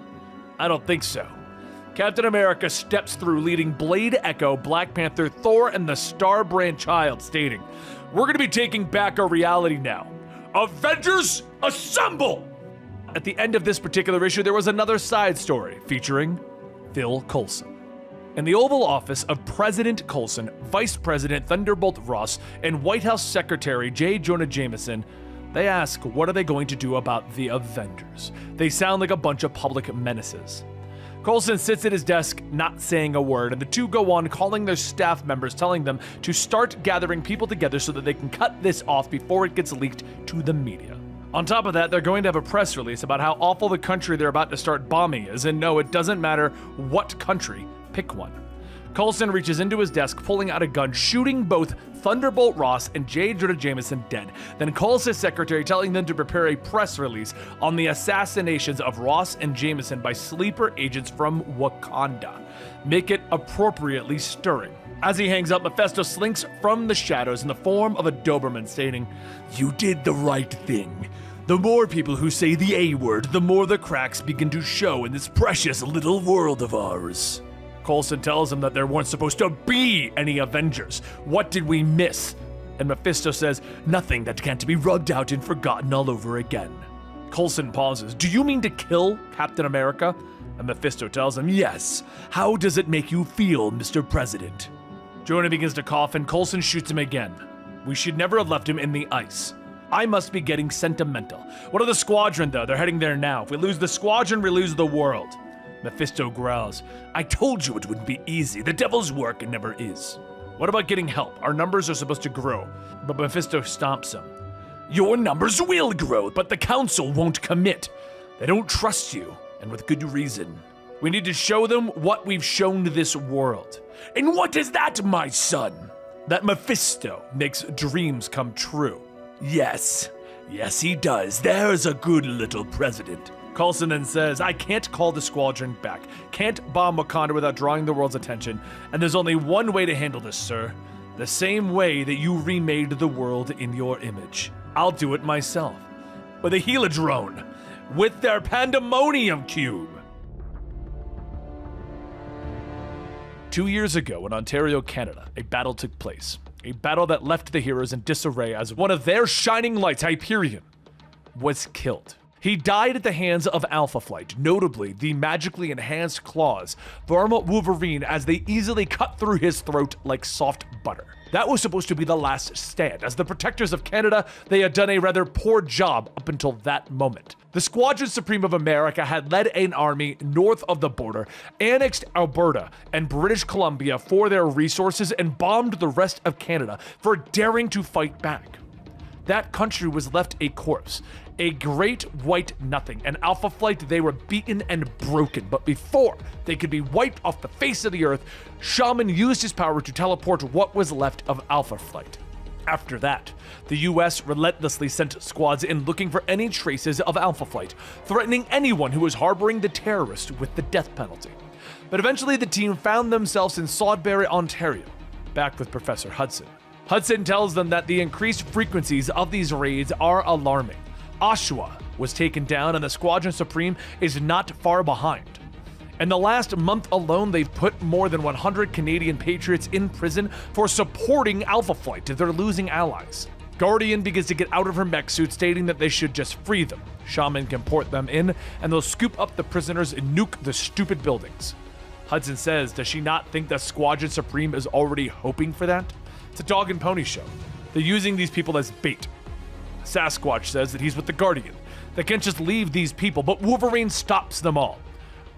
I don't think so. Captain America steps through leading Blade, Echo, Black Panther, Thor, and the Star Brand Child, stating, we're gonna be taking back our reality now. Avengers, assemble! At the end of this particular issue, there was another side story featuring Phil Coulson. In the Oval Office of President Coulson, Vice President Thunderbolt Ross, and White House Secretary J. Jonah Jameson, they ask, what are they going to do about the Avengers? They sound like a bunch of public menaces. Coulson sits at his desk, not saying a word, and the two go on calling their staff members, telling them to start gathering people together so that they can cut this off before it gets leaked to the media. On top of that, they're going to have a press release about how awful the country they're about to start bombing is, and no, it doesn't matter what country, pick one. Coulson reaches into his desk, pulling out a gun, shooting both Thunderbolt Ross and J. Jonah Jameson dead, then calls his secretary telling them to prepare a press release on the assassinations of Ross and Jameson by sleeper agents from Wakanda. Make it appropriately stirring. As he hangs up, Mephisto slinks from the shadows in the form of a Doberman, stating, you did the right thing. The more people who say the A word, the more the cracks begin to show in this precious little world of ours. Coulson tells him that there weren't supposed to be any Avengers. What did we miss? And Mephisto says, nothing that can't be rubbed out and forgotten all over again. Coulson pauses. Do you mean to kill Captain America? And Mephisto tells him, yes. How does it make you feel, Mr. President? Jonah begins to cough and Coulson shoots him again. We should never have left him in the ice. I must be getting sentimental. What of the squadron, though? They're heading there now. If we lose the squadron, we lose the world. Mephisto growls. I told you it wouldn't be easy. The devil's work never is. What about getting help? Our numbers are supposed to grow. But Mephisto stomps him. Your numbers will grow, but the council won't commit. They don't trust you, and with good reason. We need to show them what we've shown this world. And what is that, my son? That Mephisto makes dreams come true. Yes, he does. There's a good little president. Coulson then says, I can't call the squadron back. Can't bomb Wakanda without drawing the world's attention. And there's only one way to handle this, sir. The same way that you remade the world in your image. I'll do it myself. With a Helidrone. With their Pandemonium Cube. 2 years ago in Ontario, Canada, a battle took place. A battle that left the heroes in disarray as one of their shining lights, Hyperion, was killed. He died at the hands of Alpha Flight, notably the magically enhanced claws from Wolverine as they easily cut through his throat like soft butter. That was supposed to be the last stand. As the protectors of Canada, they had done a rather poor job up until that moment. The Squadron Supreme of America had led an army north of the border, annexed Alberta and British Columbia for their resources, and bombed the rest of Canada for daring to fight back. That country was left a corpse, a great white nothing, and Alpha Flight, they were beaten and broken. But before they could be wiped off the face of the earth, Shaman used his power to teleport what was left of Alpha Flight. After that, the US relentlessly sent squads in looking for any traces of Alpha Flight, threatening anyone who was harboring the terrorist with the death penalty. But eventually the team found themselves in Sudbury, Ontario, back with Professor Hudson. Hudson tells them that the increased frequencies of these raids are alarming. Oshawa was taken down and the Squadron Supreme is not far behind. In the last month alone, they've put more than 100 Canadian patriots in prison for supporting Alpha Flight to their losing allies. Guardian begins to get out of her mech suit, stating that they should just free them. Shaman can port them in, and they'll scoop up the prisoners and nuke the stupid buildings. Hudson says, does she not think the Squadron Supreme is already hoping for that? It's a dog and pony show. They're using these people as bait. Sasquatch says that he's with the Guardian. They can't just leave these people, but Wolverine stops them all.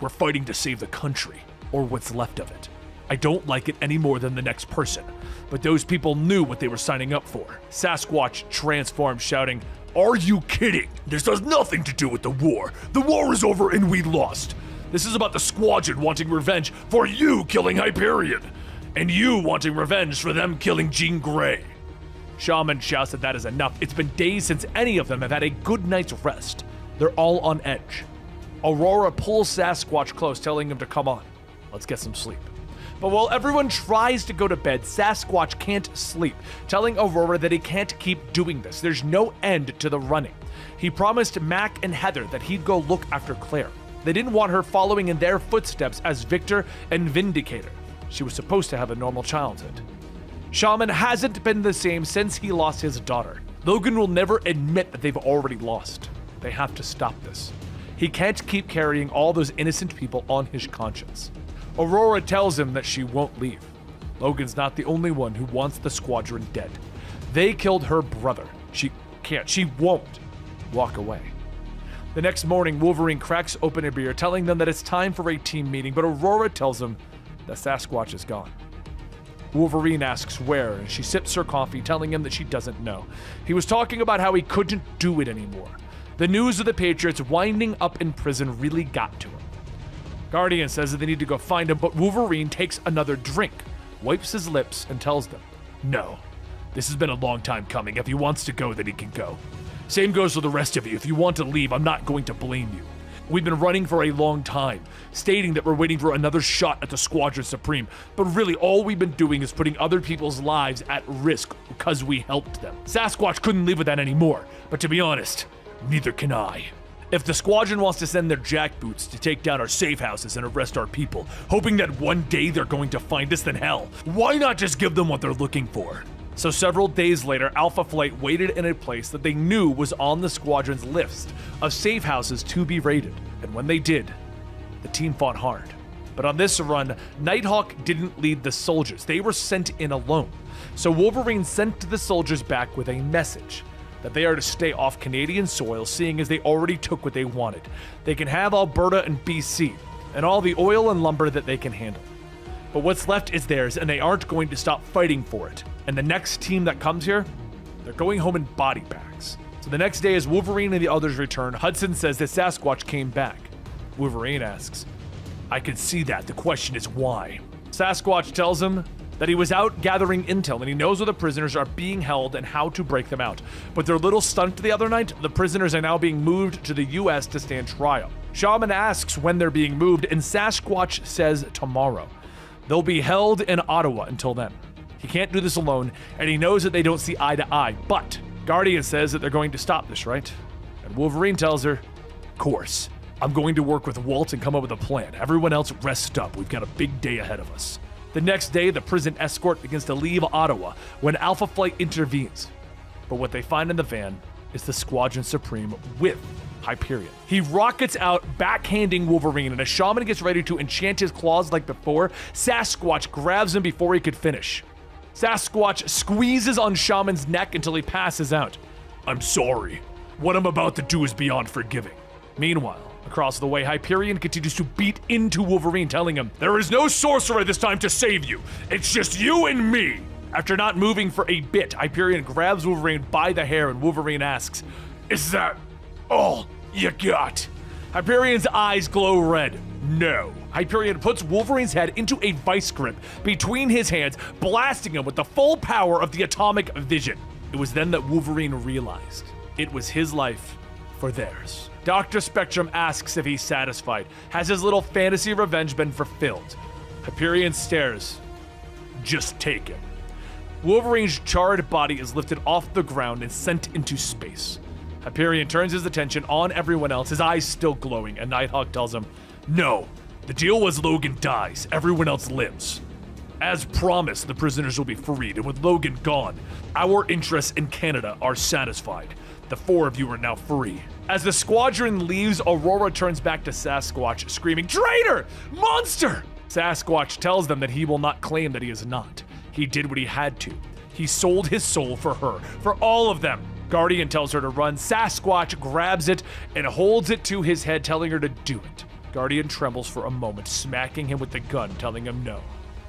We're fighting to save the country, or what's left of it. I don't like it any more than the next person, but those people knew what they were signing up for. Sasquatch transforms, shouting, Are you kidding? This has nothing to do with the war. The war is over and we lost. This is about the Squadron wanting revenge for you killing Hyperion, and you wanting revenge for them killing Jean Grey. Shaman shouts that is enough. It's been days since any of them have had a good night's rest. They're all on edge. Aurora pulls Sasquatch close, telling him to come on. Let's get some sleep. But while everyone tries to go to bed, Sasquatch can't sleep, telling Aurora that he can't keep doing this. There's no end to the running. He promised Mac and Heather that he'd go look after Claire. They didn't want her following in their footsteps as Victor and Vindicator. She was supposed to have a normal childhood. Shaman hasn't been the same since he lost his daughter. Logan will never admit that they've already lost. They have to stop this. He can't keep carrying all those innocent people on his conscience. Aurora tells him that she won't leave. Logan's not the only one who wants the Squadron dead. They killed her brother. She won't walk away. The next morning, Wolverine cracks open a beer, telling them that it's time for a team meeting, but Aurora tells him that Sasquatch is gone. Wolverine asks where, and she sips her coffee, telling him that she doesn't know. He was talking about how he couldn't do it anymore. The news of the Patriots winding up in prison really got to him. Guardian says that they need to go find him, but Wolverine takes another drink, wipes his lips, and tells them, no, this has been a long time coming. If he wants to go, then he can go. Same goes for the rest of you. If you want to leave, I'm not going to blame you. We've been running for a long time, stating that we're waiting for another shot at the Squadron Supreme, but really all we've been doing is putting other people's lives at risk because we helped them. Sasquatch couldn't live with that anymore, but to be honest, neither can I. If the Squadron wants to send their jackboots to take down our safe houses and arrest our people, hoping that one day they're going to find us, then hell, why not just give them what they're looking for? So several days later, Alpha Flight waited in a place that they knew was on the Squadron's list of safe houses to be raided. And when they did, the team fought hard. But on this run, Nighthawk didn't lead the soldiers. They were sent in alone. So Wolverine sent the soldiers back with a message. that they are to stay off Canadian soil, seeing as they already took what they wanted. They can have Alberta and BC, and all the oil and lumber that they can handle. But what's left is theirs, and they aren't going to stop fighting for it. And the next team that comes here, they're going home in body bags. So the next day, as Wolverine and the others return, Hudson says that Sasquatch came back. Wolverine asks, "I can see that. The question is why?" Sasquatch tells him that he was out gathering intel and he knows where the prisoners are being held and how to break them out. But they're a little stunned the other night. The prisoners are now being moved to the US to stand trial. Shaman asks when they're being moved, and Sasquatch says tomorrow. They'll be held in Ottawa until then. He can't do this alone, and he knows that they don't see eye to eye, but Guardian says that they're going to stop this, right? And Wolverine tells her, "Of course. I'm going to work with Walt and come up with a plan. Everyone else rest up. We've got a big day ahead of us." The next day, the prison escort begins to leave Ottawa when Alpha Flight intervenes. But what they find in the van is the Squadron Supreme with Hyperion. He rockets out, backhanding Wolverine, and as Shaman gets ready to enchant his claws like before, Sasquatch grabs him before he could finish. Sasquatch squeezes on Shaman's neck until he passes out. "I'm sorry. What I'm about to do is beyond forgiving." Meanwhile, across the way, Hyperion continues to beat into Wolverine, telling him, "There is no sorcerer this time to save you. It's just you and me." After not moving for a bit, Hyperion grabs Wolverine by the hair and Wolverine asks, "Is that all you got?" Hyperion's eyes glow red. No. Hyperion puts Wolverine's head into a vice grip between his hands, blasting him with the full power of the atomic vision. It was then that Wolverine realized it was his life for theirs. Dr. Spectrum asks if he's satisfied. Has his little fantasy revenge been fulfilled? Hyperion stares. "Just take him." Wolverine's charred body is lifted off the ground and sent into space. Hyperion turns his attention on everyone else, his eyes still glowing, and Nighthawk tells him, "No, the deal was Logan dies, everyone else lives. As promised, the prisoners will be freed, and with Logan gone, our interests in Canada are satisfied. The four of you are now free." As the squadron leaves, Aurora turns back to Sasquatch, screaming, "Traitor! Monster!" Sasquatch tells them that he will not claim that he is not. He did what he had to. He sold his soul for her, for all of them. Guardian tells her to run. Sasquatch grabs it and holds it to his head, telling her to do it. Guardian trembles for a moment, smacking him with the gun, telling him no,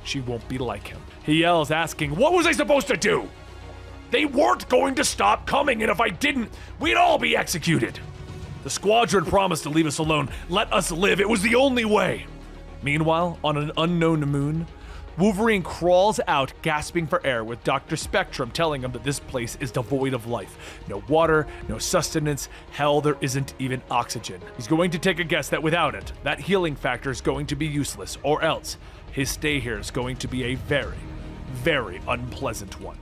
she won't be like him. He yells, asking, "What was I supposed to do? They weren't going to stop coming, and if I didn't, we'd all be executed. The squadron promised to leave us alone, let us live. It was the only way." Meanwhile, on an unknown moon, Wolverine crawls out, gasping for air, with Dr. Spectrum telling him that this place is devoid of life. No water, no sustenance, hell, there isn't even oxygen. He's going to take a guess that without it, that healing factor is going to be useless, or else his stay here is going to be a very, very unpleasant one.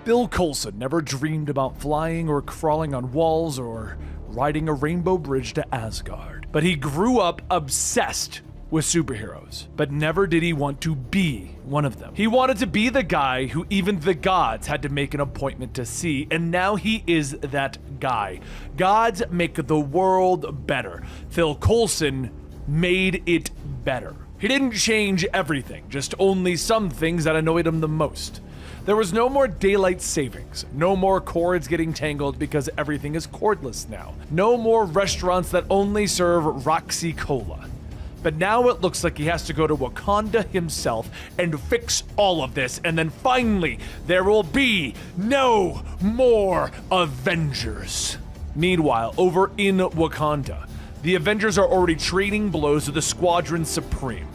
Bill Coulson never dreamed about flying or crawling on walls or riding a rainbow bridge to Asgard, but he grew up obsessed with superheroes, but never did he want to be one of them. He wanted to be the guy who even the gods had to make an appointment to see, and now he is that guy. Gods make the world better. Phil Coulson made it better. He didn't change everything, just only some things that annoyed him the most. There was no more daylight savings, no more cords getting tangled because everything is cordless now, no more restaurants that only serve Roxy Cola. But now it looks like he has to go to Wakanda himself and fix all of this, and then finally, there will be no more Avengers. Meanwhile, over in Wakanda, the Avengers are already trading blows with the Squadron Supreme.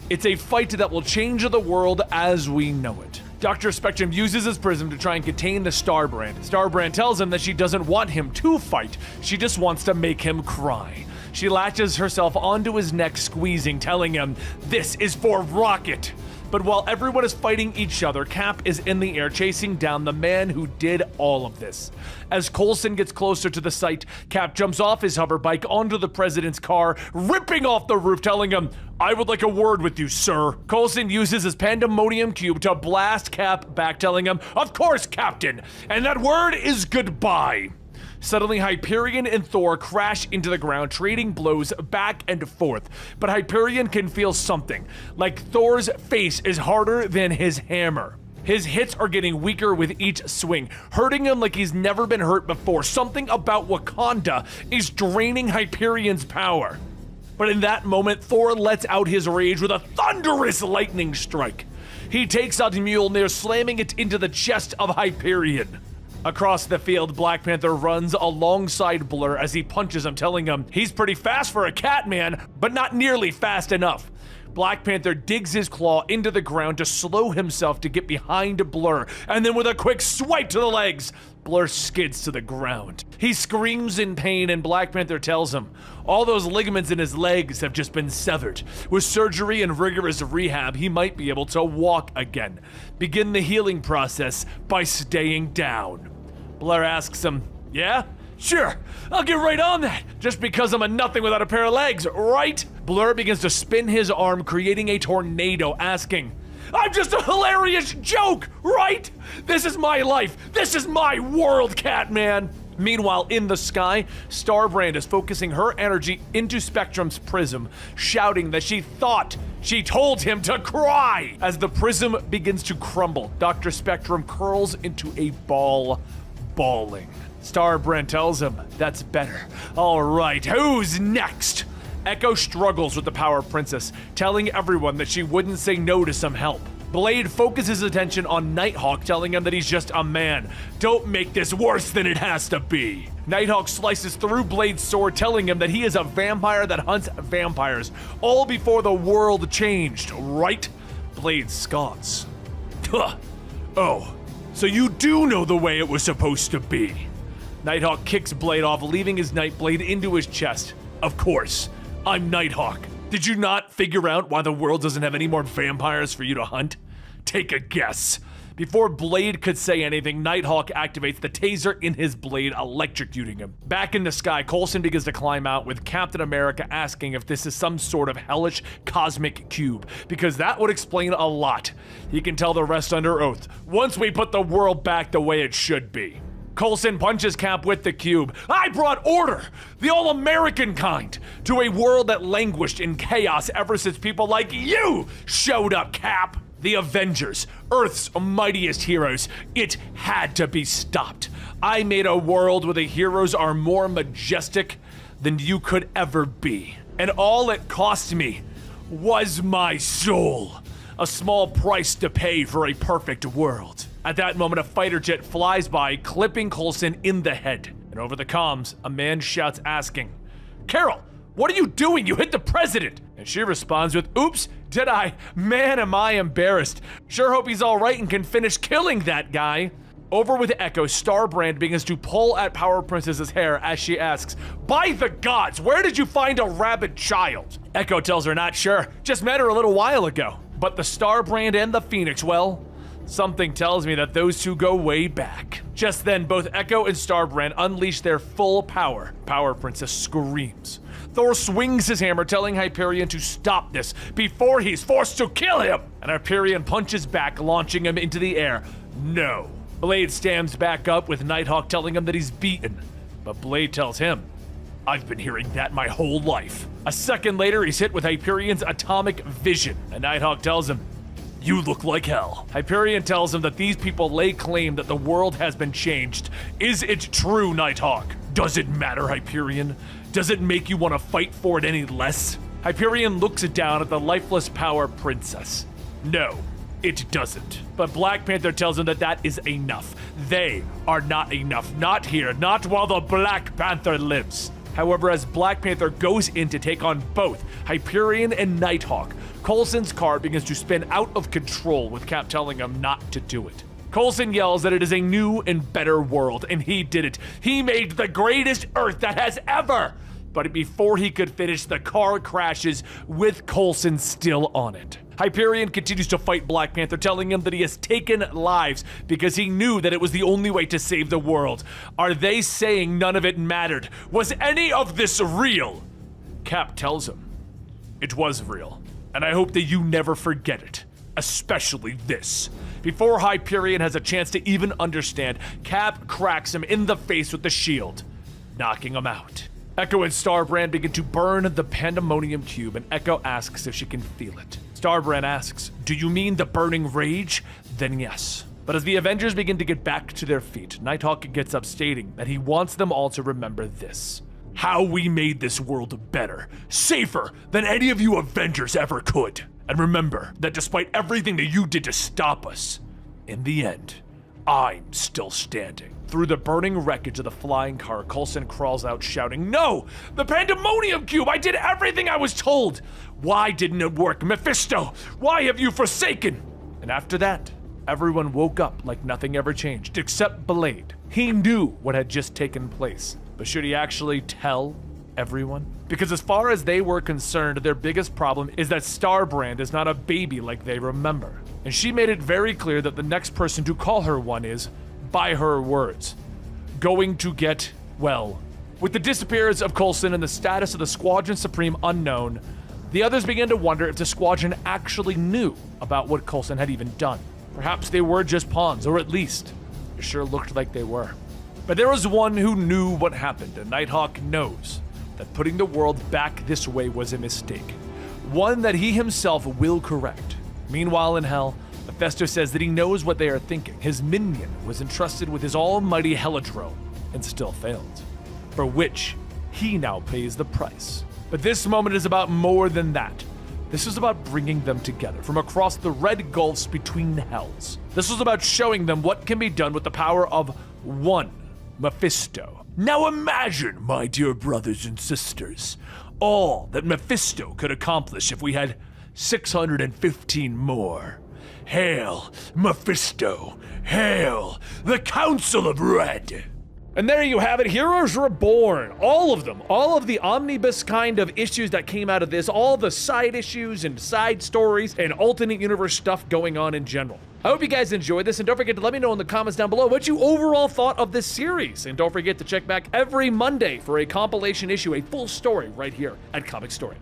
It's a fight that will change the world as we know it. Dr. Spectrum uses his prism to try and contain the Starbrand. Starbrand tells him that she doesn't want him to fight, she just wants to make him cry. She latches herself onto his neck, squeezing, telling him, "This is for Rocket." But while everyone is fighting each other, Cap is in the air chasing down the man who did all of this. As Coulson gets closer to the site, Cap jumps off his hover bike onto the president's car, ripping off the roof, telling him, "I would like a word with you, sir." Coulson uses his pandemonium cube to blast Cap back, telling him, "Of course, Captain, and that word is goodbye." Suddenly, Hyperion and Thor crash into the ground, trading blows back and forth. But Hyperion can feel something, like Thor's face is harder than his hammer. His hits are getting weaker with each swing, hurting him like he's never been hurt before. Something about Wakanda is draining Hyperion's power. But in that moment, Thor lets out his rage with a thunderous lightning strike. He takes out Mjolnir, slamming it into the chest of Hyperion. Across the field, Black Panther runs alongside Blur as he punches him, telling him he's pretty fast for a cat man, but not nearly fast enough. Black Panther digs his claw into the ground to slow himself to get behind Blur, and then with a quick swipe to the legs, Blur skids to the ground. He screams in pain, and Black Panther tells him all those ligaments in his legs have just been severed. With surgery and rigorous rehab, he might be able to walk again. Begin the healing process by staying down. Blur asks him, yeah? Sure, I'll get right on that, just because I'm a nothing without a pair of legs, right? Blur begins to spin his arm, creating a tornado, asking, I'm just a hilarious joke, right? This is my life. This is my world, Catman. Meanwhile, in the sky, Starbrand is focusing her energy into Spectrum's prism, shouting that she thought she told him to cry. As the prism begins to crumble, Dr. Spectrum curls into a ball, bawling. Starbrand tells him, that's better. All right, who's next? Echo struggles with the Power Princess, telling everyone that she wouldn't say no to some help. Blade focuses his attention on Nighthawk, telling him that he's just a man. Don't make this worse than it has to be. Nighthawk slices through Blade's sword, telling him that he is a vampire that hunts vampires, all before the world changed, right? Blade scoffs. Huh. Oh, so you do know the way it was supposed to be. Nighthawk kicks Blade off, leaving his Nightblade into his chest. Of course, I'm Nighthawk. Did you not figure out why the world doesn't have any more vampires for you to hunt? Take a guess. Before Blade could say anything, Nighthawk activates the taser in his blade, electrocuting him. Back in the sky, Coulson begins to climb out, with Captain America asking if this is some sort of hellish cosmic cube, because that would explain a lot. He can tell the rest under oath, once we put the world back the way it should be. Coulson punches Cap with the cube. I brought order, the all-American kind, to a world that languished in chaos ever since people like you showed up, Cap. The Avengers, Earth's mightiest heroes. It had to be stopped. I made a world where the heroes are more majestic than you could ever be. And all it cost me was my soul. A small price to pay for a perfect world. At that moment, a fighter jet flies by, clipping Coulson in the head. And over the comms, a man shouts asking, Carol, what are you doing? You hit the president! And she responds with, oops, did I? Man, am I embarrassed. Sure hope he's all right and can finish killing that guy. Over with Echo, Starbrand begins to pull at Power Princess's hair as she asks, by the gods, where did you find a rabid child? Echo tells her not sure, just met her a little while ago. But the Starbrand and the Phoenix, well, something tells me that those two go way back. Just then, both Echo and Starbrand unleash their full power. Power Princess screams. Thor swings his hammer, telling Hyperion to stop this before he's forced to kill him. And Hyperion punches back, launching him into the air. No. Blade stands back up, with Nighthawk telling him that he's beaten. But Blade tells him, I've been hearing that my whole life. A second later, he's hit with Hyperion's atomic vision, and Nighthawk tells him, you look like hell. Hyperion tells him that these people lay claim that the world has been changed. Is it true, Nighthawk? Does it matter, Hyperion? Does it make you want to fight for it any less? Hyperion looks down at the lifeless Power Princess. No, it doesn't. But Black Panther tells him that that is enough. They are not enough. Not here. Not while the Black Panther lives. However, as Black Panther goes in to take on both Hyperion and Nighthawk, Coulson's car begins to spin out of control, with Cap telling him not to do it. Coulson yells that it is a new and better world, and he did it. He made the greatest Earth that has ever. But before he could finish, the car crashes with Coulson still on it. Hyperion continues to fight Black Panther, telling him that he has taken lives because he knew that it was the only way to save the world. Are they saying none of it mattered? Was any of this real? Cap tells him, it was real, and I hope that you never forget it, especially this. Before Hyperion has a chance to even understand, Cap cracks him in the face with the shield, knocking him out. Echo and Starbrand begin to burn the Pandemonium Cube, and Echo asks if she can feel it. Starbrand asks, do you mean the burning rage? then yes. But as the Avengers begin to get back to their feet, Nighthawk gets up stating that he wants them all to remember this: how we made this world better, safer than any of you Avengers ever could. And remember that despite everything that you did to stop us, in the end, I'm still standing. Through the burning wreckage of the flying car, Coulson crawls out shouting, "No! The Pandemonium Cube! I did everything I was told! Why didn't it work? Mephisto, why have you forsaken?" And after that, everyone woke up like nothing ever changed, except Blade. He knew what had just taken place, but should he actually tell everyone? Because as far as they were concerned, their biggest problem is that Starbrand is not a baby like they remember. And she made it very clear that the next person to call her one is, by her words, going to get well. With the disappearance of Coulson and the status of the Squadron Supreme unknown, the others began to wonder if the Squadron actually knew about what Coulson had even done. Perhaps they were just pawns, or at least, it sure looked like they were. But there was one who knew what happened, and Nighthawk knows that putting the world back this way was a mistake. One that he himself will correct. Meanwhile in Hell, Mephisto says that he knows what they are thinking. His minion was entrusted with his almighty Helidrome and still failed, for which he now pays the price. But this moment is about more than that. This is about bringing them together from across the red gulfs between hells. This was about showing them what can be done with the power of one Mephisto. Now imagine, my dear brothers and sisters, all that Mephisto could accomplish if we had 615 more. Hail, Mephisto! Hail, the Council of Red! And there you have it, Heroes Reborn. All of them, all of the omnibus kind of issues that came out of this, all the side issues and side stories and alternate universe stuff going on in general. I hope you guys enjoyed this, and don't forget to let me know in the comments down below what you overall thought of this series. And don't forget to check back every Monday for a compilation issue, a full story right here at Comic Story.